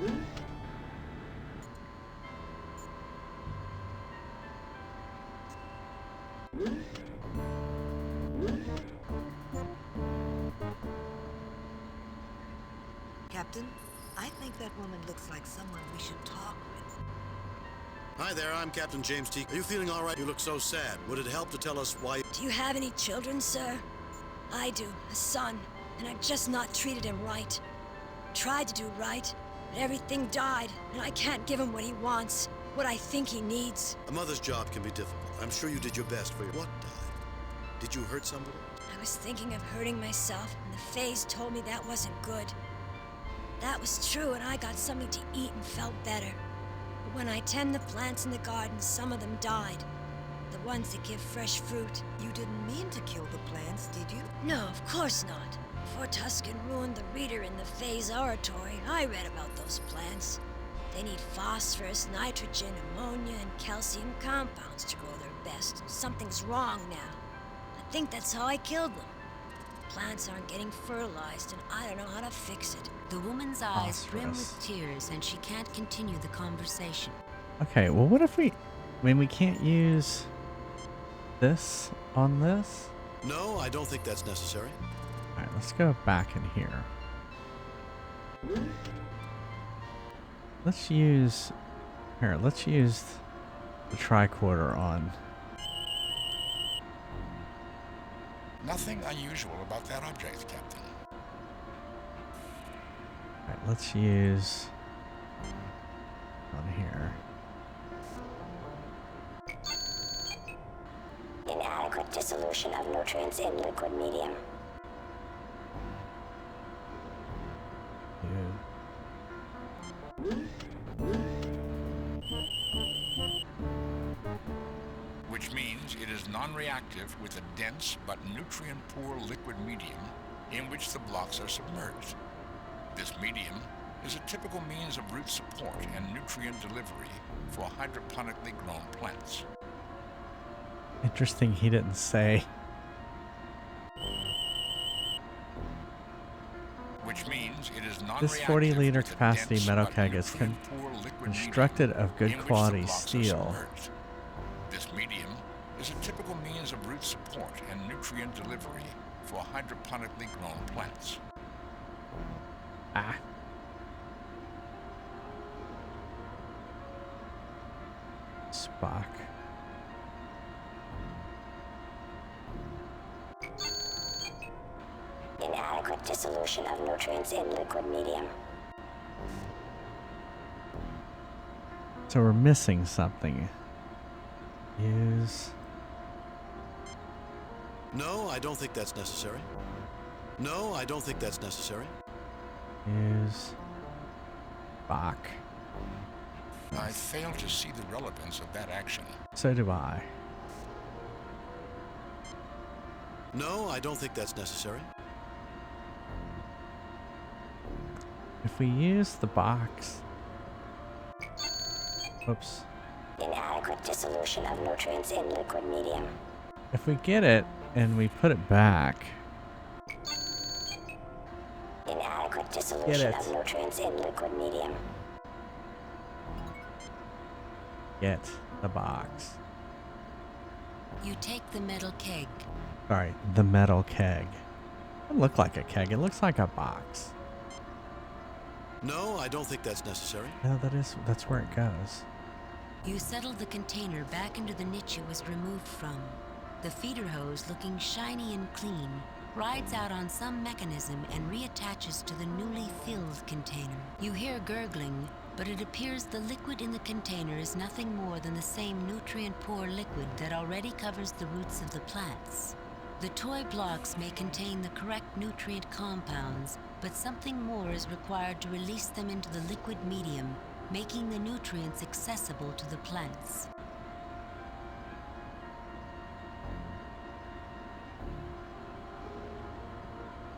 Captain, I think that woman looks like someone we should talk with. Hi there, I'm Captain James T. Are you feeling all right? You look so sad. Would it help to tell us why? Do you have any children, sir? I do, a son, and I've just not treated him right. Tried to do right, but everything died, and I can't give him what he wants, what I think he needs. A mother's job can be difficult. I'm sure you did your best for your... What died? Did you hurt somebody? I was thinking of hurting myself, and the Fays told me that wasn't good. That was true, and I got something to eat and felt better. But when I tend the plants in the garden, some of them died. The ones that give fresh fruit. You didn't mean to kill the plants, did you? No, of course not. Before Tuscan ruined the reader in the Fays Oratory, I read about those plants. They need phosphorus, nitrogen, ammonia, and calcium compounds to grow their best. Something's wrong now. I think that's how I killed them. Plants aren't getting fertilized, and I don't know how to fix it. The woman's eyes brim with tears, and she can't continue the conversation. Okay, well, what if we... I mean, we can't use this on this? No, I don't think that's necessary. Alright, let's go back in here. Let's use... Here, let's use the tricorder on... Nothing unusual about that object, Captain. Alright, let's use... on here. Inadequate dissolution of nutrients in liquid medium. Which means it is non-reactive with a dense but nutrient-poor liquid medium in which the blocks are submerged. This medium is a typical means of root support and nutrient delivery for hydroponically grown plants. Interesting he didn't say. Which means it is This 40-liter capacity metal keg is constructed of good quality steel. This medium is a typical means of root support and nutrient delivery for hydroponically grown plants. Ah. Spock. Inadequate dissolution of nutrients in liquid medium. So we're missing something. Use... No, I don't think that's necessary. No, I don't think that's necessary. Use... Bach. I fail to see the relevance of that action. So do I. No, I don't think that's necessary. If we use the box... Oops. Inadequate dissolution of nutrients in liquid medium. If we get it and we put it back... Inadequate dissolution of nutrients in liquid medium. Get the box. You take the metal keg. Sorry, the metal keg. It doesn't look like a keg, it looks like a box. No, I don't think that's necessary. No, that's where it goes. You settle the container back into the niche it was removed from. The feeder hose, looking shiny and clean, rides out on some mechanism and reattaches to the newly filled container. You hear gurgling, but it appears the liquid in the container is nothing more than the same nutrient-poor liquid that already covers the roots of the plants. The toy blocks may contain the correct nutrient compounds, but something more is required to release them into the liquid medium, making the nutrients accessible to the plants.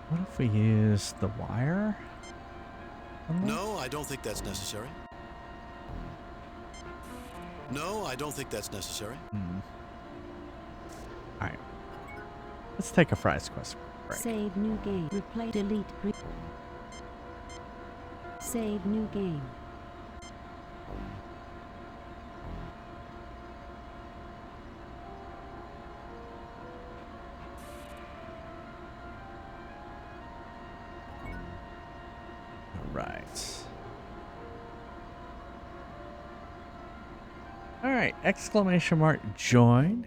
What if we use the wire? No, I don't think that's necessary. No, I don't think that's necessary. Alright. Let's take a fries quest break. Save new game. Replay, delete, save new game. Alright, exclamation mark join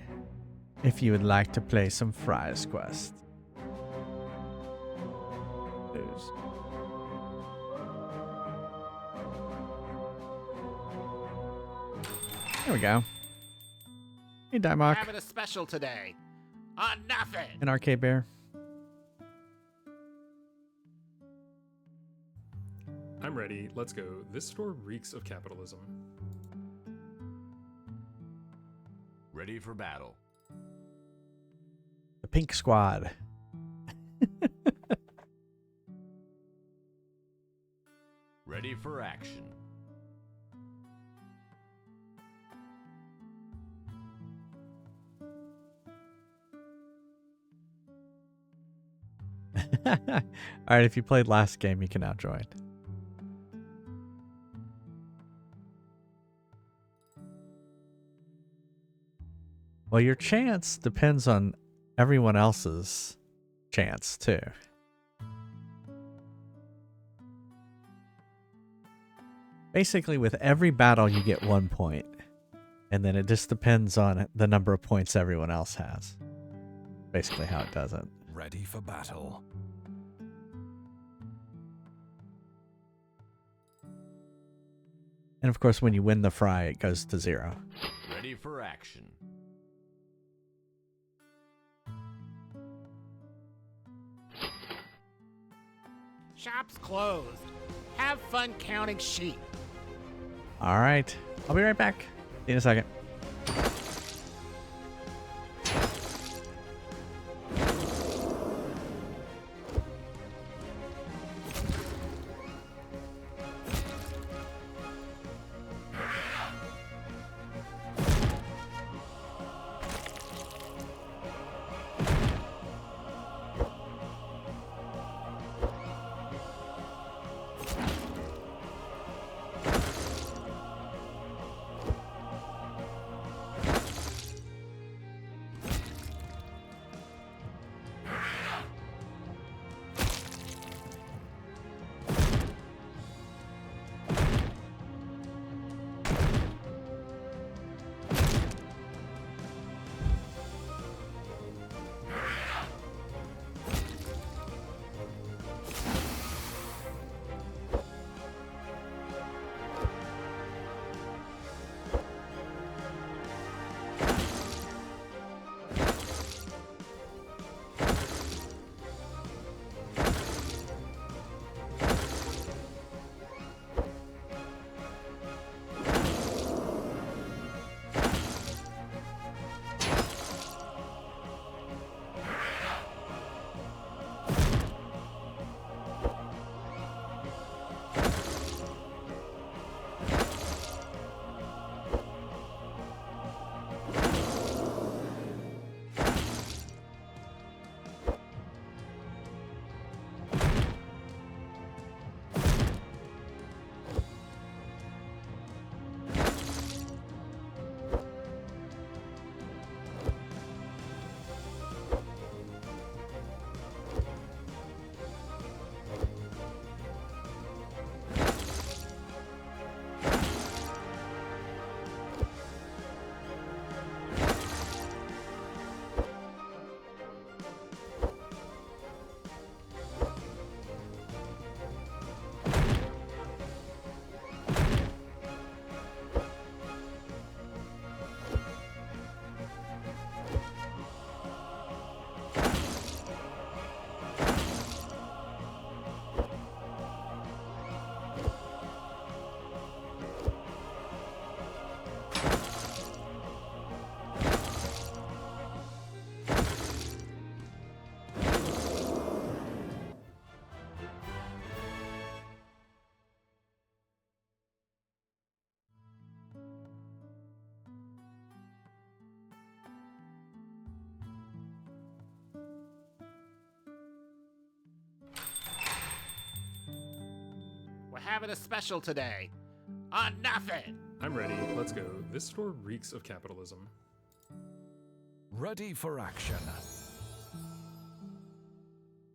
if you would like to play some Fries Quest. There we go. Hey, Dimok. Having a special today. On nothing. An arcade bear. I'm ready. Let's go. This store reeks of capitalism. Ready for battle. The Pink Squad. Ready for action. Alright, if you played last game, you can now join. Well, your chance depends on everyone else's chance, too. Basically, with every battle, you get 1 point. And then it just depends on the number of points everyone else has. Basically how it does it. Ready for battle. And of course, when you win the fry, it goes to 0. Ready for action. Shop's closed. Have fun counting sheep. Alright. I'll be right back. See you in a second. having a special today. On nothing. I'm ready. Let's go. This store reeks of capitalism. Ready for action.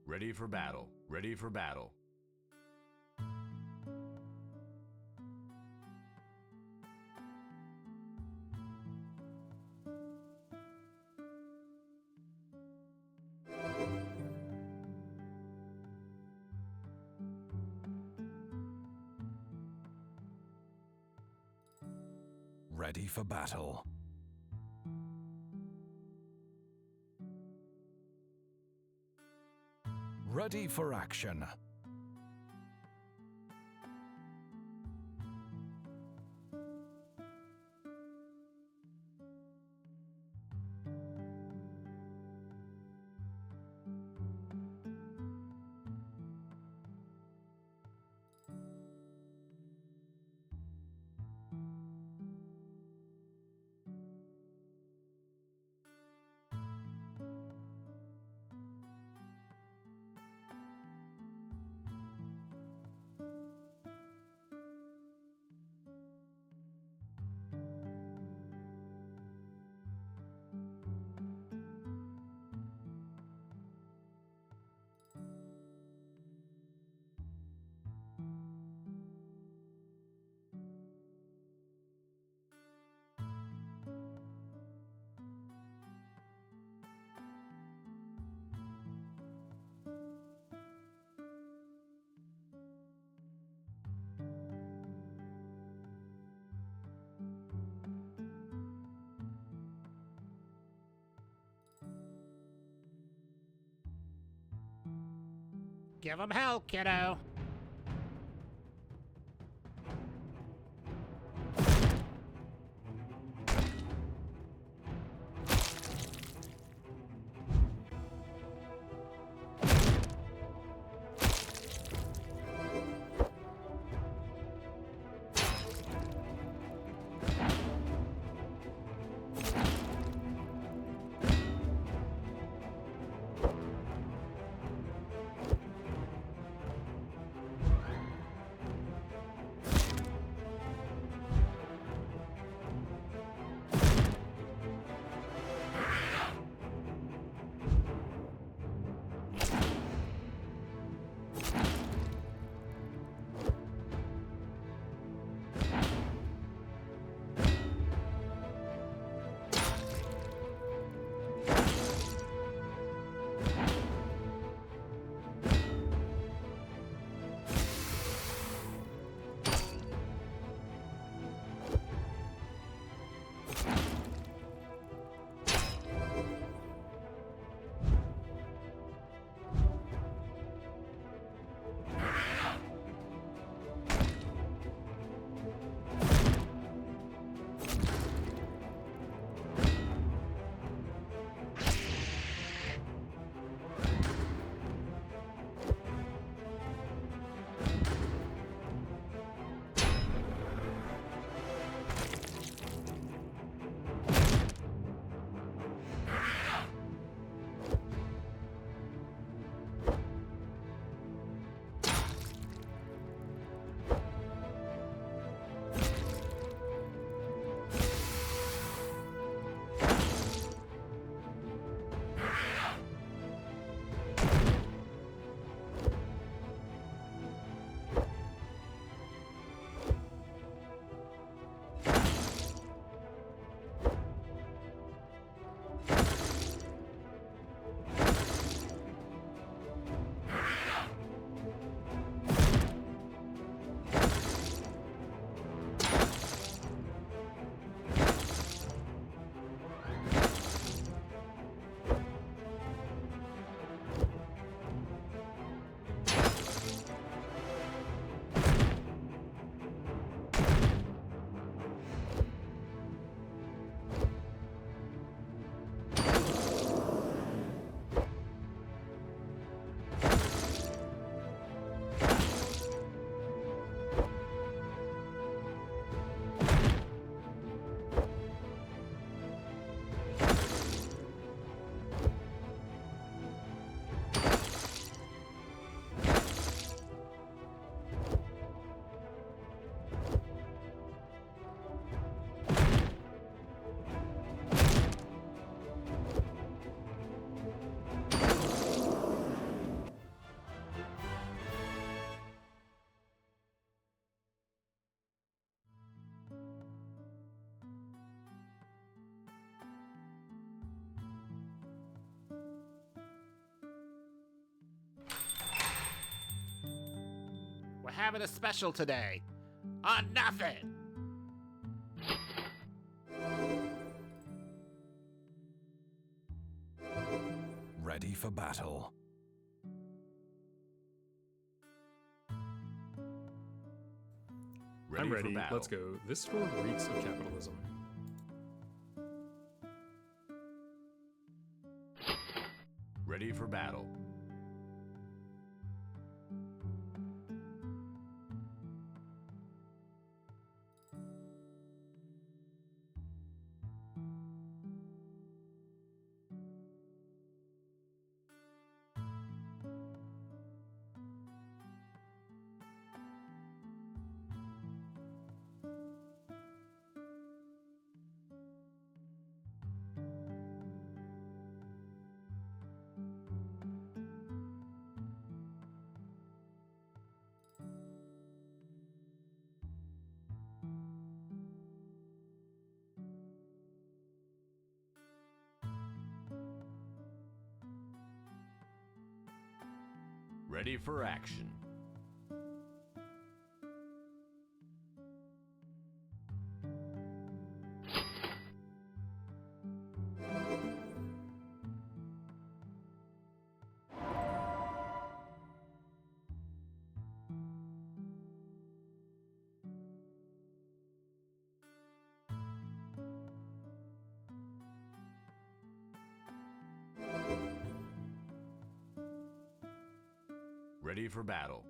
Ready for battle. Ready for battle. Ready for battle. Ready for action. Give him hell, kiddo. having a special today. Enough it! Ready for battle. I'm ready. for battle. Let's go. This store reeks of capitalism. Ready for battle. Ready for action. Ready for battle.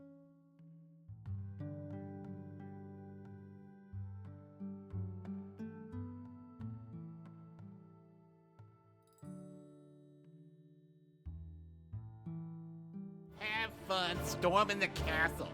Have fun storming the castle.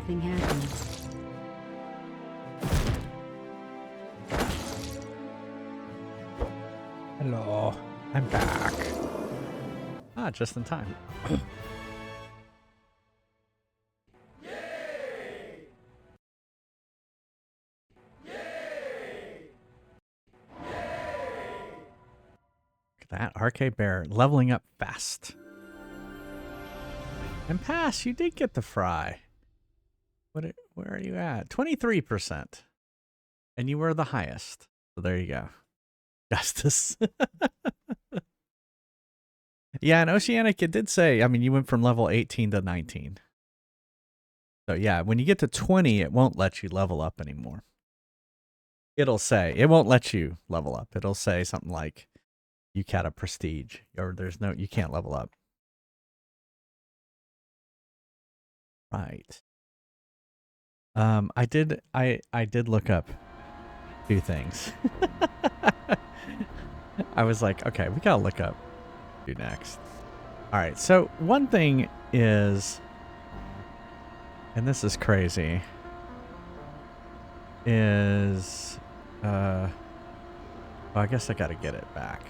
Nothing happens. Hello, I'm back. Ah, just in time. Look at that, Arcade Bear leveling up fast. And pass, you did get the fry. Where are you at? 23%. And you were the highest. So there you go. Justice. Yeah, and Oceanic, it did say, I mean, you went from level 18 to 19. So yeah, when you get to 20, it won't let you level up anymore. It'll say, it won't let you level up. It'll say something like, you got a prestige, or you can't level up. Right. I did look up 2 things. I was like, okay, we gotta look up do next. All right, so one thing is, and this is crazy, is well, I guess I gotta get it back.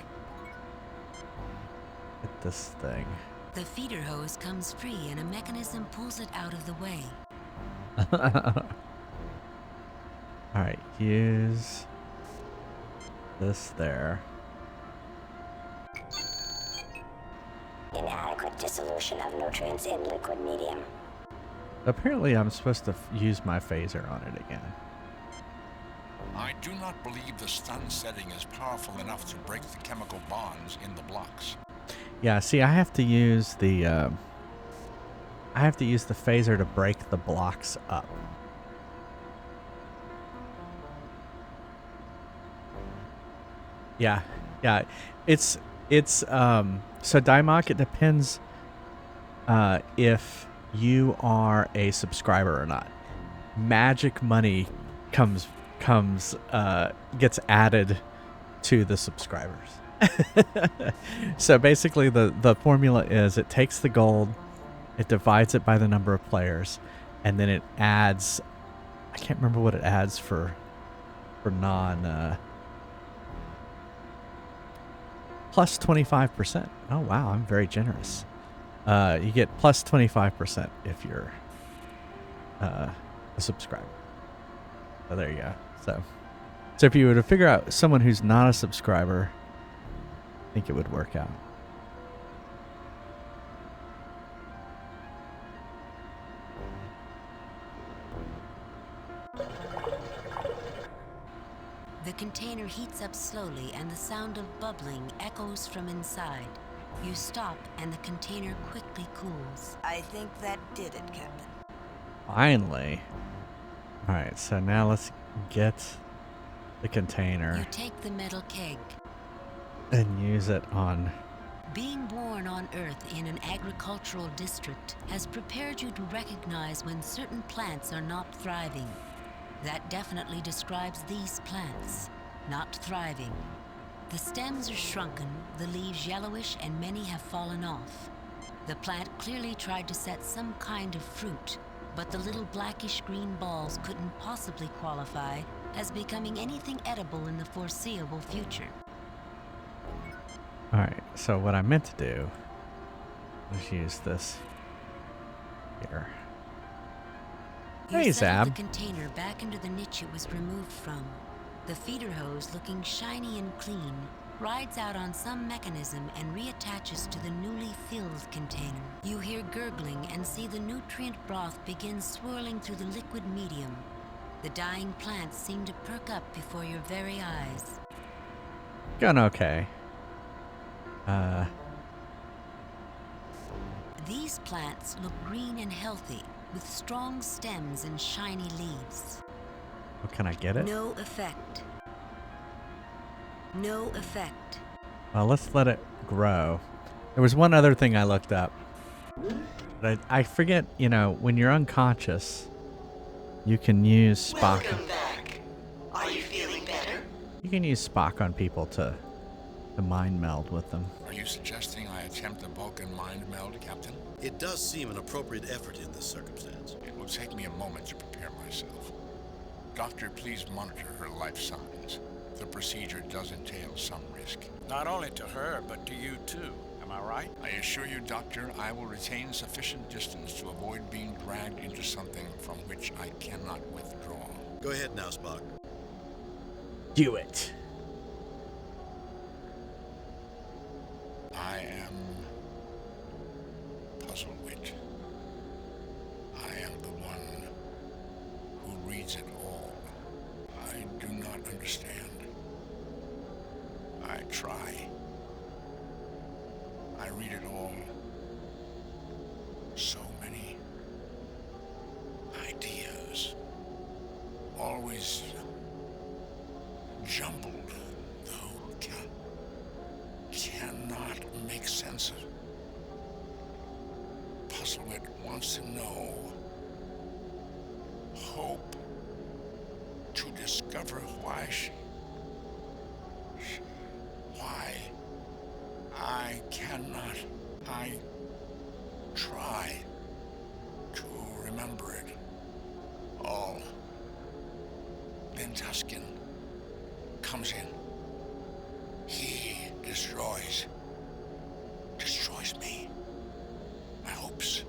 Get this thing. The feeder hose comes free and a mechanism pulls it out of the way. All right, use this there. Inadequate dissolution of nutrients in liquid medium. Apparently, I'm supposed to use my phaser on it again. I do not believe the sun setting is powerful enough to break the chemical bonds in the blocks. Yeah, see, I have to use the phaser to break the blocks up. Yeah, it's so Daimok, it depends if you are a subscriber or not. Magic money gets added to the subscribers. So basically the formula is it takes the gold, it divides it by the number of players, and then it adds, I can't remember what it adds for non plus 25%. Oh wow, I'm very generous. You get plus 25% if you're a subscriber. So there you go. So if you were to figure out someone who's not a subscriber, I think it would work out. The container heats up slowly and the sound of bubbling echoes from inside. You stop and the container quickly cools. I think that did it, Captain. Finally. All right, so now let's get the container. You take the metal keg. And use it on... Being born on Earth in an agricultural district has prepared you to recognize when certain plants are not thriving. That definitely describes these plants, not thriving. The stems are shrunken, the leaves yellowish, and many have fallen off. The plant clearly tried to set some kind of fruit, but the little blackish green balls couldn't possibly qualify as becoming anything edible in the foreseeable future. Alright, so what I meant to do was use this here. Hey, You settle Zab. the container back into the niche it was removed from. The feeder hose, looking shiny and clean, rides out on some mechanism and reattaches to the newly filled container. You hear gurgling and see the nutrient broth begin swirling through the liquid medium. The dying plants seem to perk up before your very eyes. Going okay. These plants look green and healthy, with strong stems and shiny leaves. Oh, can I get it? No effect. No effect. Well, let's let it grow. There was one other thing I looked up. But I forget, you know, when you're unconscious, you can use Spock. Welcome back. Are you feeling better? You can use Spock on people to to mind meld with them. Are you suggesting I attempt a Vulcan mind meld, Captain? It does seem an appropriate effort in this circumstance. It will take me a moment to prepare myself. Doctor, please monitor her life signs. The procedure does entail some risk. Not only to her, but to you too. Am I right? I assure you, Doctor, I will retain sufficient distance to avoid being dragged into something from which I cannot withdraw. Go ahead now, Spock. Do it. I am Puzzlewit. I am the one who reads it all. I do not understand. I try. I read it all. So many ideas. Always jumbled, though cannot make sense of. Puzzlewit wants to know. Hope to discover why why I cannot. I try to remember it all. Then Tusken comes in. He destroys me. My hopes,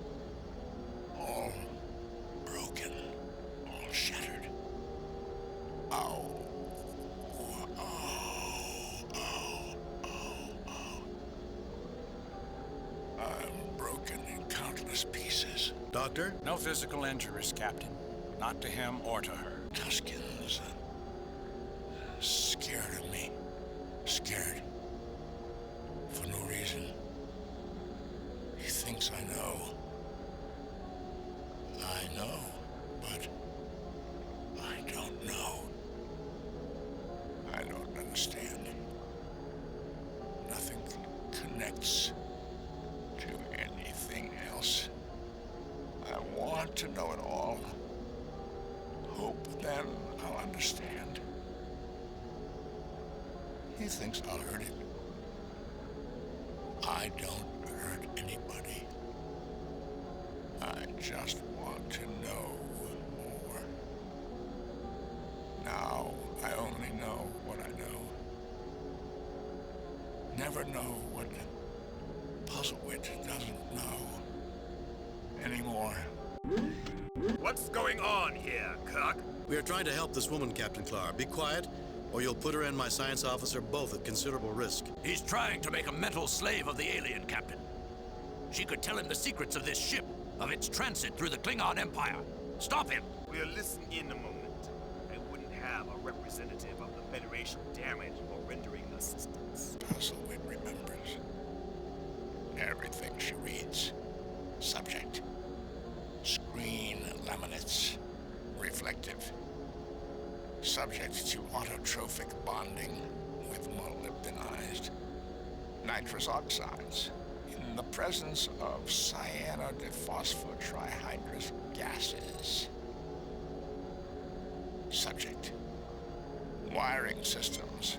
all broken, all shattered. Oh. I'm broken in countless pieces. Doctor? No physical injuries, Captain. Not to him or to her. Tusken's scared of me. Scared. For no reason. He thinks I know. I know, but I don't know. I don't understand. Nothing connects to anything else. I want to know it all. Hope then I'll understand. He thinks I'll hurt him. I don't hurt anybody. I just want to know more. Now I only know what I know. Never know what Puzzlewit doesn't know anymore. What's going on here, Kirk? We are trying to help this woman, Captain Clark. Be quiet, or you'll put her and my science officer both at considerable risk. He's trying to make a mental slave of the alien, Captain. She could tell him the secrets of this ship, of its transit through the Klingon Empire. Stop him! We'll listen in a moment. I wouldn't have a representative of the Federation damaged for rendering assistance. Puzzlewit remembers everything she reads. Subject. Screen laminates. Reflective. Subject to autotrophic bonding with molybdenized nitrous oxides in the presence of cyanodephosphortrihydrous gases. Subject. Wiring systems.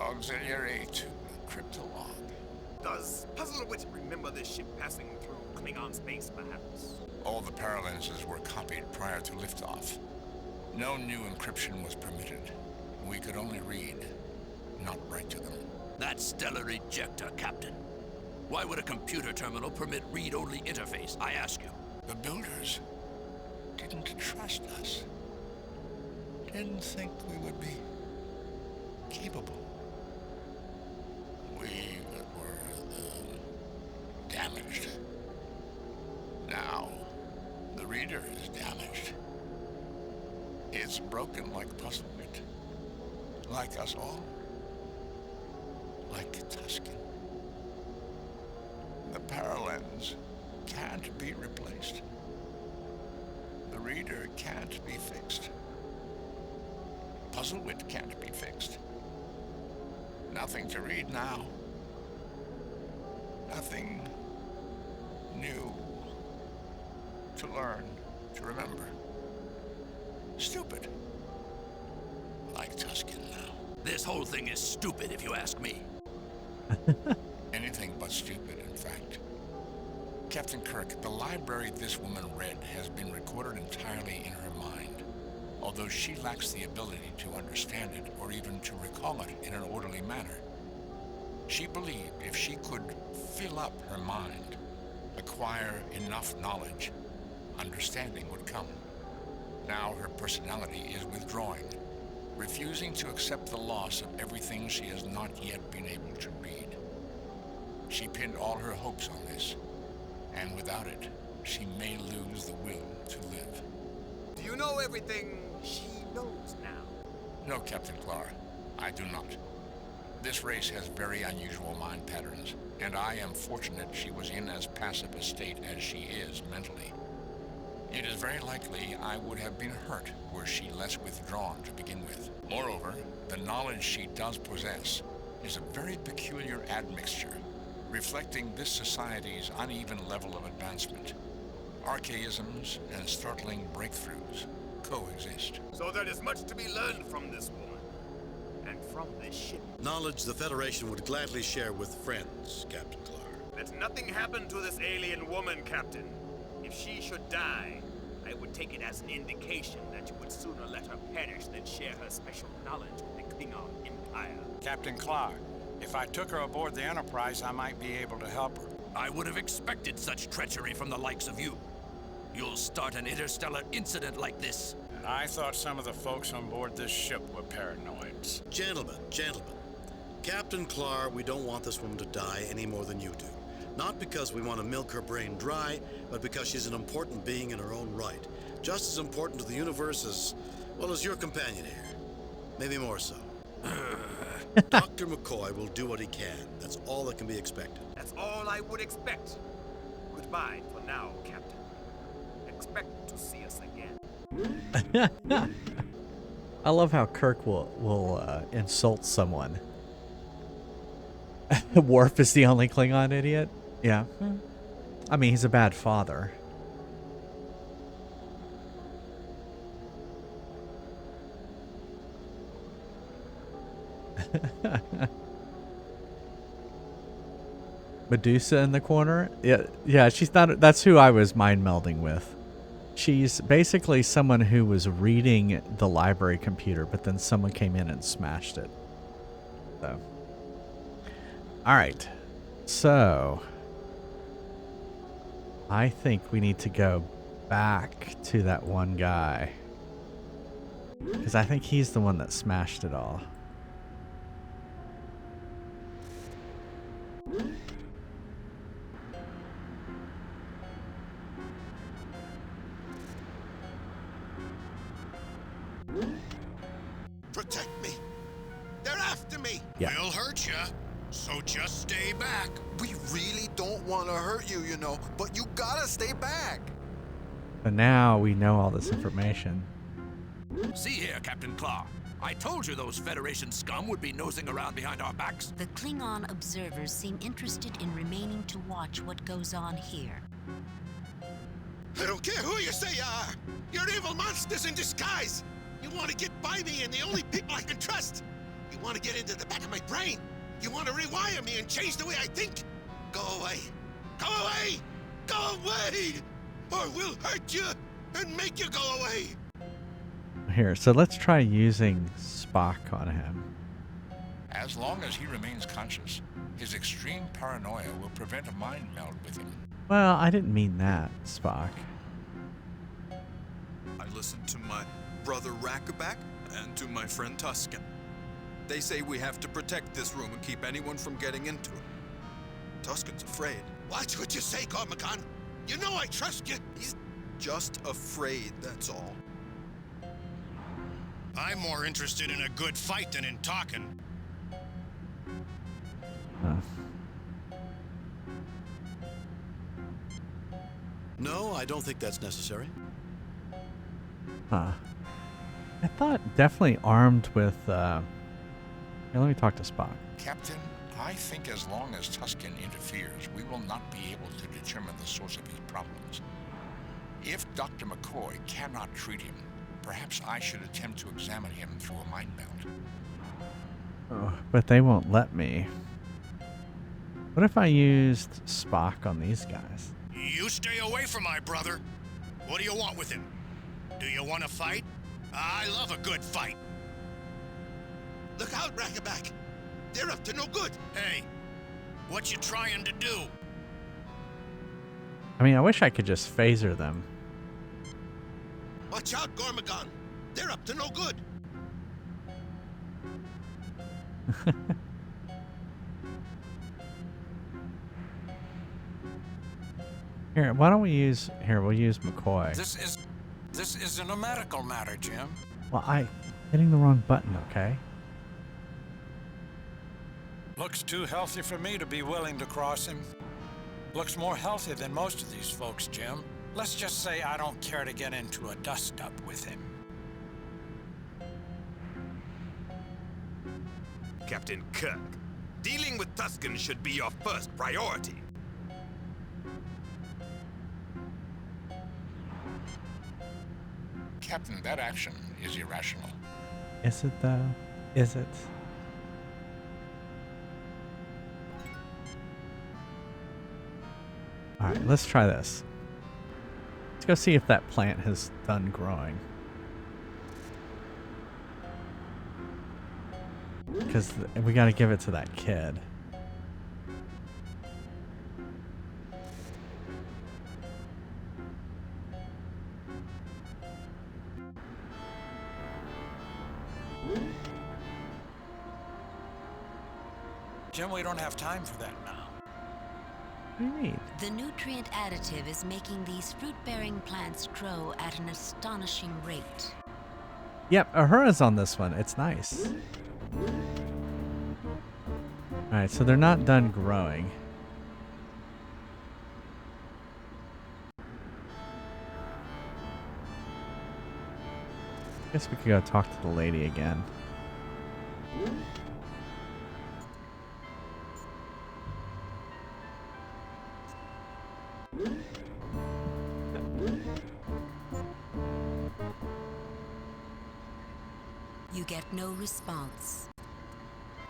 Auxiliary to cryptolog. Does Puzzlewit remember this ship passing through Klingon space, perhaps? All the paralenses were copied prior to liftoff. No new encryption was permitted. We could only read, not write to them. That stellar ejector, Captain. Why would a computer terminal permit read-only interface, I ask you? The builders didn't trust us. Didn't think we would be capable. We were damaged. Now, the reader is damaged. It's broken like Puzzlewit. Like us all. Like Tusken. The paralens can't be replaced. The reader can't be fixed. Puzzlewit can't be fixed. Nothing to read now. Nothing new to learn, to remember. Stupid. Like Tusken now. This whole thing is stupid, if you ask me. Anything but stupid, in fact. Captain Kirk, the library this woman read has been recorded entirely in her mind, although she lacks the ability to understand it or even to recall it in an orderly manner. She believed if she could fill up her mind, acquire enough knowledge, understanding would come. Now her personality is withdrawing, refusing to accept the loss of everything she has not yet been able to read. She pinned all her hopes on this, and without it, she may lose the will to live. Do you know everything she knows now? No, Captain Clark, I do not. This race has very unusual mind patterns, and I am fortunate she was in as passive a state as she is mentally. It is very likely I would have been hurt were she less withdrawn to begin with. Moreover, the knowledge she does possess is a very peculiar admixture, reflecting this society's uneven level of advancement. Archaisms and startling breakthroughs coexist. So there is much to be learned from this woman. And from this ship. Knowledge the Federation would gladly share with friends, Captain Clark. Let nothing happen to this alien woman, Captain. If she should die, I would take it as an indication that you would sooner let her perish than share her special knowledge with the Klingon Empire. Captain Clark, if I took her aboard the Enterprise, I might be able to help her. I would have expected such treachery from the likes of you. You'll start an interstellar incident like this. I thought some of the folks on board this ship were paranoids. Gentlemen. Captain Clark, we don't want this woman to die any more than you do. Not because we want to milk her brain dry, but because she's an important being in her own right. Just as important to the universe as, well, as your companion here. Maybe more so. Dr. McCoy will do what he can. That's all that can be expected. That's all I would expect. Goodbye for now, Captain. Expect to see us again. I love how Kirk will insult someone. Worf is the only Klingon idiot. Yeah. I mean, he's a bad father. Medusa in the corner? Yeah, she's not. That's who I was mind melding with. She's basically someone who was reading the library computer, but then someone came in and smashed it. So. Alright. So. I think we need to go back to that one guy. Because I think he's the one that smashed it all. Protect me. They're after me. Yeah. We'll hurt ya, so just stay back. We really don't want to hurt you, you know, but you gotta stay back. But now we know all this information. See here, Captain Clark. I told you those Federation scum would be nosing around behind our backs. The Klingon observers seem interested in remaining to watch what goes on here. I don't care who you say you are. You're evil monsters in disguise. You want to get by me and the only people I can trust. You want to get into the back of my brain. You want to rewire me and change the way I think. Go away. Go away. Go away. Or we'll hurt you and make you go away. Here, so let's try using Spock on him. As long as he remains conscious, his extreme paranoia will prevent a mind meld with him. Well, I didn't mean that, Spock. I listened to my brother Rackerback and to my friend Tusken. They say we have to protect this room and keep anyone from getting into it. Tusken's afraid. Watch what you say, Gormakon. You know I trust you. He's just afraid, that's all. I'm more interested in a good fight than in talking. No, I don't think that's necessary. Huh. I thought definitely armed with, Here, let me talk to Spock. Captain, I think as long as Tusken interferes, we will not be able to determine the source of his problems. If Dr. McCoy cannot treat him, perhaps I should attempt to examine him through a mind meld. Oh, but they won't let me. What if I used Spock on these guys? You stay away from my brother. What do you want with him? Do you want to fight? I love a good fight. Look out, Rackaback! They're up to no good! Hey, what you trying to do? I mean, I wish I could just phaser them. Watch out, Gormagon! They're up to no good! Here, why don't we use... Here, we'll use McCoy. This isn't a medical matter, Jim. Well, hitting the wrong button, okay? Looks too healthy for me to be willing to cross him. Looks more healthy than most of these folks, Jim. Let's just say I don't care to get into a dust-up with him. Captain Kirk, dealing with Tuskens should be your first priority. Captain, that action is irrational. Is it, though? Is it? Alright, let's try this. Let's go see if that plant has done growing. Because we gotta give it to that kid. Jim, we don't have time for that now. What do you mean? The nutrient additive is making these fruit-bearing plants grow at an astonishing rate. Yep, Ahura's on this one. It's nice. Alright, so they're not done growing. Guess we could go talk to the lady again. You get no response.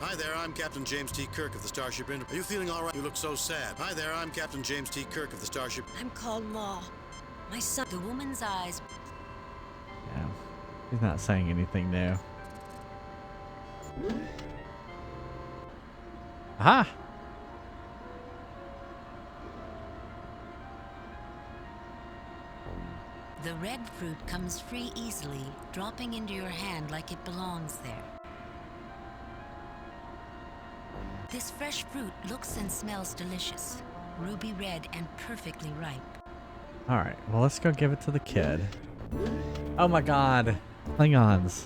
Hi there, I'm Captain James T. Kirk of the Starship Enterprise. Are you feeling all right? You look so sad. Hi there, I'm Captain James T. Kirk of the Starship... I'm called Ma. My son... The woman's eyes... Yeah, he's not saying anything new. Aha! The red fruit comes free easily, dropping into your hand like it belongs there. This fresh fruit looks and smells delicious, ruby red and perfectly ripe. Alright, well let's go give it to the kid. Oh my god! Klingons.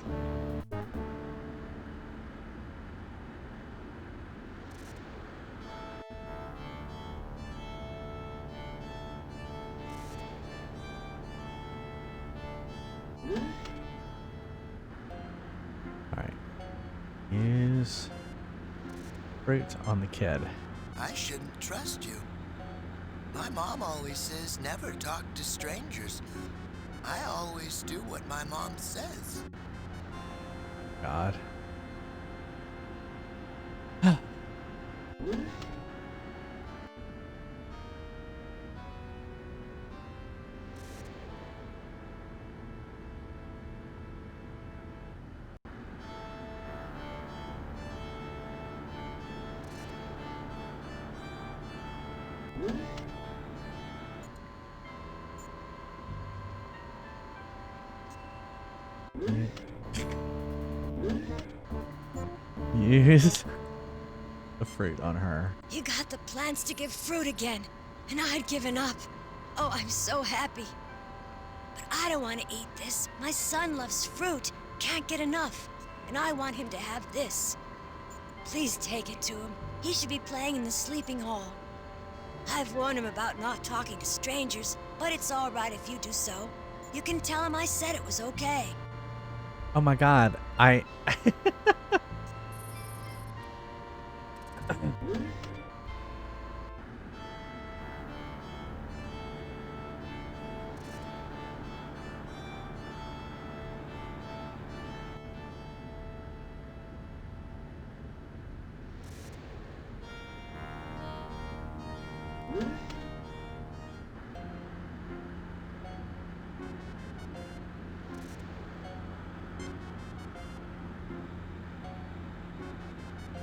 Alright. Use fruit on the kid. I shouldn't trust you. My mom always says never talk to strangers. I always do what my mom says. God. Use the fruit on her. You got the plants to give fruit again, and I'd given up. Oh, I'm so happy. But I don't want to eat this. My son loves fruit, can't get enough, and I want him to have this. Please take it to him. He should be playing in the sleeping hall. I've warned him about not talking to strangers, but it's all right if you do so. You can tell him I said it was okay. Oh my god,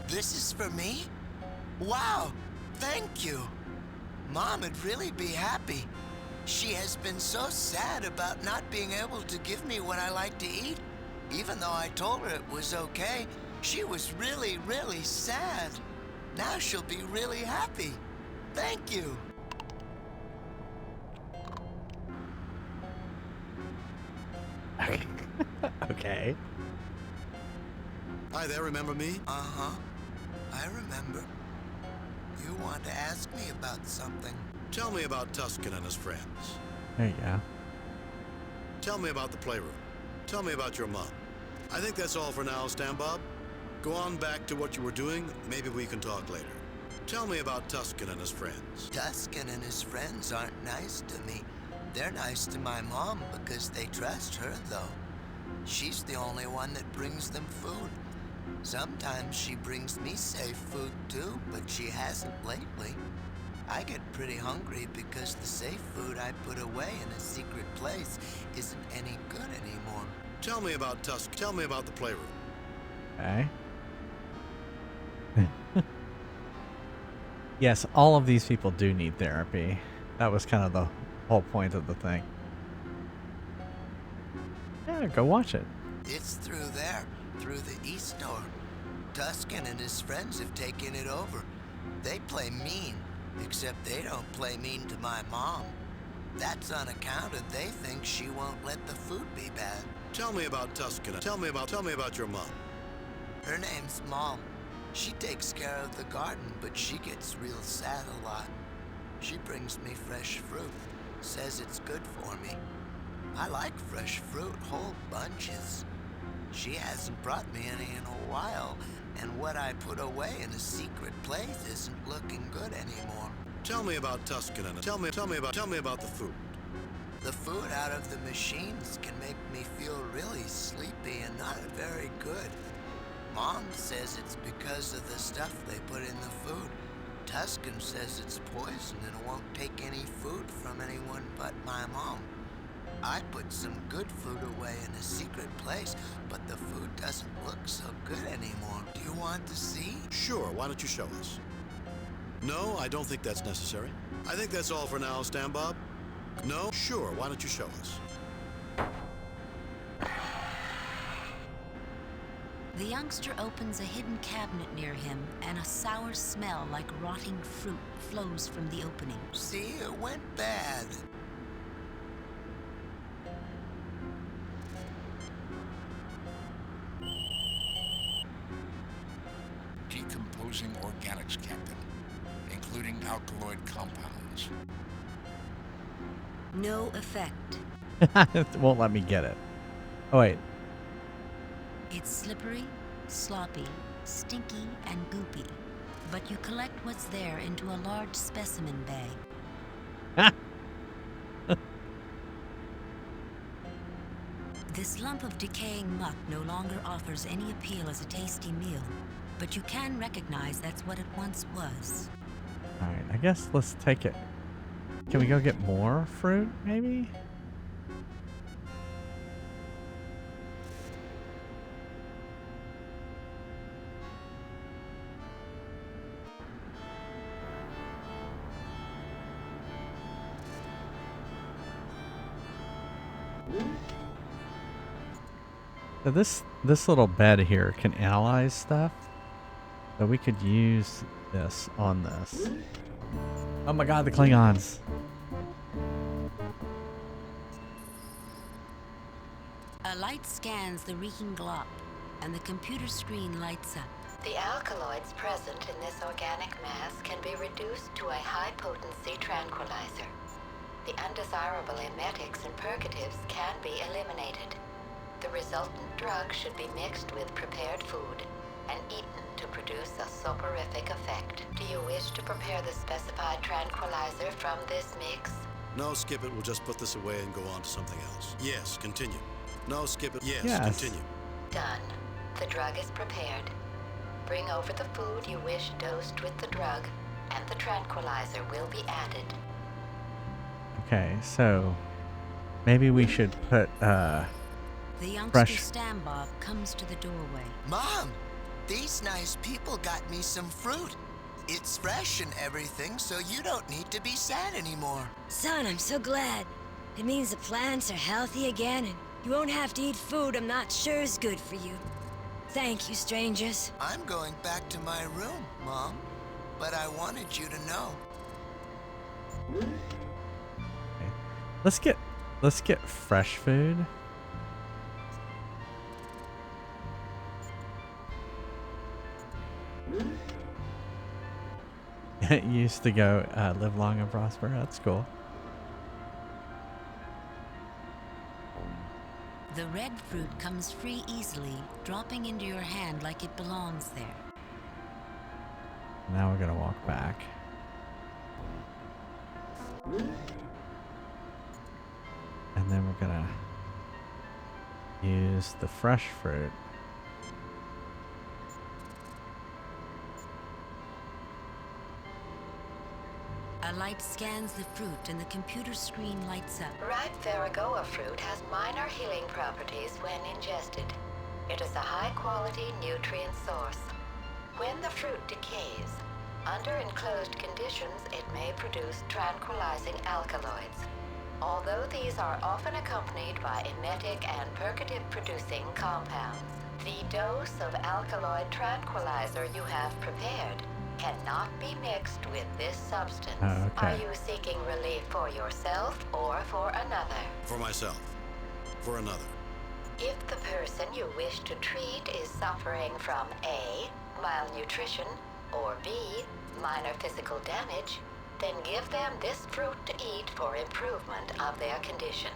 This is for me? Wow, thank you. Mom would really be happy. She has been so sad about not being able to give me what I like to eat. Even though I told her it was okay, she was really, really sad. Now she'll be really happy. Thank you. Okay. Hi there, remember me? Uh-huh. I remember. You want to ask me about something. Tell me about Tusken and his friends. There you go. Tell me about the playroom. Tell me about your mom. I think that's all for now, Stan Bob. Go on back to what you were doing. Maybe we can talk later. Tell me about Tusken and his friends. Tusken and his friends aren't nice to me. They're nice to my mom because they trust her, though. She's the only one that brings them food. Sometimes she brings me safe food, too, but she hasn't lately. I get pretty hungry because the safe food I put away in a secret place isn't any good anymore. Tell me about Tusk. Tell me about the playroom. Okay. Yes, all of these people do need therapy. That was kind of the whole point of the thing. Yeah, go watch it. It's through there, through the east door. Tusken and his friends have taken it over. They play mean, except they don't play mean to my mom. That's on account of they think she won't let the food be bad. Tell me about Tusken. Tell me about your mom. Her name's Mom. She takes care of the garden, but she gets real sad a lot. She brings me fresh fruit, says it's good for me. I like fresh fruit, whole bunches. She hasn't brought me any in a while, and what I put away in a secret place isn't looking good anymore. Tell me about Tusken and tell me about the food. The food out of the machines can make me feel really sleepy and not very good. Mom says it's because of the stuff they put in the food. Tusken says it's poison and won't take any food from anyone but my mom. I put some good food away in a secret place, but the food doesn't look so good anymore. Do you want to see? Sure, why don't you show us? No, I don't think that's necessary. I think that's all for now, Stan Bob. No? Sure, why don't you show us? The youngster opens a hidden cabinet near him, and a sour smell like rotting fruit flows from the opening. See, it went bad. Decomposing organics, Captain, including alkaloid compounds. No effect. It won't let me get it. Oh, wait. It's slippery, sloppy, stinky, and goopy. But you collect what's there into a large specimen bag. This lump of decaying muck no longer offers any appeal as a tasty meal, but you can recognize that's what it once was. Alright, I guess let's take it. Can we go get more fruit, maybe? So this little bed here can analyze stuff. So we could use this on this. Oh my god, the Klingons. A light scans the reeking glop, and the computer screen lights up. The alkaloids present in this organic mass can be reduced to a high-potency tranquilizer. The undesirable emetics and purgatives can be eliminated. The resultant drug should be mixed with prepared food and eaten to produce a soporific effect. Do you wish to prepare the specified tranquilizer from this mix? No, skip it. We'll just put this away and go on to something else. Yes, continue. No, skip it. Yes, continue. Done. The drug is prepared. Bring over the food you wish dosed with the drug, and the tranquilizer will be added. Okay, so maybe we should put The youngster fresh. Stan Bob comes to the doorway. Mom! These nice people got me some fruit. It's fresh and everything, so you don't need to be sad anymore. Son, I'm so glad. It means the plants are healthy again, and you won't have to eat food I'm not sure is good for you. Thank you, strangers. I'm going back to my room, Mom. But I wanted you to know. Okay. Let's get fresh food. It used to go live long and prosper. That's cool. The red fruit comes free easily, dropping into your hand like it belongs there. Now we're gonna walk back. And then we're gonna use the fresh fruit. A light scans the fruit and the computer screen lights up. Ripe Varagoa fruit has minor healing properties when ingested. It is a high-quality nutrient source. When the fruit decays, under enclosed conditions, it may produce tranquilizing alkaloids. Although these are often accompanied by emetic and purgative-producing compounds, the dose of alkaloid tranquilizer you have prepared cannot be mixed with this substance. Okay. Are you seeking relief for yourself or for another? For myself. For another. If the person you wish to treat is suffering from A, malnutrition, or B, minor physical damage, then give them this fruit to eat for improvement of their condition.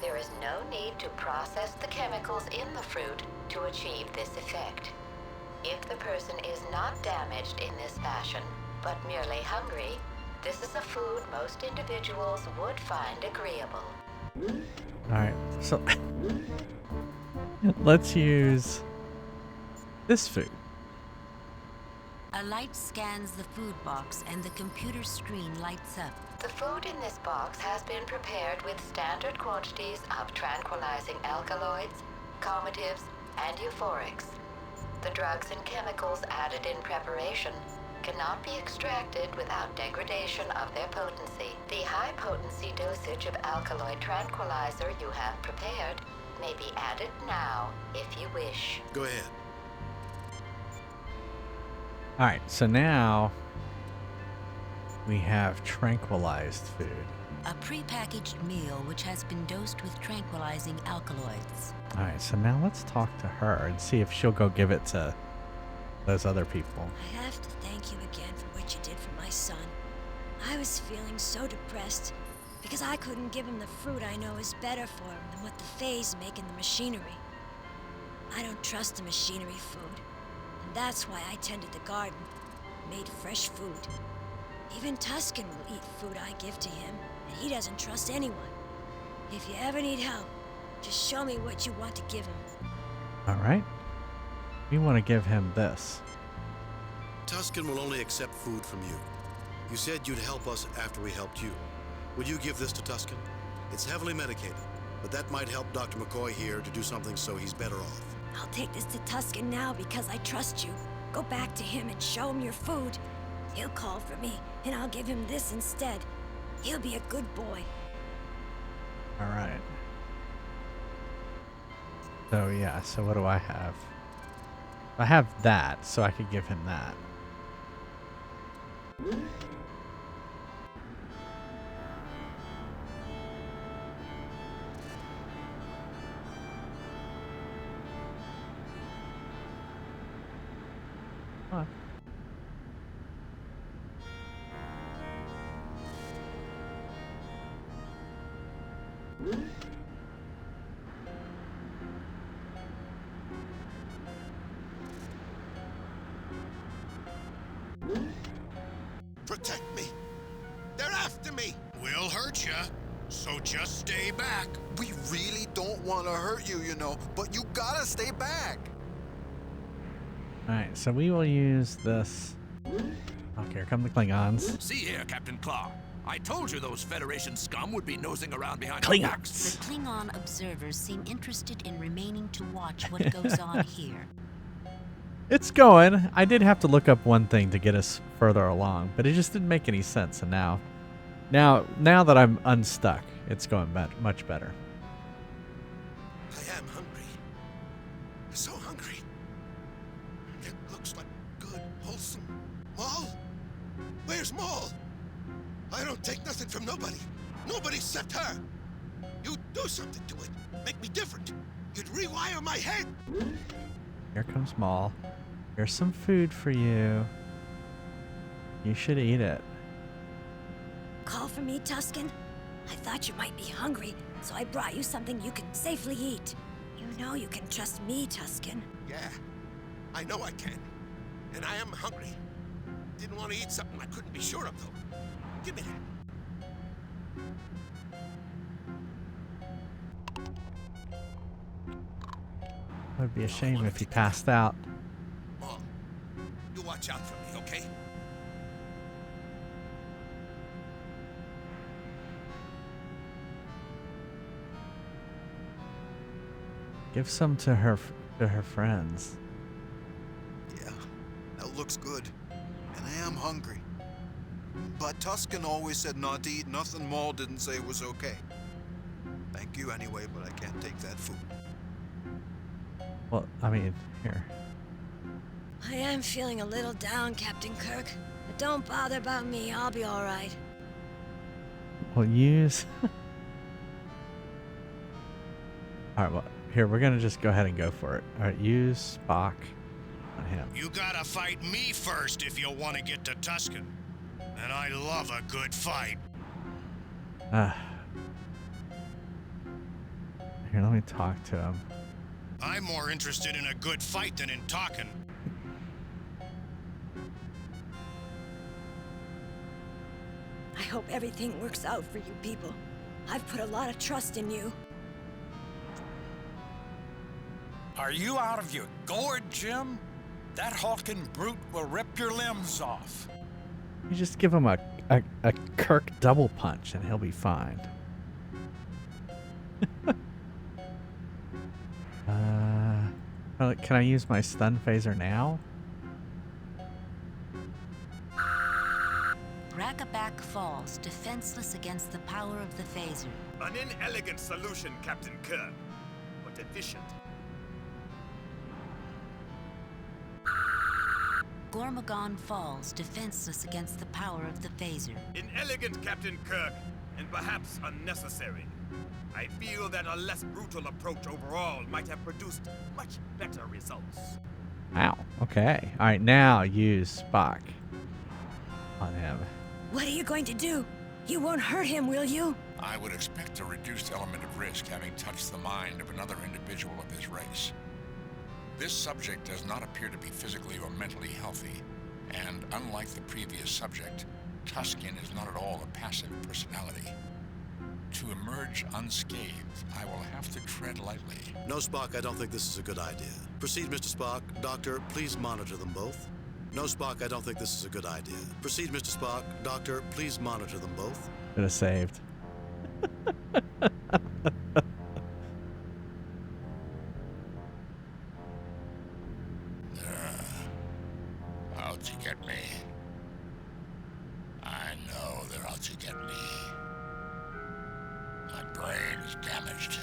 There is no need to process the chemicals in the fruit to achieve this effect. If the person is not damaged in this fashion, but merely hungry, this is a food most individuals would find agreeable. Alright, so let's use this food. A light scans the food box and the computer screen lights up. The food in this box has been prepared with standard quantities of tranquilizing alkaloids, calmatives, and euphorics. The drugs and chemicals added in preparation cannot be extracted without degradation of their potency. The high-potency dosage of alkaloid tranquilizer you have prepared may be added now if you wish. Go ahead. Alright, so now we have tranquilized food. A prepackaged meal which has been dosed with tranquilizing alkaloids. Alright, so now let's talk to her and see if she'll go give it to those other people. I have to thank you again for what you did for my son. I was feeling so depressed because I couldn't give him the fruit I know is better for him than what the Fays make in the machinery. I don't trust the machinery food, and that's why I tended the garden, made fresh food. Even Tuscan will eat food I give to him, and he doesn't trust anyone. If you ever need help, just show me what you want to give him. Alright. We want to give him this. Tuscan will only accept food from you. You said you'd help us after we helped you. Would you give this to Tuscan? It's heavily medicated, but that might help Dr. McCoy here to do something so he's better off. I'll take this to Tuscan now because I trust you. Go back to him and show him your food. He'll call for me, and I'll give him this instead. He'll be a good boy. Alright. So yeah, so what do I have? I have that, so I could give him that. Huh. Protect me. They're after me. We'll hurt ya, so just stay back. We really don't want to hurt you, you know, but you gotta stay back. Alright, so we will use this. Oh, here come the Klingons. See here, Captain Claw. I told you those Federation scum would be nosing around behind your backs. The Klingon observers seem interested in remaining to watch what goes on here. It's going. I did have to look up one thing to get us further along, but it just didn't make any sense. And now that I'm unstuck, it's going much better. I am hungry. So hungry. It looks like good, wholesome. Maul? Where's Maul? I don't take nothing from nobody. Nobody except her. You do something to it. Make me different. You'd rewire my head. Here comes Maul. Here's some food for you. You should eat it. Call for me, Tusken? I thought you might be hungry, so I brought you something you can safely eat. You know you can trust me, Tusken. Yeah, I know I can. And I am hungry. Didn't want to eat something I couldn't be sure of, though. Give me that. It would be a shame if he passed out. Mom, you watch out for me, okay? Give some to her friends. Yeah, that looks good. And I am hungry. But Tusken always said not to eat nothing Maul didn't say was okay. Thank you anyway, but I can't take that food. Well, I mean, here. I am feeling a little down, Captain Kirk. But don't bother about me, I'll be alright. Well, use... Alright, well, here, we're gonna just go ahead and go for it. Alright, use Spock on him. You gotta fight me first if you want to get to Tusken. And I love a good fight. Here, let me talk to him. I'm more interested in a good fight than in talking. I hope everything works out for you people. I've put a lot of trust in you. Are you out of your gourd, Jim? That hulking brute will rip your limbs off. You just give him a Kirk double punch and he'll be fine. Can I use my stun phaser now? Rackaback falls, defenseless against the power of the phaser. An inelegant solution, Captain Kirk, but efficient. Gormagon falls, defenseless against the power of the phaser. Inelegant, Captain Kirk, and perhaps unnecessary. I feel that a less brutal approach overall might have produced much better results. Wow. Okay. All right. Now use Spock on him. What are you going to do? You won't hurt him, will you? I would expect a reduced element of risk having touched the mind of another individual of his race. This subject does not appear to be physically or mentally healthy, and unlike the previous subject, Tusken is not at all a passive personality. To emerge unscathed, I will have to tread lightly. No, Spock, I don't think this is a good idea. Proceed, Mr. Spock. Doctor, please monitor them both. No, Spock, I don't think this is a good idea. Proceed, Mr. Spock. Doctor, please monitor them both. Could have saved. Out to get me. I know they're out to get me. My brain is damaged,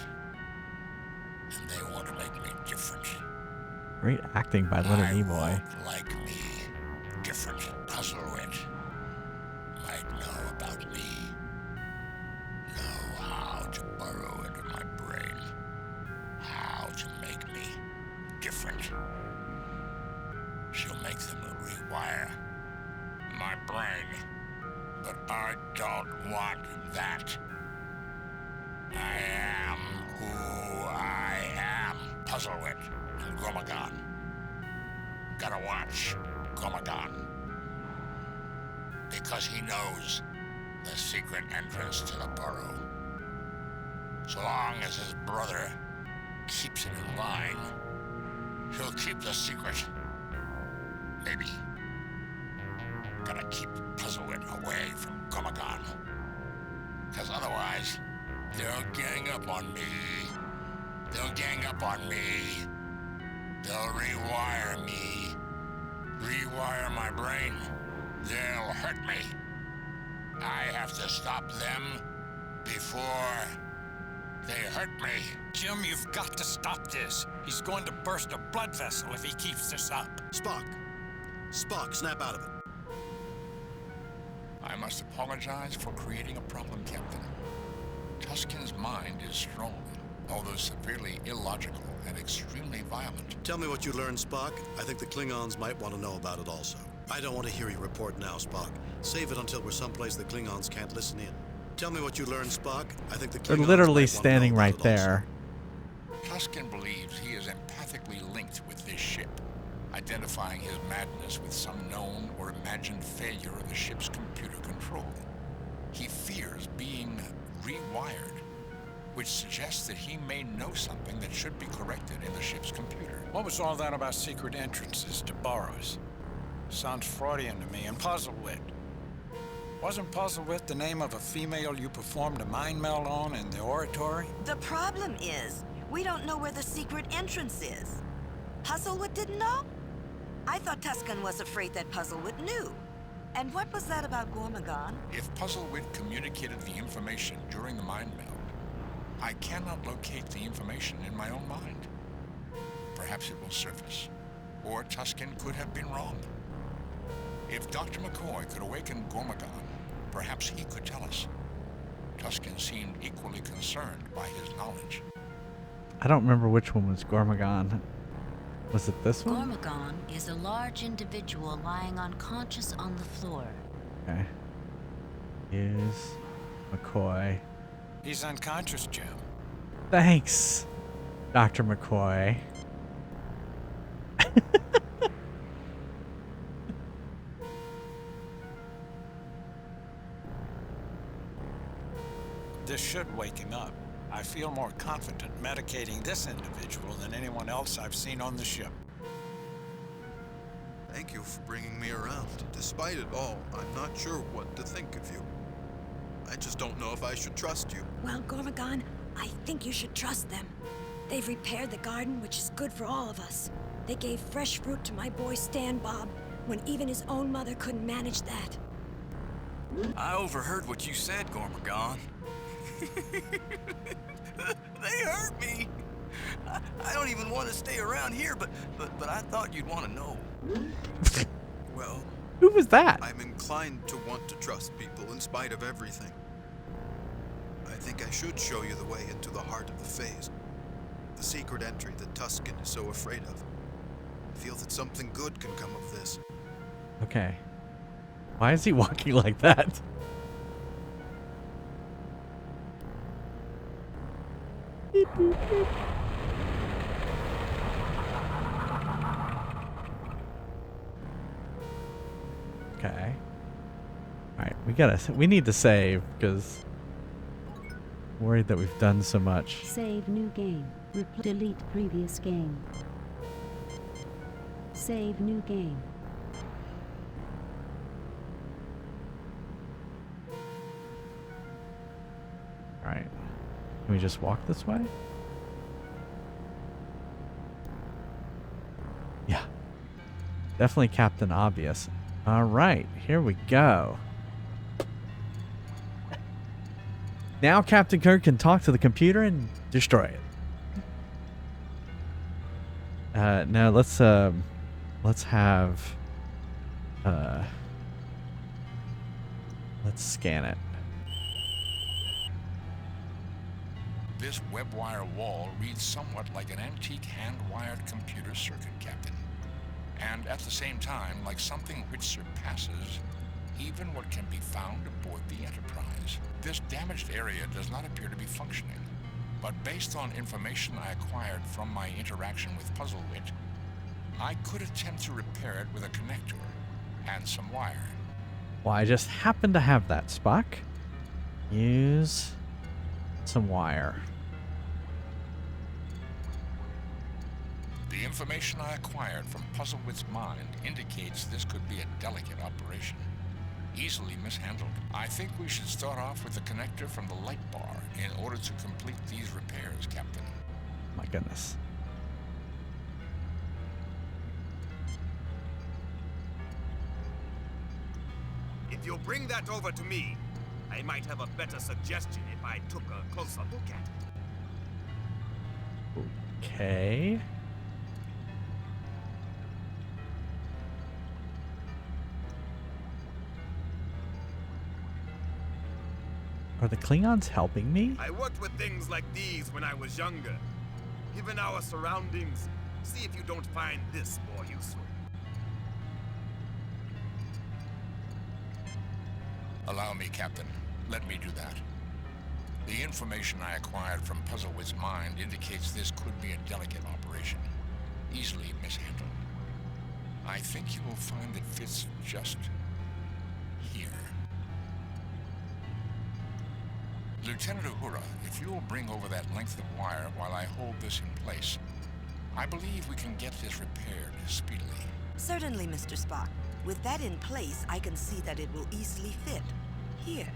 and they want to make me different. Great acting by Little Nimoy. Like me, different, puzzle-wit. Might know about me. Know how to burrow into my brain. How to make me different. She'll make them rewire my brain. But I don't want that. I am who I am. Puzzle-wit and Gormagon. Gotta watch Gormagon. Because he knows the secret entrance to the burrow. So long as his brother keeps it in line, he'll keep the secret. Maybe. Gotta keep Puzzle-wit away from Gormagon. Because otherwise, they'll gang up on me. They'll gang up on me. They'll rewire me. Rewire my brain. They'll hurt me. I have to stop them before they hurt me. Jim, you've got to stop this. He's going to burst a blood vessel if he keeps this up. Spock! Spock, snap out of it. I must apologize for creating a problem, Captain. Tusken's mind is strong, although severely illogical and extremely violent. Tell me what you learned, Spock. I think the Klingons might want to know about it also. I don't want to hear your report now, Spock. Save it until we're someplace the Klingons can't listen in. Tell me what you learned, Spock. I think the Klingons They're literally might want to know standing about right it there. Tusken believes he is empathically linked with this ship, identifying his madness with some known or imagined failure of the ship's computer control. He fears being rewired, which suggests that he may know something that should be corrected in the ship's computer. What was all that about secret entrances to burrows? Sounds Freudian to me, and Puzzlewit. Wasn't Puzzlewit the name of a female you performed a mind meld on in the oratory? The problem is, we don't know where the secret entrance is. Puzzlewit didn't know? I thought Tusken was afraid that Puzzlewit knew. And what was that about Gormagon? If Puzzlewit communicated the information during the mind meld, I cannot locate the information in my own mind. Perhaps it will surface, or Tusken could have been wrong. If Dr. McCoy could awaken Gormagon, perhaps he could tell us. Tusken seemed equally concerned by his knowledge. I don't remember which one was Gormagon. Was it this one? Gormagon is a large individual lying unconscious on the floor. Okay. Is McCoy. He's unconscious, Jim. Thanks, Dr. McCoy. This should wake him up. I feel more confident medicating this individual than anyone else I've seen on the ship. Thank you for bringing me around. Despite it all, I'm not sure what to think of you. I just don't know if I should trust you. Well, Gormagon, I think you should trust them. They've repaired the garden, which is good for all of us. They gave fresh fruit to my boy Stan Bob, when even his own mother couldn't manage that. I overheard what you said, Gormagon. They hurt me. I don't even want to stay around here, but I thought you'd want to know. Well, who was that? I'm inclined to want to trust people in spite of everything. I think I should show you the way into the heart of the phase. The secret entry that Tusken is so afraid of. I feel that something good can come of this. Okay. Why is he walking like that? Beep, beep, beep. Okay. Alright, we need to save because I'm worried that we've done so much. Save new game. Delete previous game. Save new game. Alright. Can we just walk this way? Yeah. Definitely Captain Obvious. Alright, here we go. Now Captain Kirk can talk to the computer and destroy it. Now let's have let's scan it. This web wire wall reads somewhat like an antique hand-wired computer circuit, Captain. And at the same time, like something which surpasses even what can be found aboard the Enterprise. This damaged area does not appear to be functioning, but based on information I acquired from my interaction with Puzzlewit, I could attempt to repair it with a connector and some wire. Well, I just happen to have that, Spock. Use some wire. The information I acquired from Puzzlewit's mind indicates this could be a delicate operation, easily mishandled. I think we should start off with the connector from the light bar in order to complete these repairs, Captain. My goodness. If you'll bring that over to me, I might have a better suggestion if I took a closer look at it. Okay. Are the Klingons helping me? I worked with things like these when I was younger. Given our surroundings, see if you don't find this more useful. Allow me, Captain. Let me do that. The information I acquired from Puzzlewit's mind indicates this could be a delicate operation, easily mishandled. I think you will find it fits just here. Lieutenant Uhura, if you will bring over that length of wire while I hold this in place, I believe we can get this repaired speedily. Certainly, Mr. Spock. With that in place, I can see that it will easily fit. Here.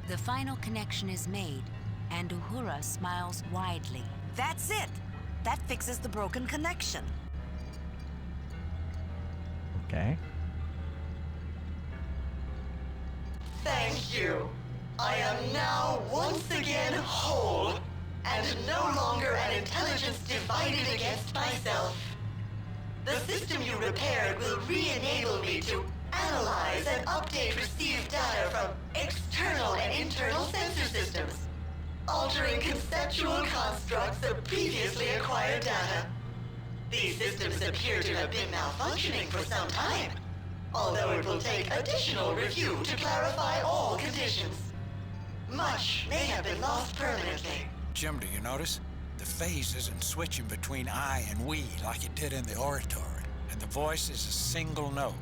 The final connection is made, and Uhura smiles widely. That's it! That fixes the broken connection. Okay. Thank you. I am now once again whole, and no longer an intelligence divided against myself. The system you repaired will re-enable me to analyze and update received data from external and internal sensor systems, altering conceptual constructs of previously acquired data. These systems appear to have been malfunctioning for some time, although it will take additional review to clarify all conditions. Much may have been lost permanently. Jim, do you notice? The phase isn't switching between I and we like it did in the oratory. And the voice is a single note,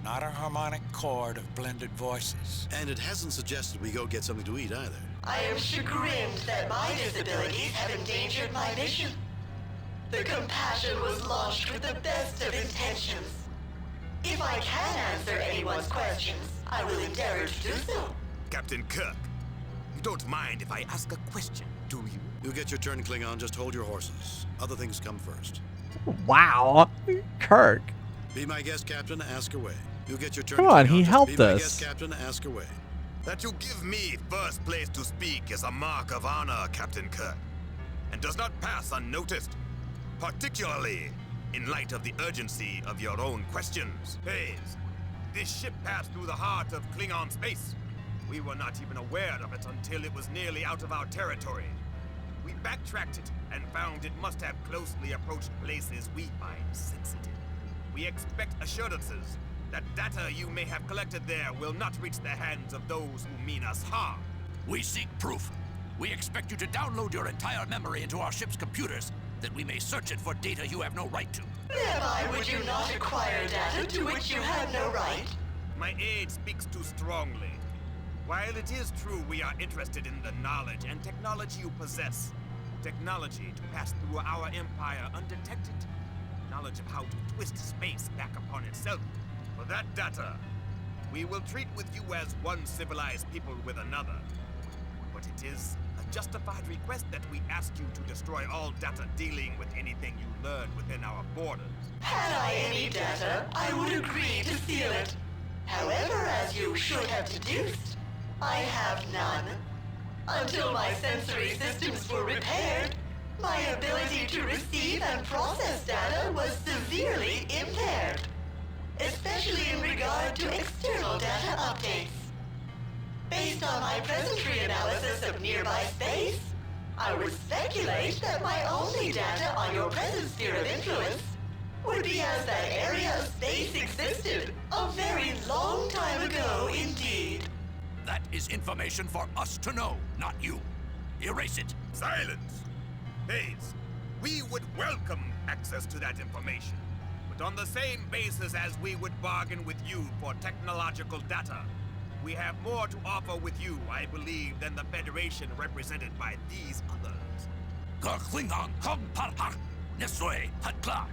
not a harmonic chord of blended voices. And it hasn't suggested we go get something to eat either. I am chagrined that my disabilities have endangered my mission. The compassion was launched with the best of intentions. If I can answer anyone's questions, I will endeavor to do so. Captain Kirk, you don't mind if I ask a question, do you? You'll get your turn, Klingon. Just hold your horses. Other things come first. Wow. Kirk. Be my guest, Captain. Ask away. You'll get your turn. Come on, Klingon. he Just helped be my us. guest, Captain. Ask away. That you give me first place to speak is a mark of honor, Captain Kirk, and does not pass unnoticed, particularly in light of the urgency of your own questions. Hayes, this ship passed through the heart of Klingon space. We were not even aware of it until it was nearly out of our territory. We backtracked it and found it must have closely approached places we find sensitive. We expect assurances that data you may have collected there will not reach the hands of those who mean us harm. We seek proof. We expect you to download your entire memory into our ship's computers, that we may search it for data you have no right to. Thereby would you not acquire data to which you have no right? My aide speaks too strongly. While it is true we are interested in the knowledge and technology you possess, technology to pass through our empire undetected, knowledge of how to twist space back upon itself. For that data, we will treat with you as one civilized people with another. But it is a justified request that we ask you to destroy all data dealing with anything you learn within our borders. Had I any data, I would agree to seal it. However, as you should have deduced, I have none. Until my sensory systems were repaired, my ability to receive and process data was severely impaired, especially in regard to external data updates. Based on my present reanalysis of nearby space, I would speculate that my only data on your present sphere of influence would be as that area of space existed a very long time ago indeed. That is information for us to know, not you. Erase it. Silence! Hayes, we would welcome access to that information, but on the same basis as we would bargain with you for technological data. We have more to offer with you, I believe, than the Federation represented by these others. Klingon Kong Parhak, Nesroe Hatkla.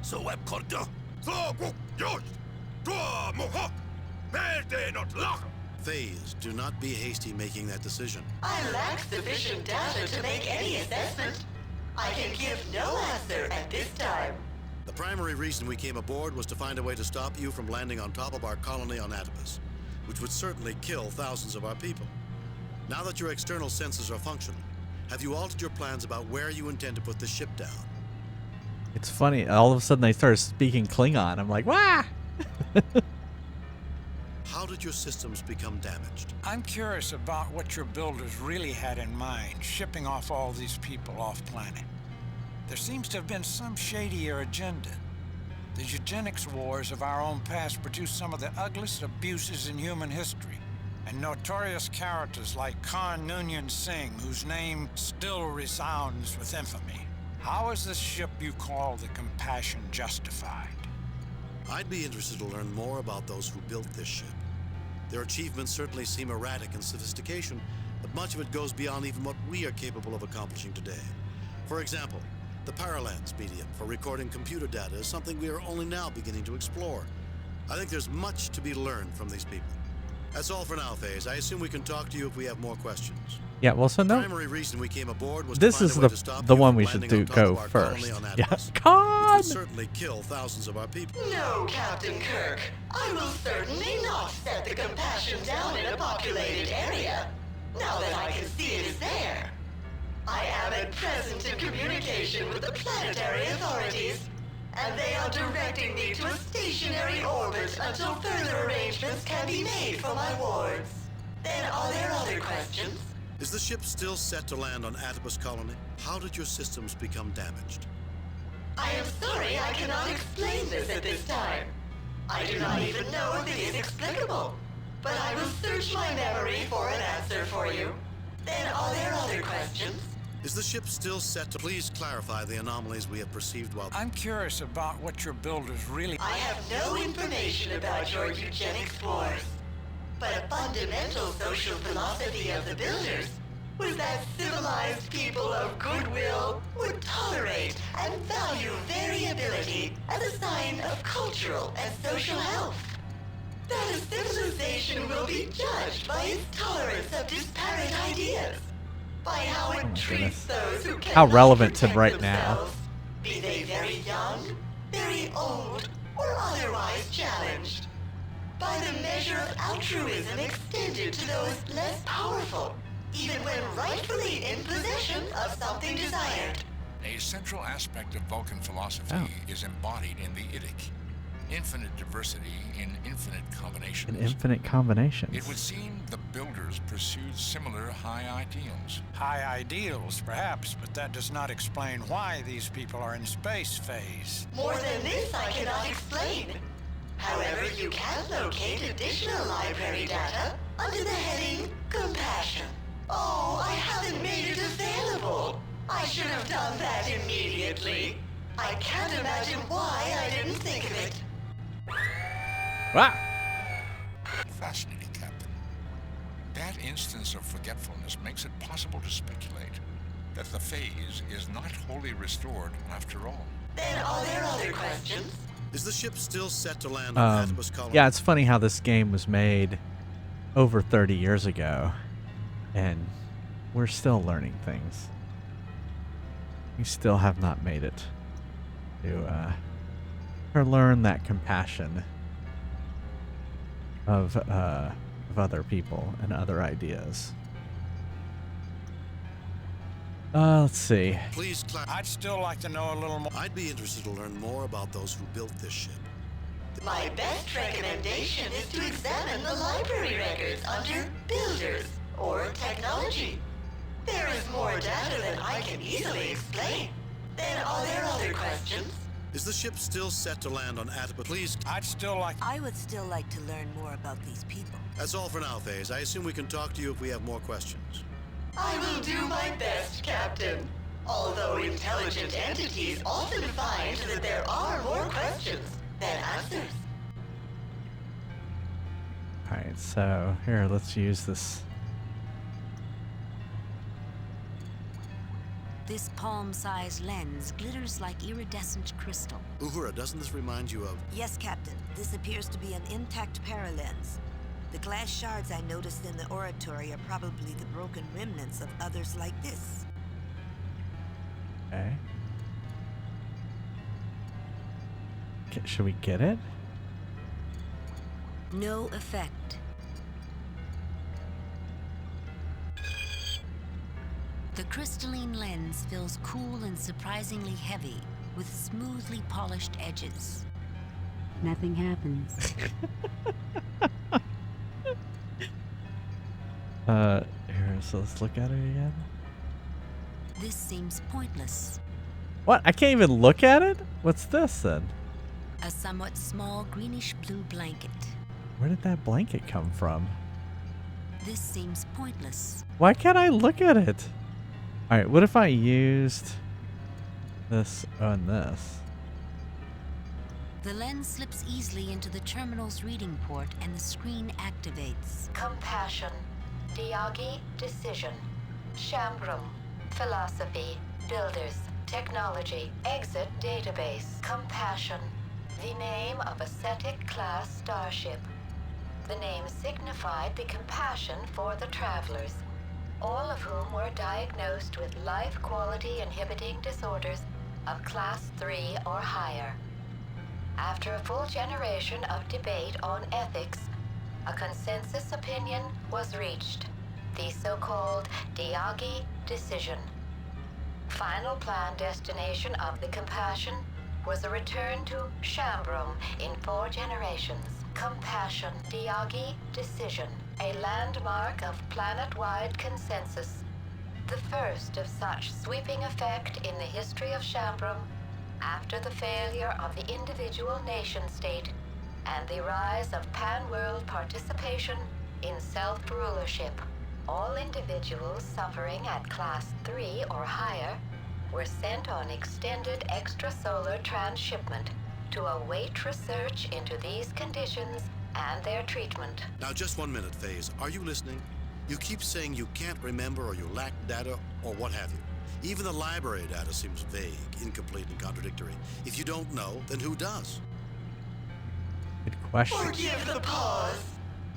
So web kordo. So guk yosh. Dua mohok. Berde not lach. Phase, do not be hasty making that decision. I lack sufficient data to make any assessment. I can give no answer at this time. The primary reason we came aboard was to find a way to stop you from landing on top of our colony on Atopus, which would certainly kill thousands of our people. Now that your external senses are functional, have you altered your plans about where you intend to put the ship down? It's funny. All of a sudden, they started speaking Klingon. I'm like, wah! How did your systems become damaged? I'm curious about what your builders really had in mind, shipping off all these people off-planet. There seems to have been some shadier agenda. The eugenics wars of our own past produced some of the ugliest abuses in human history, and notorious characters like Khan Noonien Singh, whose name still resounds with infamy. How is this ship you call the Compassion justified? I'd be interested to learn more about those who built this ship. Their achievements certainly seem erratic in sophistication, but much of it goes beyond even what we are capable of accomplishing today. For example, the Paralance medium for recording computer data is something we are only now beginning to explore. I think there's much to be learned from these people. That's all for now, FaZe. I assume we can talk to you if we have more questions. Yeah, well, so no. The primary reason we came aboard was This to is find a way to stop the you one from we should landing on top go of our first. colony on Yeah, Atlas, God! which would certainly kill thousands of our people. No, Captain Kirk. I will certainly not set the Compassion down in a populated area, now that I can see it is there. I am at present in communication with the planetary authorities, and they are directing me to a stationary orbit until further arrangements can be made for my wards. Then are there other questions? Is the ship still set to land on Atopus colony? How did your systems become damaged? I am sorry I cannot explain this at this time. I do not even know if it is explicable, but I will search my memory for an answer for you. Then are there other questions? Is the ship still set to please clarify the anomalies we have perceived while... I'm curious about what your builders really... I have no information about your eugenics wars, but a fundamental social philosophy of the builders was that civilized people of goodwill would tolerate and value variability as a sign of cultural and social health. That a civilization will be judged by its tolerance of disparate ideas, by how it treats those who cannot How relevant to protect right now. themselves, be they very young, very old, or otherwise challenged. By the measure of altruism extended to those less powerful, even when rightfully in possession of something desired. A central aspect of Vulcan philosophy is embodied in the Idic. Infinite diversity in infinite combinations. In infinite combinations. It would seem the builders pursued similar high ideals. High ideals, perhaps, but that does not explain why these people are in space phase. More than this I cannot explain. However, you can locate additional library data under the heading Compassion. Oh, I haven't made it available. I should have done that immediately. I can't imagine why I didn't think of it. Wow. Fascinating, Captain. That instance of forgetfulness makes it possible to speculate that the phase is not wholly restored after all. Then are there other questions? Is the ship still set to land on Atopus colony? Yeah, it's funny how this game was made over 30 years ago, and we're still learning things. We still have not made it to learn that compassion of other people and other ideas. Let's see. Please, I'd still like to know a little more. I'd be interested to learn more about those who built this ship. My best recommendation is to examine the library records under Builders or Technology. There is more data than I can easily explain. Then are there other questions? Is the ship still set to land on Atopus? Please. I would still like to learn more about these people. That's all for now, FaZe. I assume we can talk to you if we have more questions. I will do my best, Captain. Although intelligent entities often find that there are more questions than answers. Alright, so here, let's use this. This palm-sized lens glitters like iridescent crystal. Uhura, doesn't this remind you of... Yes, Captain. This appears to be an intact paralens. The glass shards I noticed in the oratory are probably the broken remnants of others like this. Okay. Should we get it? No effect. The crystalline lens feels cool and surprisingly heavy, with smoothly polished edges. Nothing happens. Here, so let's look at it again. This seems pointless. What? I can't even look at it? What's this then? A somewhat small greenish-blue blanket. Where did that blanket come from? This seems pointless. Why can't I look at it? Alright, what if I used this on this? The lens slips easily into the terminal's reading port and the screen activates. Compassion. Diagi, decision. Shambrum, philosophy. Builders, technology. Exit database. Compassion. The name of a Cetic class starship. The name signified the compassion for the travelers, all of whom were diagnosed with life quality inhibiting disorders of class 3 or higher. After a full generation of debate on ethics, a consensus opinion was reached, the so-called Diagi decision. Final planned destination of the Compassion was a return to Shambrum in 4 generations. Compassion, Diagi decision, a landmark of planet-wide consensus. The first of such sweeping effect in the history of Shambrum after the failure of the individual nation-state and the rise of pan-world participation in self-rulership. All individuals suffering at class 3 or higher were sent on extended extrasolar transshipment to await research into these conditions and their treatment. Now, just 1 minute, Phase. Are you listening? You keep saying you can't remember or you lack data or what have you. Even the library data seems vague, incomplete, and contradictory. If you don't know, then who does? Good question. Forgive the pause.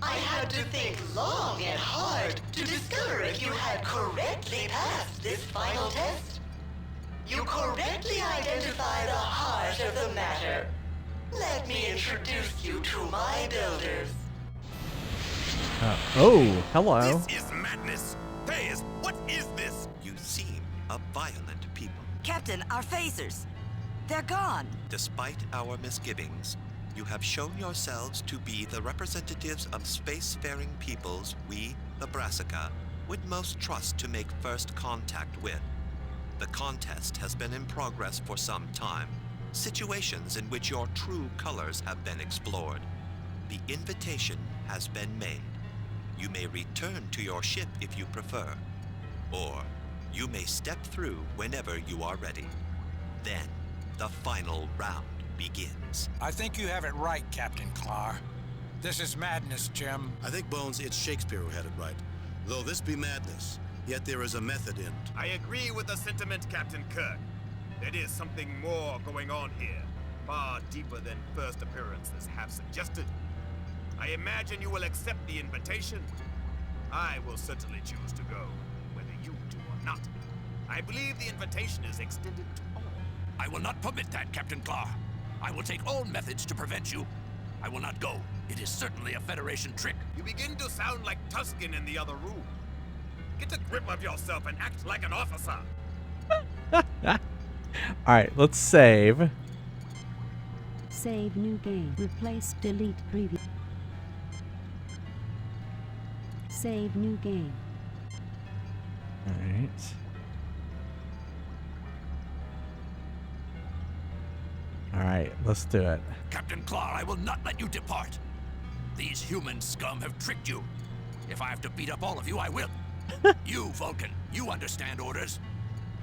I had to think long and hard to discover if you had correctly passed this final test. You correctly identify the heart of the matter. Let me introduce you to my builders. Oh, hello. This is madness. Phase, what is this? You seem a violent people. Captain, our phasers. They're gone. Despite our misgivings, you have shown yourselves to be the representatives of spacefaring peoples we, the Brassica, would most trust to make first contact with. The contest has been in progress for some time, situations in which your true colors have been explored. The invitation has been made. You may return to your ship if you prefer, or you may step through whenever you are ready. Then, the final round begins. I think you have it right, Captain Clark. This is madness, Jim. I think, Bones, it's Shakespeare who had it right. Though this be madness, yet there is a method in it. I agree with the sentiment, Captain Kirk. There is something more going on here, far deeper than first appearances have suggested. I imagine you will accept the invitation. I will certainly choose to go, whether you do or not. I believe the invitation is extended to all. I will not permit that, Captain Clark. I will take all methods to prevent you. I will not go. It is certainly a Federation trick. You begin to sound like Tusken in the other room. Get a grip of yourself and act like an officer. Alright, let's save. Save new game. Replace delete previous. Save new game. Alright. Alright, let's do it. Captain Clark, I will not let you depart. These human scum have tricked you. If I have to beat up all of you, I will. You, Vulcan, you understand orders.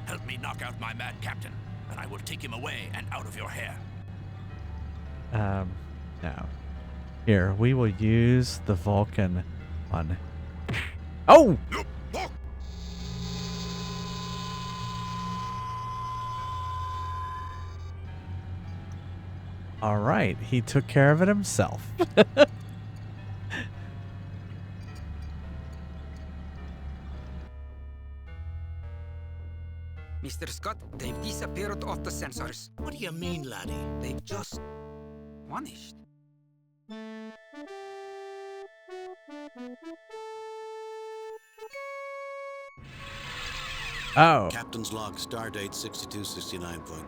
Help me knock out my mad captain, and I will take him away and out of your hair. No. Here, we will use the Vulcan on... Oh! Alright, he took care of it himself. Mr. Scott, they've disappeared off the sensors. What do you mean, laddie? They've just punished. Oh. Captain's log, stardate 6269.3.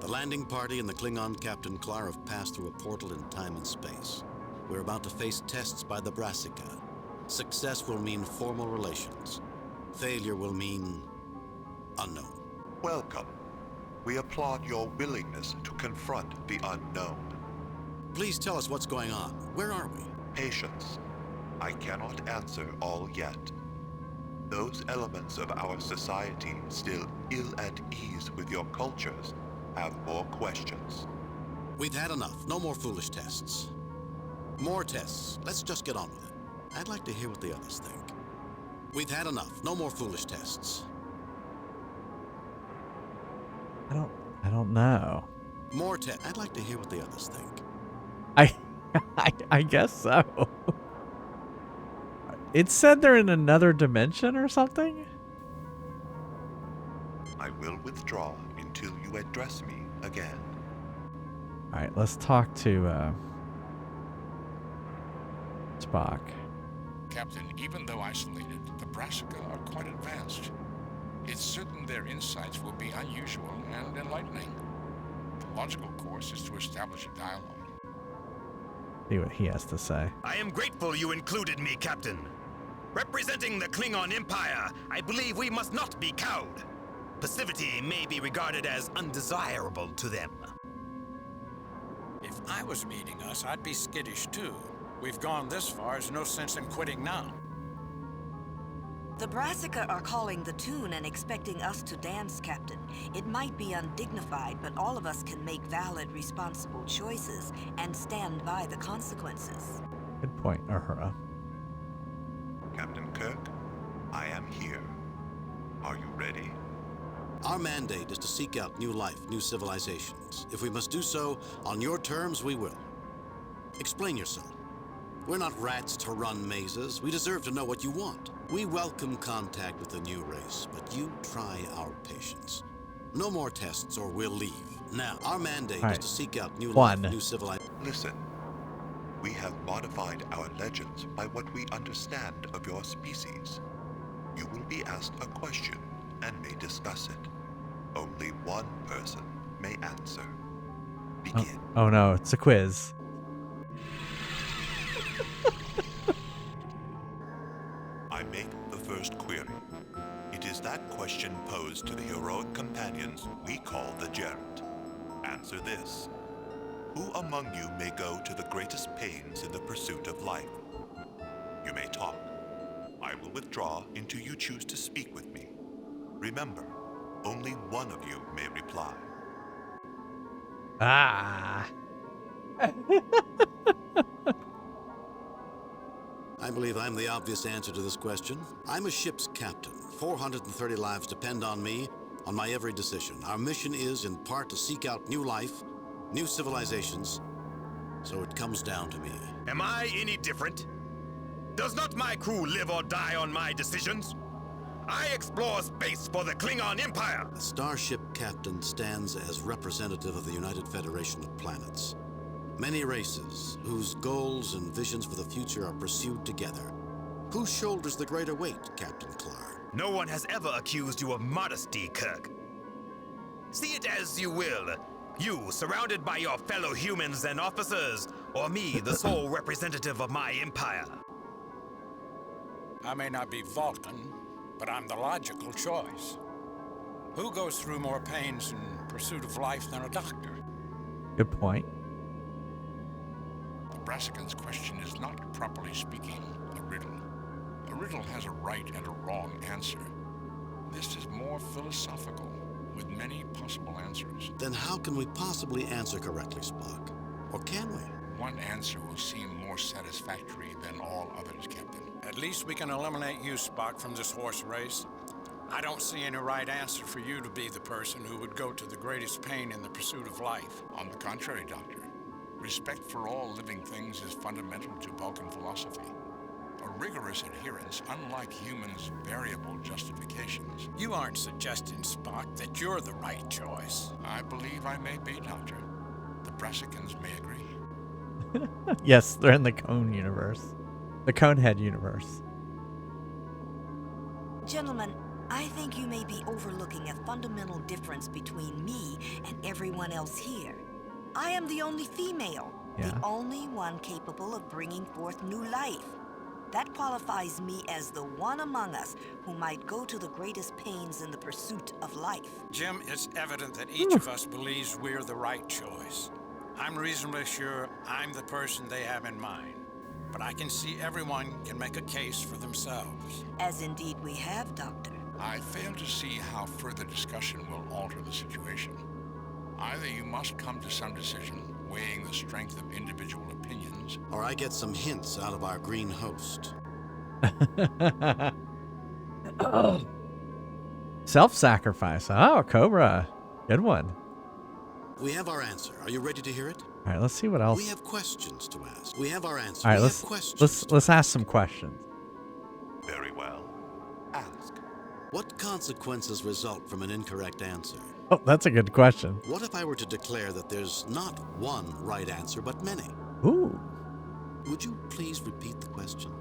The landing party and the Klingon Captain Klar have passed through a portal in time and space. We're about to face tests by the Brassica. Success will mean formal relations. Failure will mean unknown. Welcome. We applaud your willingness to confront the unknown. Please tell us what's going on. Where are we? Patience. I cannot answer all yet. Those elements of our society still ill at ease with your cultures have more questions. We've had enough. No more foolish tests. More tests. Let's just get on with it. I'd like to hear what the others think. We've had enough. No more foolish tests. I don't know. More tests. I'd like to hear what the others think. I guess so. It said they're in another dimension or something? I will withdraw until you address me again. Alright, let's talk to Spock. Captain, even though isolated, the Brassica are quite advanced. It's certain their insights will be unusual and enlightening. The logical course is to establish a dialogue. See what he has to say. I am grateful you included me, Captain. Representing the Klingon Empire, I believe we must not be cowed. Passivity may be regarded as undesirable to them. If I was meeting us, I'd be skittish too. We've gone this far, there's no sense in quitting now. The Brassica are calling the tune and expecting us to dance, Captain. It might be undignified, but all of us can make valid, responsible choices and stand by the consequences. Good point, Uhura. Captain Kirk, I am here. Are you ready? Our mandate is to seek out new life, new civilizations. If we must do so on your terms, we will. Explain yourself. We're not rats to run mazes. We deserve to know what you want. We welcome contact with the new race, but you try our patience. No more tests or we'll leave. Now, our mandate is to seek out new life, new civilization. Listen. We have modified our legends by what we understand of your species. You will be asked a question and may discuss it. Only one person may answer. Begin. Oh no, it's a quiz. I make the first query. It is that question posed to the heroic companions we call the Gerund. Answer this. Who among you may go to the greatest pains in the pursuit of life? You may talk. I will withdraw until you choose to speak with me. Remember, only one of you may reply. Ah. I believe I'm the obvious answer to this question. I'm a ship's captain. 430 lives depend on me, on my every decision. Our mission is, in part, to seek out new life, new civilizations, so it comes down to me. Am I any different? Does not my crew live or die on my decisions? I explore space for the Klingon Empire! The starship captain stands as representative of the United Federation of Planets. Many races, whose goals and visions for the future are pursued together. Who shoulders the greater weight, Captain Klar? No one has ever accused you of modesty, Kirk. See it as you will. You, surrounded by your fellow humans and officers, or me, the sole representative of my empire. I may not be Vulcan, but I'm the logical choice. Who goes through more pains in pursuit of life than a doctor? Good point. The Brassican's question is not, properly speaking, a riddle. A riddle has a right and a wrong answer. This is more philosophical, with many possible answers. Then how can we possibly answer correctly, Spock? Or can we? One answer will seem more satisfactory than all others, Captain. At least we can eliminate you, Spock, from this horse race. I don't see any right answer for you to be the person who would go to the greatest pain in the pursuit of life. On the contrary, Doctor. Respect for all living things is fundamental to Vulcan philosophy. A rigorous adherence, unlike humans' variable justifications. You aren't suggesting, Spock, that you're the right choice. I believe I may be, Doctor. The Brassicans may agree. Yes, they're in the Cone universe. The Conehead universe. Gentlemen, I think you may be overlooking a fundamental difference between me and everyone else here. I am the only female, the only one capable of bringing forth new life. That qualifies me as the one among us who might go to the greatest pains in the pursuit of life. Jim, it's evident that each of us believes we're the right choice. I'm reasonably sure I'm the person they have in mind. But I can see everyone can make a case for themselves. As indeed we have, Doctor. I fail to see how further discussion will alter the situation. Either you must come to some decision, weighing the strength of individual opinions, or I get some hints out of our green host. Self-sacrifice. Oh, Cobra. Good one. We have our answer. Are you ready to hear it? All right, let's see what else. We have questions to ask. We have our answer. All right, we let's have questions. let's ask some questions. Very well. Ask. What consequences result from an incorrect answer? Oh, that's a good question. What if I were to declare that there's not one right answer, but many? Ooh. Would you please repeat the question?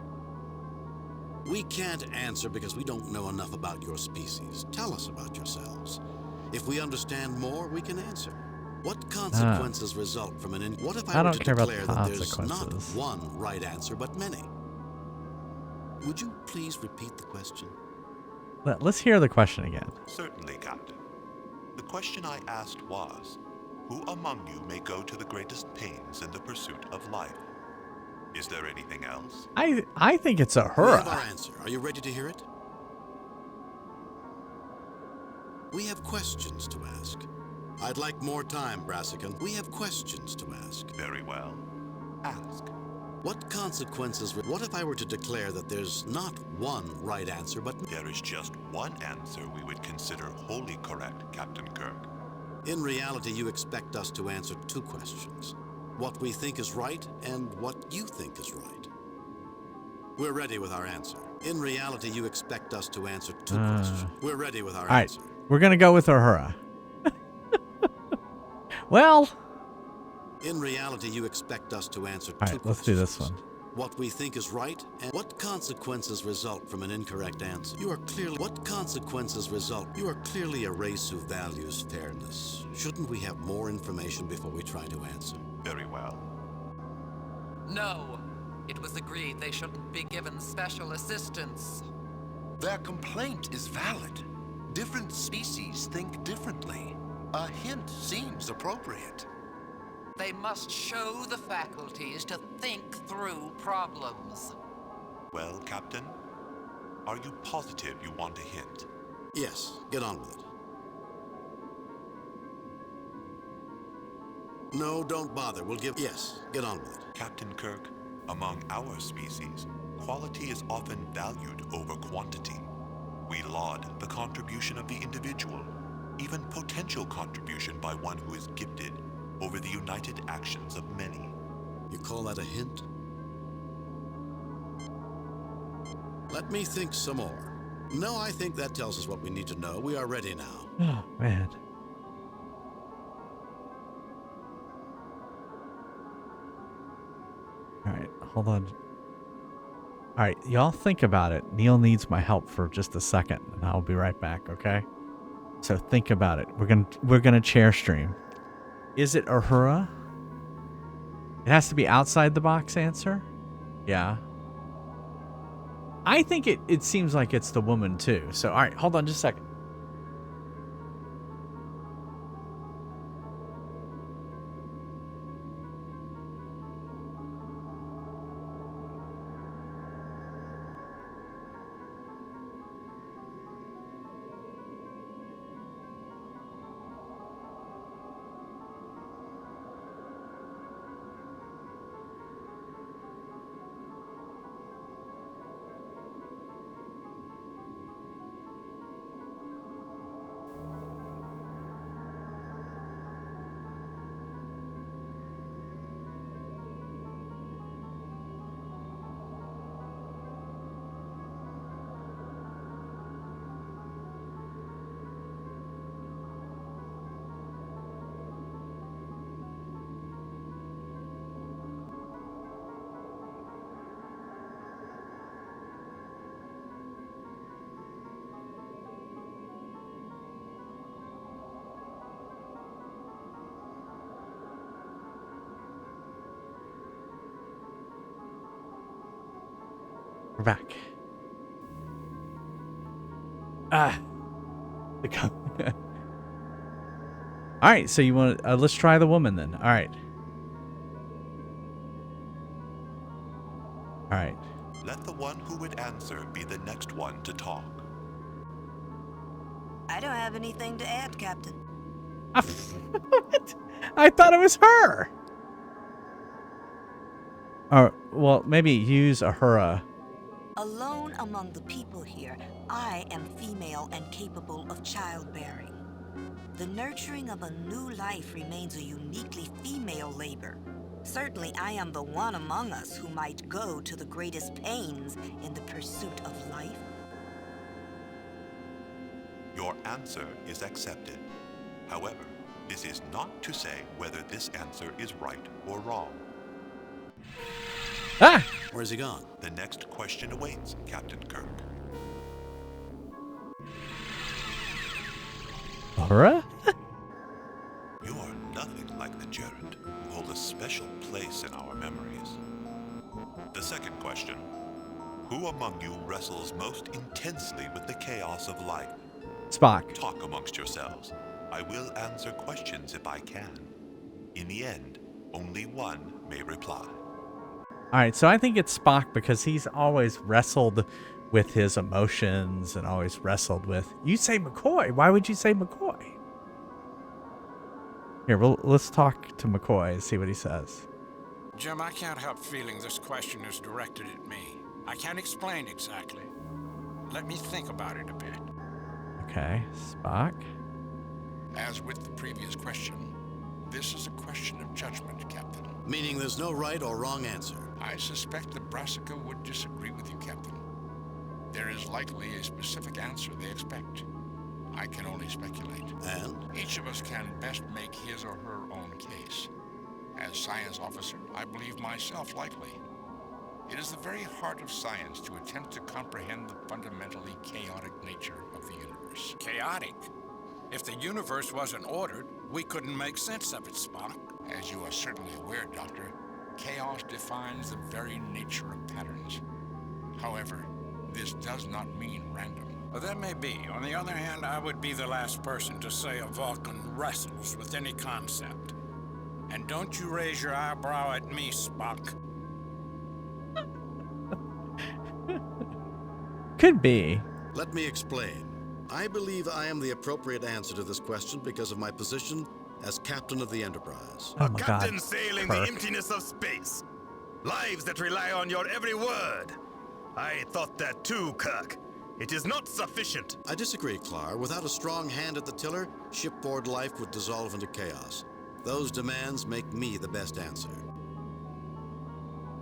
We can't answer because we don't know enough about your species. Tell us about yourselves. If we understand more, we can answer. What consequences result from an what if I were to declare that there's not one right answer, but many? Would you please repeat the question? Let's hear the question again. Certainly, Captain. The question I asked was, who among you may go to the greatest pains in the pursuit of life? Is there anything else? I think it's a We her. have our answer. Are you ready to hear it? We have questions to ask. I'd like more time, Brassican. We have questions to ask. Very well. Ask. What consequences... What if I were to declare that there's not one right answer, but... There is just one answer we would consider wholly correct, Captain Kirk. In reality, you expect us to answer two questions. What we think is right, and what you think is right. We're ready with our answer. In reality, you expect us to answer two questions. We're ready with our answer. All right, we're going to go with Uhura. Well... In reality, you expect us to answer two questions. Let's do this one. What we think is right, and what consequences result from an incorrect answer. You are clearly... What consequences result? You are clearly a race who values fairness. Shouldn't we have more information before we try to answer? Very well. No. It was agreed they shouldn't be given special assistance. Their complaint is valid. Different species think differently. A hint seems appropriate. They must show the faculties to think through problems. Well, Captain, are you positive you want a hint? Yes, get on with it. No, don't bother. We'll give... Yes, get on with it. Captain Kirk, among our species, quality is often valued over quantity. We laud the contribution of the individual, even potential contribution by one who is gifted, over the united actions of many. You call that a hint? Let me think some more. No, I think that tells us what we need to know. We are ready now. Oh, man. All right, hold on. All right, y'all think about it. Neil needs my help for just a second, and I'll be right back, okay? So think about it. We're gonna chair stream. Is it Uhura? It has to be outside the box answer? Yeah. I think it seems like it's the woman too. So, all right, hold on just a second. back. Ah. All right, so you want to let's try the woman then. All right. All right. Let the one who would answer be the next one to talk. I don't have anything to add, Captain. I thought it was her. Or, well, maybe use Ahura. Alone among the people here, I am female and capable of childbearing. The nurturing of a new life remains a uniquely female labor. Certainly, I am the one among us who might go to the greatest pains in the pursuit of life. Your answer is accepted. However, this is not to say whether this answer is right or wrong. Ah! Where's he gone? The next question awaits, Captain Kirk. Ahura? You are nothing like the gerund, who hold a special place in our memories. The second question: who among you wrestles most intensely with the chaos of life? Spock. Talk amongst yourselves. I will answer questions if I can. In the end, only one may reply. All right, so I think it's Spock because he's always wrestled with his emotions and always wrestled with. You say McCoy. Why would you say McCoy? Here, well, let's talk to McCoy and see what he says. Jim, I can't help feeling this question is directed at me. I can't explain exactly. Let me think about it a bit. Okay, Spock. As with the previous question, this is a question of judgment, Captain. Meaning there's no right or wrong answer. I suspect the Brassica would disagree with you, Captain. There is likely a specific answer they expect. I can only speculate. And? Each of us can best make his or her own case. As science officer, I believe myself likely. It is the very heart of science to attempt to comprehend the fundamentally chaotic nature of the universe. Chaotic? If the universe wasn't ordered, we couldn't make sense of it, Spock. As you are certainly aware, Doctor, chaos defines the very nature of patterns. However, this does not mean random. Well, that may be. On the other hand, I would be the last person to say a Vulcan wrestles with any concept. And don't you raise your eyebrow at me, Spock. Could be. Let me explain. I believe I am the appropriate answer to this question because of my position as captain of the Enterprise. Oh a my captain God, sailing Kirk. the emptiness of space. Lives that rely on your every word. I thought that too, Kirk. It is not sufficient. I disagree, Clar. Without a strong hand at the tiller, shipboard life would dissolve into chaos. Those demands make me the best answer.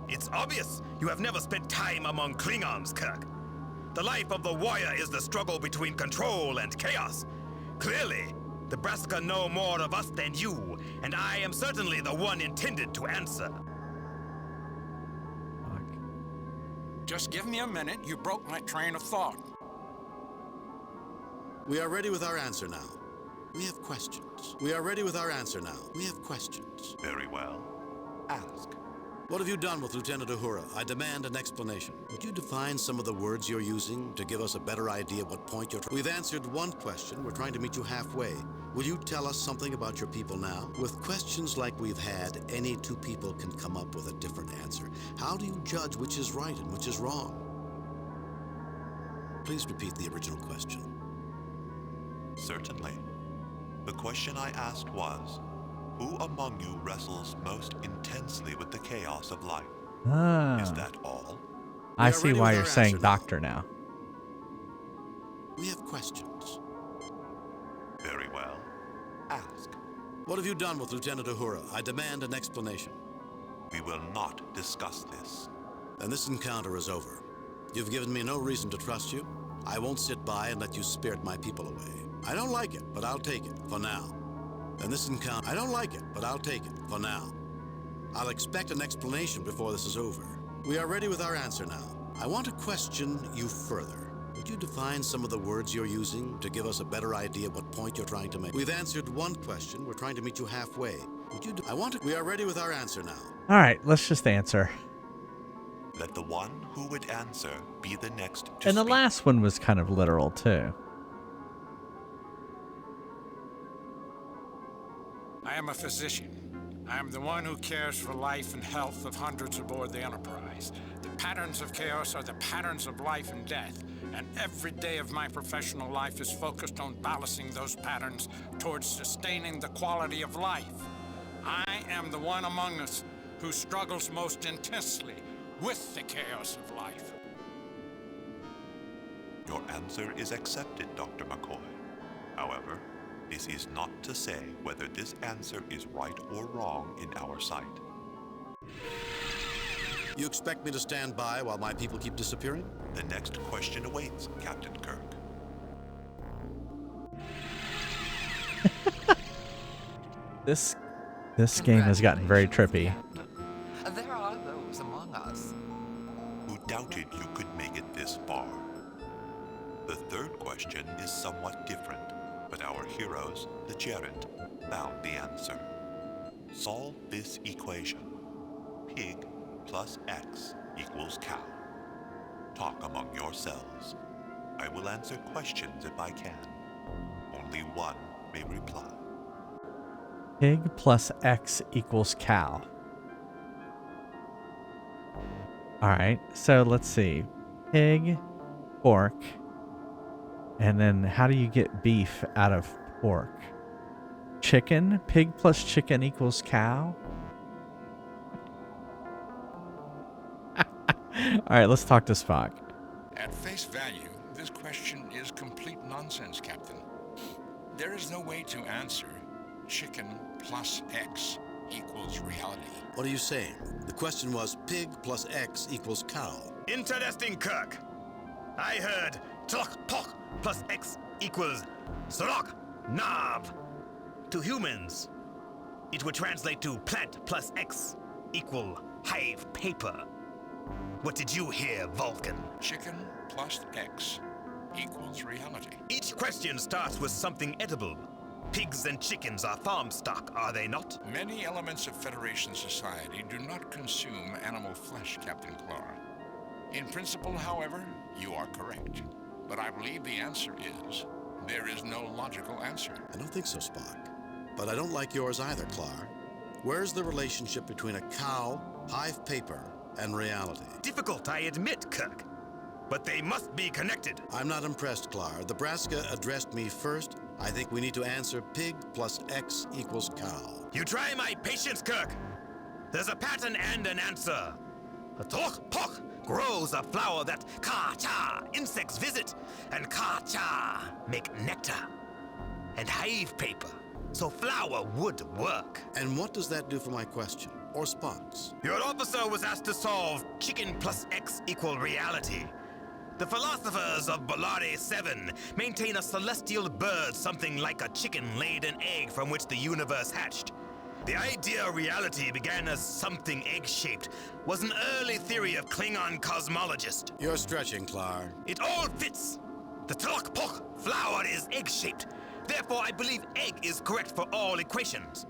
It's obvious you have never spent time among Klingons, Kirk. The life of the warrior is the struggle between control and chaos. Clearly, the Brassica know more of us than you, and I am certainly the one intended to answer. Just give me a minute. You broke my train of thought. We are ready with our answer now. We have questions. We are ready with our answer now. We have questions. Very well. Ask. What have you done with Lieutenant Uhura? I demand an explanation. Would you define some of the words you're using to give us a better idea what point you're We've answered one question. We're trying to meet you halfway. Will you tell us something about your people now? With questions like we've had, any two people can come up with a different answer. How do you judge which is right and which is wrong? Please repeat the original question. Certainly. The question I asked was, who among you wrestles most intensely with the chaos of life? Ah. Is that all? I see why you're saying doctor now. We have questions. Very well. Ask. What have you done with Lieutenant Uhura? I demand an explanation. We will not discuss this. Then this encounter is over. You've given me no reason to trust you. I won't sit by and let you spirit my people away. I don't like it, but I'll take it, for now. Then this encounter... I don't like it, but I'll take it, for now. I'll expect an explanation before this is over. We are ready with our answer now. I want to question you further. Would you define some of the words you're using to give us a better idea what point you're trying to make? We've answered one question. We're trying to meet you halfway. Would you... We are ready with our answer now. All right, let's just answer. Let the one who would answer be the next to And the speak. last one was kind of literal, too. I am a physician. I am the one who cares for life and health of hundreds aboard the Enterprise. The patterns of chaos are the patterns of life and death, and every day of my professional life is focused on balancing those patterns towards sustaining the quality of life. I am the one among us who struggles most intensely with the chaos of life. Your answer is accepted, Dr. McCoy. However, this is not to say whether this answer is right or wrong in our sight. You expect me to stand by while my people keep disappearing? The next question awaits, Captain Kirk. This game has gotten very trippy. There are those among us who doubted you could make it this far. The third question is somewhat different, but our heroes, the Gerent, found the answer. Solve this equation. Pig plus X equals cow. Talk among yourselves. I will answer questions if I can. Only one may reply. Pig plus X equals cow. Alright, so let's see. Pig, pork, and then how do you get beef out of pork? Chicken? Pig plus chicken equals cow? Alright, let's talk to Spock. At face value, this question is complete nonsense, Captain. There is no way to answer chicken plus X equals reality. What are you saying? The question was pig plus X equals cow. Interesting, Kirk. I heard tlok pok plus X equals srok nav. To humans, it would translate to plant plus X equal hive paper. What did you hear, Vulcan? Chicken plus X equals reality. Each question starts with something edible. Pigs and chickens are farm stock, are they not? Many elements of Federation society do not consume animal flesh, Captain Clara. In principle, however, you are correct. But I believe the answer is, there is no logical answer. I don't think so, Spock. But I don't like yours either, Clar. Where's the relationship between a cow, hive paper, and reality? Difficult, I admit, Kirk. But they must be connected. I'm not impressed, Clar. The Brassica addressed me first. I think we need to answer pig plus X equals cow. You try my patience, Kirk. There's a pattern and an answer. A tlok pok grows a flower that ka-cha insects visit, and ka-cha make nectar and hive paper. So flour would work. And what does that do for my question? Or Spock's? Your officer was asked to solve chicken plus X equal reality. The philosophers of Bolare 7 maintain a celestial bird something like a chicken laid an egg from which the universe hatched. The idea of reality began as something egg-shaped, was an early theory of Klingon cosmologists. You're stretching, Clar. It all fits. The tlok pok flower is egg-shaped. Therefore, I believe egg is correct for all equations.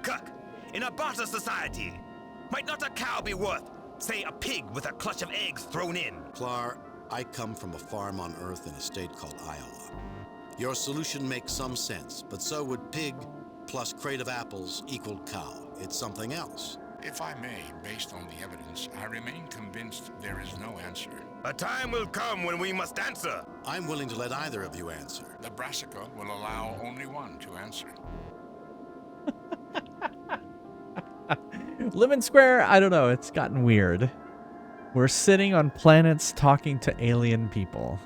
Kirk, in a barter society, might not a cow be worth, say, a pig with a clutch of eggs thrown in? Clar, I come from a farm on Earth in a state called Iowa. Your solution makes some sense, but so would pig plus crate of apples equal cow. It's something else. If I may, based on the evidence, I remain convinced there is no answer. A time will come when we must answer. I'm willing to let either of you answer. The Brassica will allow only one to answer. Lemon Square, I don't know, it's gotten weird. We're sitting on planets talking to alien people.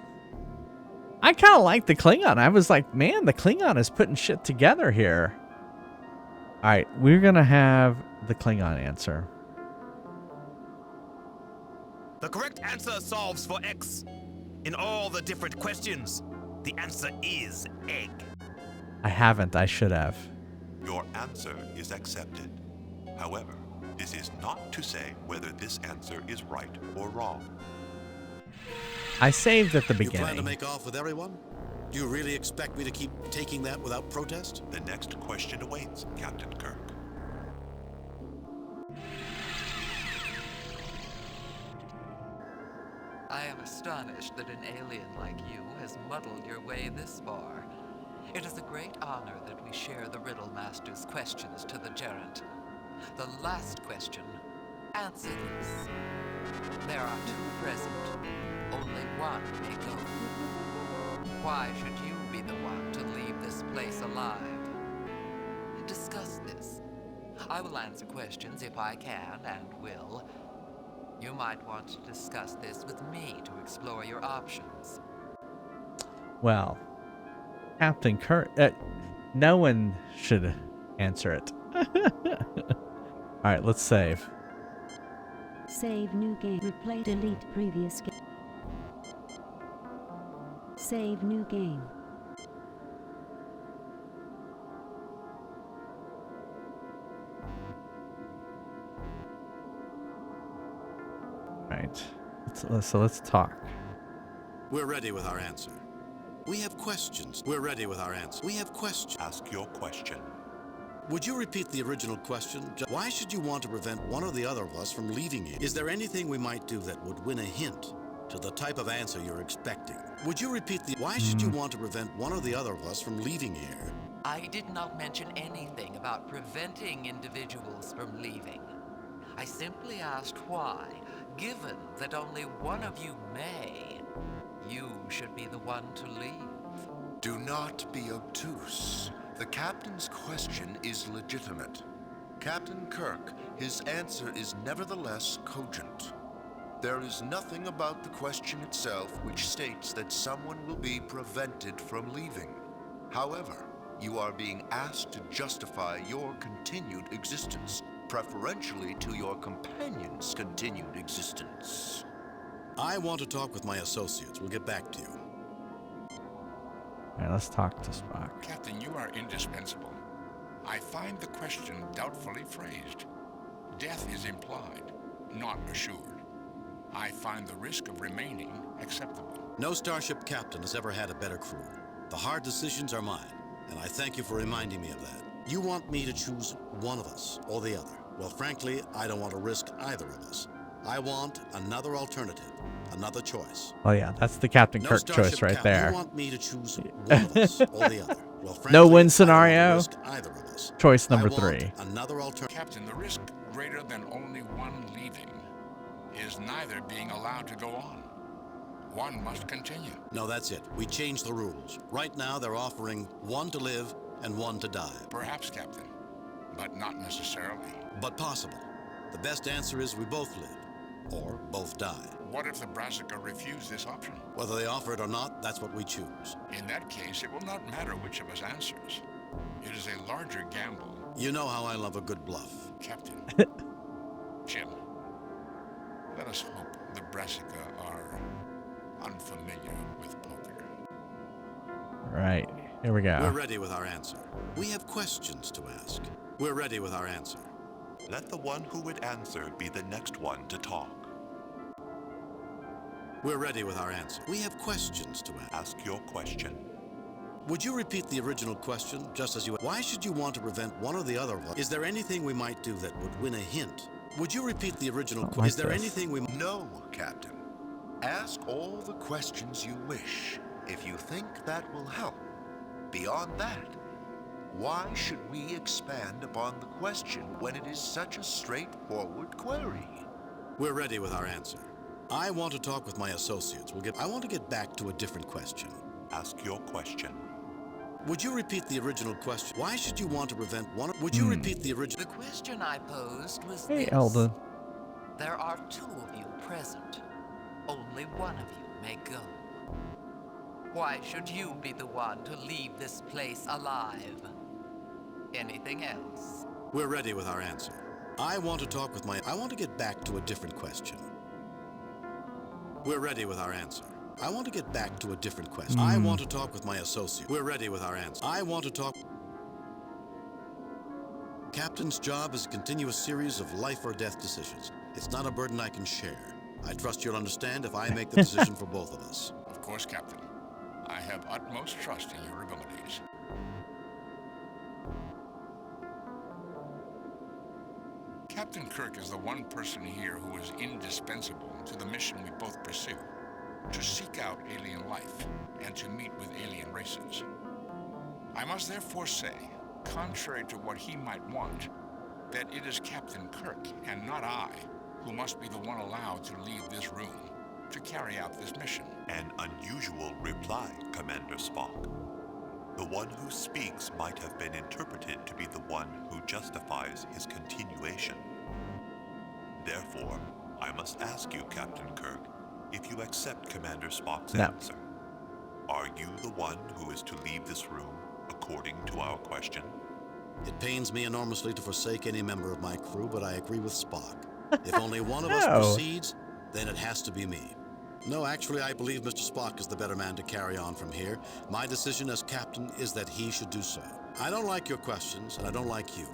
I kind of like the Klingon. I was like, man, the Klingon is putting shit together here. All right, we're going to have the Klingon answer. The correct answer solves for X. In all the different questions, the answer is egg. I haven't. I should have. Your answer is accepted. However, this is not to say whether this answer is right or wrong. I saved at the You beginning. plan to make off with everyone? Do you really expect me to keep taking that without protest? The next question awaits, Captain Kirk. astonished that an alien like you has muddled your way this far. It is a great honor that we share the Riddle Master's questions to the gerund. The last question. Answer this. There are two present. Only one may go. Why should you be the one to leave this place alive? Discuss this. I will answer questions if I can and will. You might want to discuss this with me to explore your options. Well, Captain Kirk, no one should answer it. All right, let's save. Save new game. Replay delete previous game. Save new game. Right. Let's talk. We're ready with our answer. We have questions. We're ready with our answer. We have questions. Ask your question. Would you repeat the original question? Why should you want to prevent one or the other of us from leaving here? Is there anything we might do that would win a hint to the type of answer you're expecting? Would you repeat the... Why should you want to prevent one or the other of us from leaving here? I did not mention anything about preventing individuals from leaving. I simply asked why, given that only one of you may, you should be the one to leave. Do not be obtuse. The captain's question is legitimate. Captain Kirk, his answer is nevertheless cogent. There is nothing about the question itself which states that someone will be prevented from leaving. However, you are being asked to justify your continued existence, preferentially to your companion's continued existence. I want to talk with my associates. We'll get back to you. All right, let's talk to Spock. Captain, you are indispensable. I find the question doubtfully phrased. Death is implied, not assured. I find the risk of remaining acceptable. No starship captain has ever had a better crew. The hard decisions are mine, and I thank you for reminding me of that. You want me to choose one of us or the other. Well, frankly, I don't want to risk either of us. I want another alternative, another choice. Oh yeah, that's the Captain Kirk choice right there. You want me to choose one of us or the other. Well, frankly, no win I don't scenario. want to risk either of us. Choice number I want 3. Another alternative. Captain, the risk greater than only one leaving is neither being allowed to go on. One must continue. No, that's it. We changed the rules. Right now, they're offering one to live and one to die. Perhaps, Captain, but not necessarily. But possible. The best answer is we both live, or both die. What if the Brassica refuse this option? Whether they offer it or not, that's what we choose. In that case, it will not matter which of us answers. It is a larger gamble. You know how I love a good bluff. Captain. Jim, let us hope the Brassica are unfamiliar with poker. Right, here we go. We're ready with our answer. We have questions to ask. We're ready with our answer. Let the one who would answer be the next one to talk. We're ready with our answer. We have questions to ask. Ask your question. Would you repeat the original question, just as you... Why should you want to prevent one or the other of us? Is there anything we might do that would win a hint? Would you repeat the original question? Is there anything we... No, Captain. Ask all the questions you wish, if you think that will help. Beyond that, why should we expand upon the question when it is such a straightforward query? We're ready with our answer. I want to talk with my associates. I want to get back to a different question. Ask your question. Would you repeat the original question? Why should you want to prevent one? Would you repeat the original? The question I posed was Hey, this. Eldon. There are two of you present. Only one of you may go. Why should you be the one to leave this place alive? Anything else? We're ready with our answer. I want to talk with my... I want to get back to a different question. We're ready with our answer. I want to get back to a different question. I want to talk with my associate. We're ready with our answer. I want to talk... Captain's job is a continuous series of life or death decisions. It's not a burden I can share. I trust you'll understand if I make the decision for both of us. Of course, Captain. I have utmost trust in your abilities. Captain Kirk is the one person here who is indispensable to the mission we both pursue. to seek out alien life and to meet with alien races. I must therefore say, contrary to what he might want, that it is Captain Kirk and not I who must be the one allowed to leave this room to carry out this mission. An unusual reply, Commander Spock. The one who speaks might have been interpreted to be the one who justifies his continuation. Therefore, I must ask you, Captain Kirk, if you accept Commander Spock's answer. Are you the one who is to leave this room according to our question? It pains me enormously to forsake any member of my crew, but I agree with Spock. If only one of us proceeds, then it has to be me. No, actually, I believe Mr. Spock is the better man to carry on from here. My decision as captain is that he should do so. I don't like your questions, and I don't like you.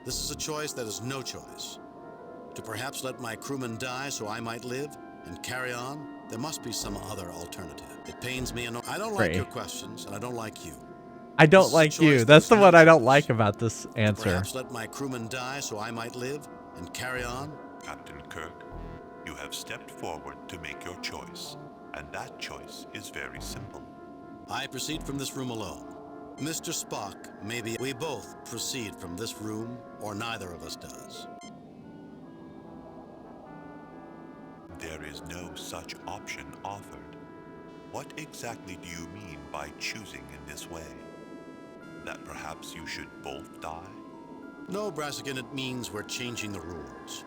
This is a choice that is no choice. To perhaps let my crewmen die so I might live and carry on, there must be some other alternative. It pains me enormously. I don't like your questions, and I don't like you. I don't like you. That's the one I don't like about this answer. Perhaps let my crewmen die so I might live and carry on. Captain Kirk, you have stepped forward to make your choice, and that choice is very simple. I proceed from this room alone. Mr. Spock, maybe we both proceed from this room, or neither of us does. There is no such option offered. What exactly do you mean by choosing in this way? That perhaps you should both die? No, Brassican, it means we're changing the rules.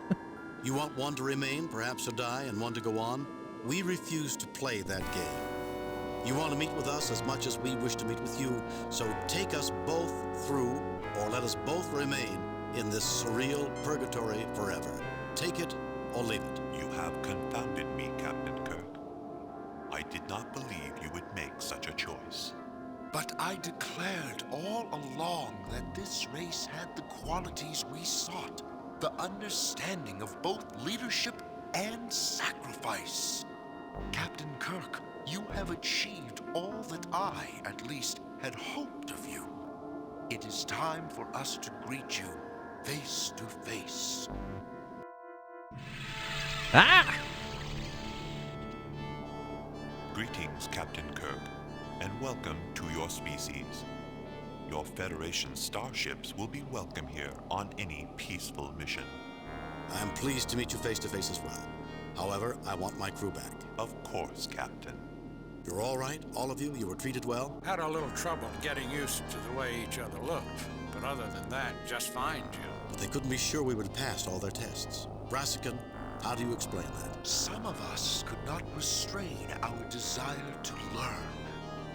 You want one to remain, perhaps to die, and one to go on? We refuse to play that game. You want to meet with us as much as we wish to meet with you, so take us both through, or let us both remain in this surreal purgatory forever. Take it or leave it. You have confounded me, Captain Kirk. I did not believe you would make such a choice. But I declared all along that this race had the qualities we sought. The understanding of both leadership and sacrifice. Captain Kirk, you have achieved all that I, at least, had hoped of you. It is time for us to greet you face to face. Ah! Greetings, Captain Kirk, and welcome to your species. Your Federation starships will be welcome here on any peaceful mission. I am pleased to meet you face to face as well. However, I want my crew back. Of course, Captain. You're all right, all of you? You were treated well? Had a little trouble getting used to the way each other looked, but other than that, just fine, Jim. But they couldn't be sure we would have passed all their tests. Brassican, how do you explain that? Some of us could not restrain our desire to learn.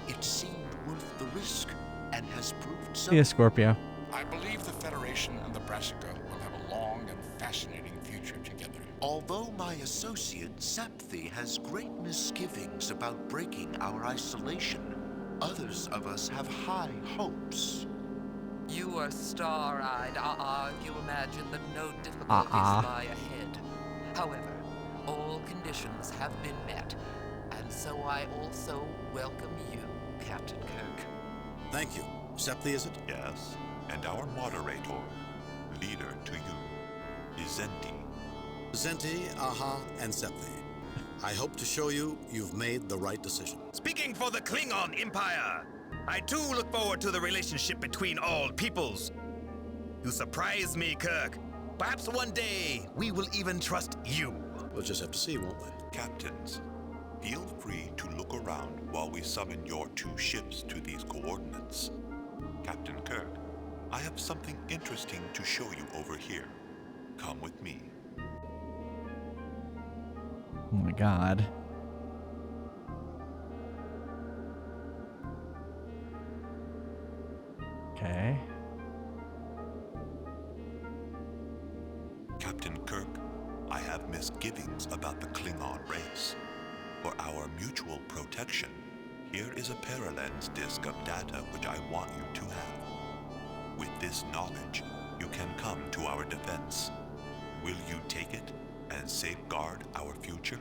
It seemed worth the risk, and has proved so. Yeah, Scorpio. I believe the Federation and the Brassica will have a long and fascinating future together. Although my associate, Septhi, has great misgivings about breaking our isolation, others of us have high hopes. You are star-eyed, you imagine that no difficulties lie ahead. However, all conditions have been met, and so I also welcome you, Captain Kirk. Thank you. Septhi, is it? Yes, and our moderator, leader to you, is Zenti. Zenti, Aha, and Septhi. I hope to show you you've made the right decision. Speaking for the Klingon Empire, I too look forward to the relationship between all peoples. You surprise me, Kirk. Perhaps one day we will even trust you. We'll just have to see, won't we? Captains, feel free to look around while we summon your two ships to these coordinates. Captain Kirk, I have something interesting to show you over here. Come with me. Oh my god. Okay. Captain Kirk, I have misgivings about the Klingon race. For our mutual protection, here is a paralens disk of data which I want you to have. With this knowledge, you can come to our defense. Will you take it and safeguard our future?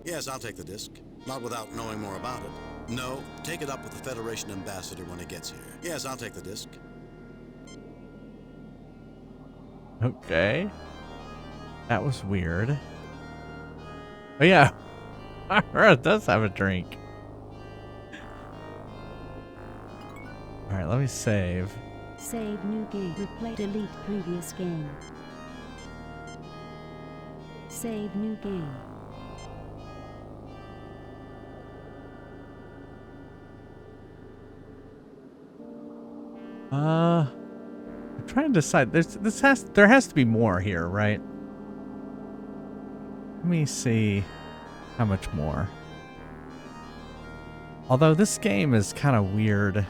Yes, I'll take the disc. Not without knowing more about it. No, take it up with the Federation ambassador when he gets here. Yes, I'll take the disc. Okay. That was weird. Oh yeah. It does have a drink. Alright, let me save. Save new game. Replay. Delete previous game. Save new game. I'm trying to decide. There has to be more here, right? Let me see how much more. Although this game is kind of weird.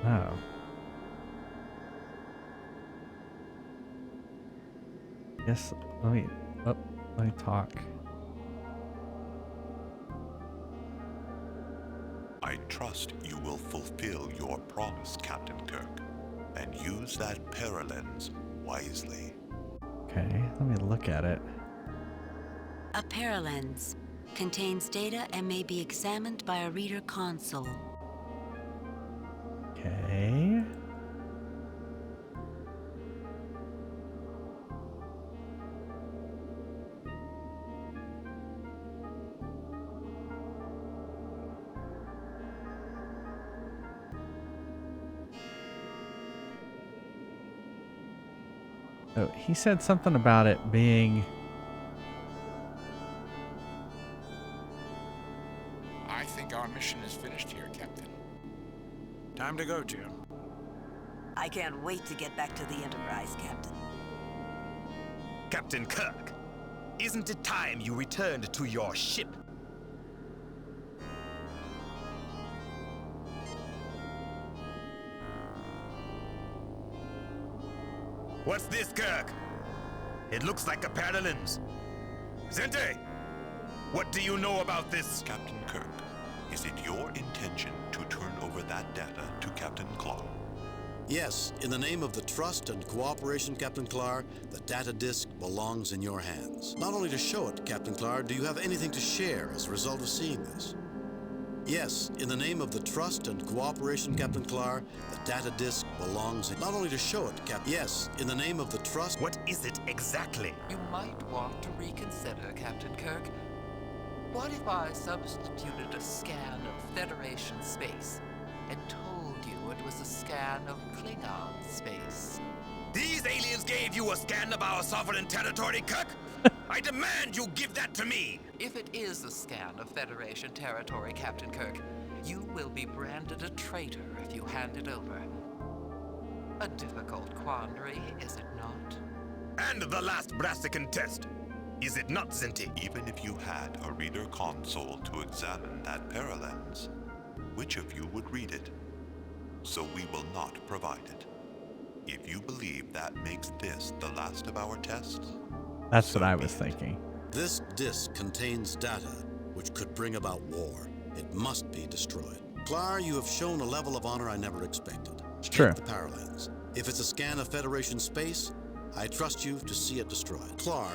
Oh. Yes, let me talk. I trust you will fulfill your promise, Captain Kirk, and use that paralens wisely. Okay, let me look at it. A paralens contains data and may be examined by a reader console. Okay. Oh, he said something about it being... I think our mission is finished here, Captain. Time to go, Jim. I can't wait to get back to the Enterprise, Captain. Captain Kirk, isn't it time you returned to your ship? What's this, Kirk? It looks like a paralens. Zente, what do you know about this? Captain Kirk, is it your intention to turn over that data to Captain Clark? Yes, in the name of the trust and cooperation, Captain Clark, the data disk belongs in your hands. Not only to show it, Captain Clark, do you have anything to share as a result of seeing this? Yes, in the name of the trust and cooperation, Captain Clark, the data disk belongs in... Not only to show it, Yes, in the name of the trust... What is it exactly? You might want to reconsider, Captain Kirk. What if I substituted a scan of Federation space and told you it was a scan of Klingon space? These aliens gave you a scan of our sovereign territory, Kirk? I demand you give that to me! If it is a scan of Federation territory, Captain Kirk, you will be branded a traitor if you hand it over. A difficult quandary, is it not? And the last Brassican test, is it not, Zinti? Even if you had a reader console to examine that paralens, which of you would read it? So we will not provide it. If you believe that makes this the last of our tests, that's what I was thinking. This disk contains data which could bring about war. It must be destroyed. Clar, you have shown a level of honor I never expected. It's true. The paralens. If it's a scan of Federation space, I trust you to see it destroyed. Clar,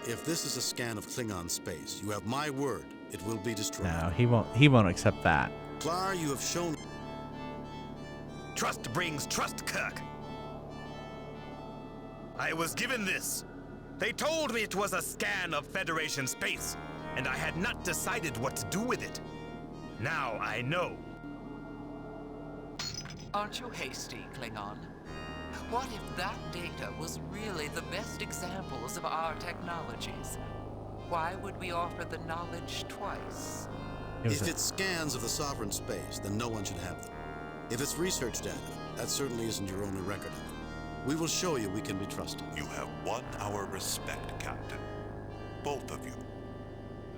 if this is a scan of Klingon space, you have my word, it will be destroyed. No, he won't accept that. Clar, you have shown... Trust brings trust, Kirk. I was given this. They told me it was a scan of Federation space, and I had not decided what to do with it. Now I know. Aren't you hasty, Klingon? What if that data was really the best examples of our technologies? Why would we offer the knowledge twice? If it's scans of the sovereign space, then no one should have them. If it's research data, that certainly isn't your only record of it. We will show you we can be trusted. You have won our respect, Captain. Both of you.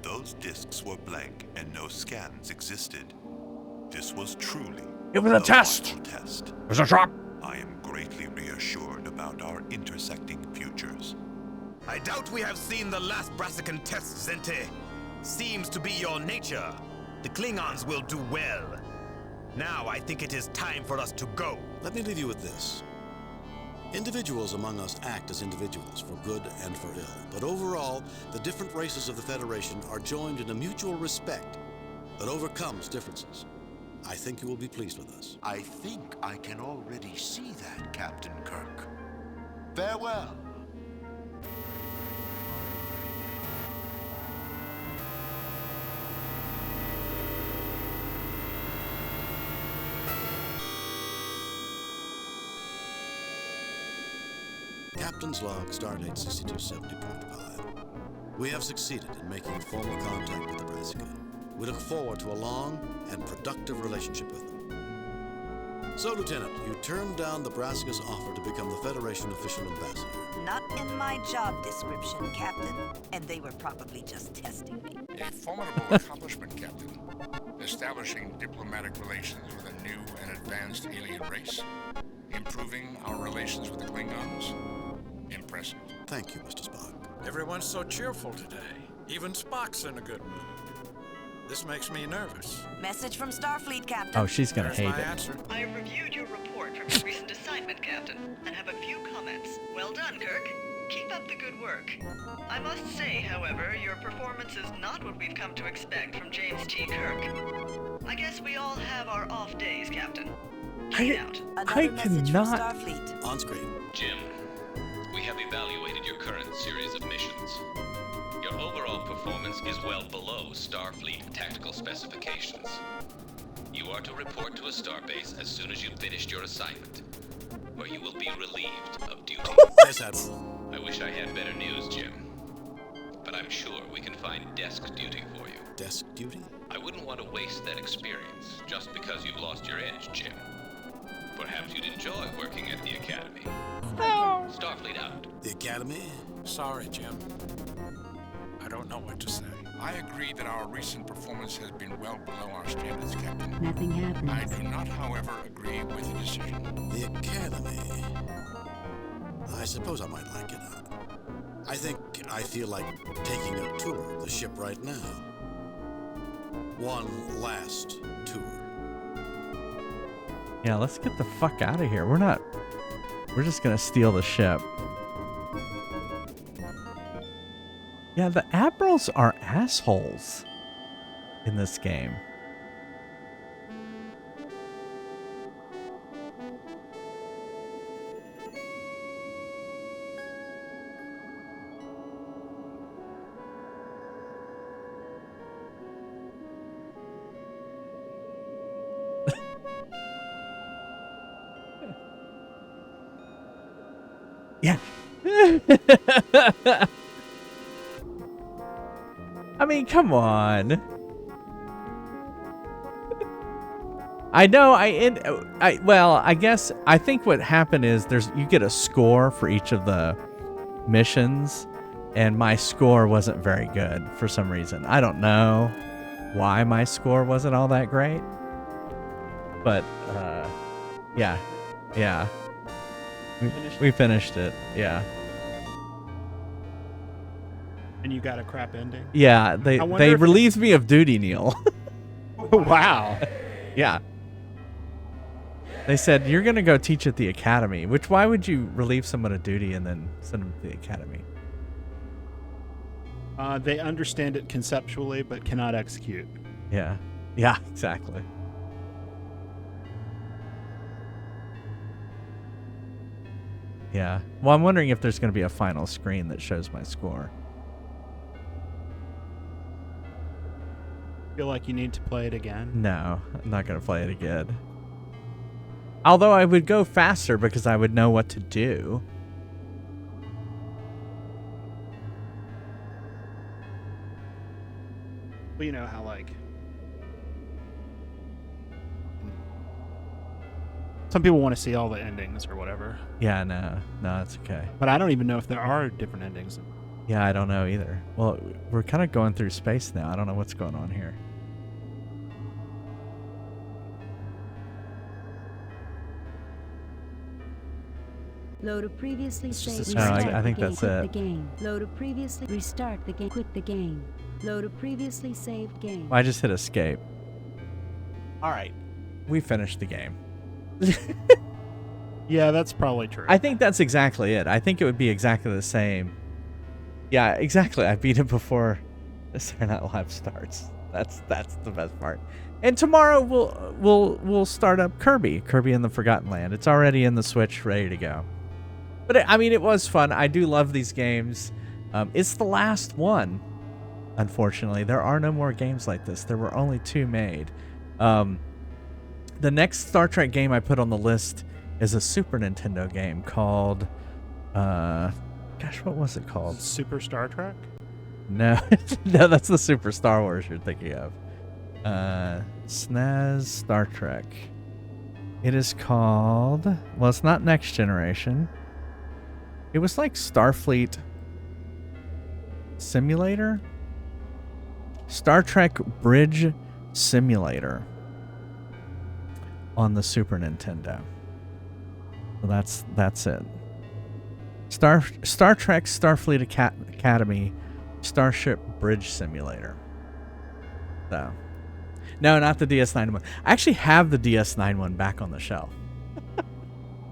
Those discs were blank and no scans existed. This was truly... It was a test! Test. It was a trap! I am greatly reassured about our intersecting futures. I doubt we have seen the last Brassican test, Zente. Seems to be your nature. The Klingons will do well. Now I think it is time for us to go. Let me leave you with this. Individuals among us act as individuals, for good and for ill. But overall, the different races of the Federation are joined in a mutual respect that overcomes differences. I think you will be pleased with us. I think I can already see that, Captain Kirk. Farewell. Captain's log, stardate 6270.5. We have succeeded in making formal contact with the Brassica. We look forward to a long and productive relationship with them. So, Lieutenant, you turned down the Brassica's offer to become the Federation official ambassador. Not in my job description, Captain. And they were probably just testing me. A formidable accomplishment, Captain. Establishing diplomatic relations with a new and advanced alien race. Improving our relations with the Klingons. Impressive. Thank you, Mr. Spock. Everyone's so cheerful today. Even Spock's in a good mood. This makes me nervous. Message from Starfleet, Captain. Oh, she's gonna There's hate my it. answer. I have reviewed your report from your recent assignment, Captain, and have a few comments. Well done, Kirk. Keep up the good work. I must say, however, your performance is not what we've come to expect from James T. Kirk. I guess we all have our off days, Captain. I cannot. On screen. Jim, we have evaluated your current series of missions. Your overall performance is well below Starfleet tactical specifications. You are to report to a starbase as soon as you've finished your assignment, where you will be relieved of duty. Yes, Admiral. I wish I had better news, Jim. But I'm sure we can find desk duty for you. Desk duty? I wouldn't want to waste that experience just because you've lost your edge, Jim. Perhaps you'd enjoy working at the Academy. Starfleet out. The Academy? Sorry, Jim. I don't know what to say. I agree that our recent performance has been well below our standards, Captain. Nothing happens. I do not, however, agree with the decision. The Academy. I suppose I might like it. I feel like taking a tour of the ship right now. One last tour. Yeah, let's get the fuck out of here. We're just gonna steal the ship. Yeah, the admirals are assholes in this game. Yeah. I mean, come on. I know I guess I think what happened is you get a score for each of the missions, and my score wasn't very good for some reason. I don't know why my score wasn't all that great. But yeah. We finished it. Yeah. And you got a crap ending? Yeah, they relieved me of duty, Neil. Wow. Yeah. They said, you're going to go teach at the academy, which why would you relieve someone of duty and then send them to the academy? They understand it conceptually, but cannot execute. Yeah. Yeah, exactly. Yeah. Well, I'm wondering if there's going to be a final screen that shows my score. Feel like you need to play it again? No, I'm not going to play it again. Although I would go faster because I would know what to do. Well, you know how, like, some people want to see all the endings or whatever. Yeah, no, it's okay. But I don't even know if there are different endings. Yeah, I don't know either. Well, we're kind of going through space now. I don't know what's going on here. Load a previously saved. No, I think that's quit it. the game. Load a previously restart the game. Quit the game. Load a previously saved game. I just hit escape. All right, we finished the game. Yeah, that's probably true. I think that's exactly it. I think it would be exactly the same. Yeah, exactly. I beat it before Saturday Night Live starts. That's the best part. And tomorrow we'll start up Kirby and the Forgotten Land. It's already in the Switch, ready to go. But it was fun. I do love these games. It's the last one. Unfortunately, there are no more games like this. There were only 2 made. The next Star Trek game I put on the list is a Super Nintendo game called, what was it called? Super Star Trek? No, no, that's the Super Star Wars you're thinking of. SNES Star Trek. It is called, well, it's not Next Generation. It was like Starfleet Simulator? Star Trek Bridge Simulator on the Super Nintendo. So that's it. Star Trek Starfleet Academy Starship Bridge Simulator. So, no, not the DS9 one. I actually have the DS9 one back on the shelf.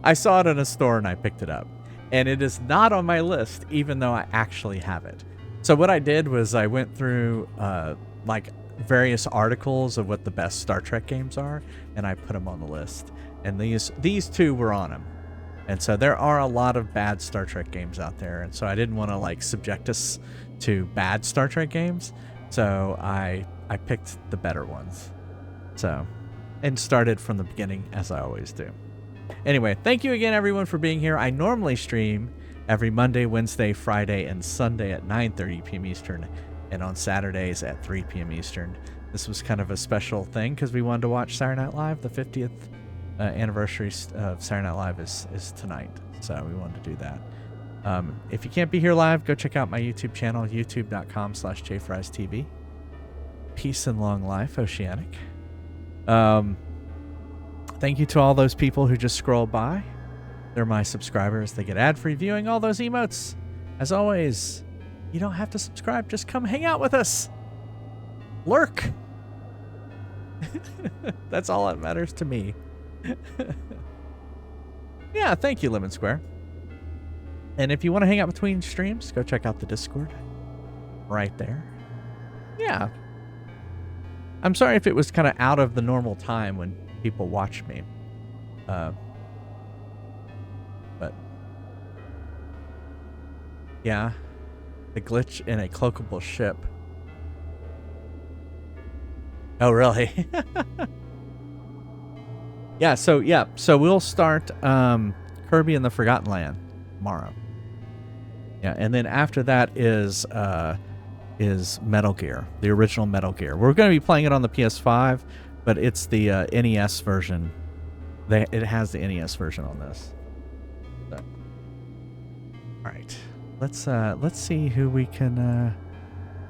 I saw it in a store and I picked it up. And it is not on my list, even though I actually have it. So what I did was I went through like various articles of what the best Star Trek games are, and I put them on the list. And these 2 were on them. And so there are a lot of bad Star Trek games out there. And so I didn't want to like subject us to bad Star Trek games. So I picked the better ones. So, and started from the beginning, as I always do. Anyway, thank you again, everyone, for being here. I normally stream every Monday, Wednesday, Friday, and Sunday at 9:30 p.m. Eastern, and on Saturdays at 3 p.m. Eastern. This was kind of a special thing because we wanted to watch Saturday Night Live. The 50th anniversary of Saturday Night Live is tonight, so we wanted to do that. If you can't be here live, go check out my YouTube channel, youtube.com/jfriestv. Peace and long life, Oceanic. Thank you to all those people who just scroll by. They're my subscribers. They get ad-free viewing, all those emotes. As always, you don't have to subscribe. Just come hang out with us. Lurk. That's all that matters to me. Yeah, thank you, Lemon Square. And if you want to hang out between streams, go check out the Discord. Right there. Yeah. I'm sorry if it was kind of out of the normal time when people watch me. But yeah, the glitch in a cloakable ship. Oh, really? So we'll start Kirby and the Forgotten Land tomorrow. Yeah, and then after that is Metal Gear, the original Metal Gear. We're going to be playing it on the PS5, but it's the NES version. It has the NES version on this. So. All right, let's see who we can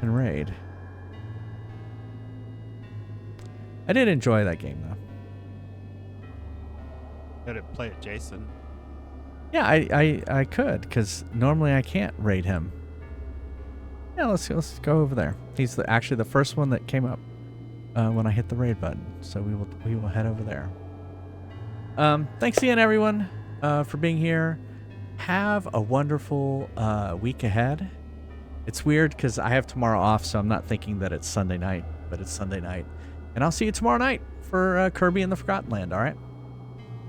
raid. I did enjoy that game though. Gotta play it, Jason. Yeah, I could, because normally I can't raid him. Yeah, let's go over there. He's actually the first one that came up when I hit the raid button. So we will head over there. Thanks again, everyone, for being here. Have a wonderful week ahead. It's weird because I have tomorrow off, so I'm not thinking that it's Sunday night, but it's Sunday night. And I'll see you tomorrow night for Kirby and the Forgotten Land, all right?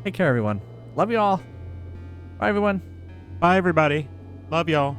Take care, everyone. Love you all. Bye, everyone. Bye, everybody. Love y'all.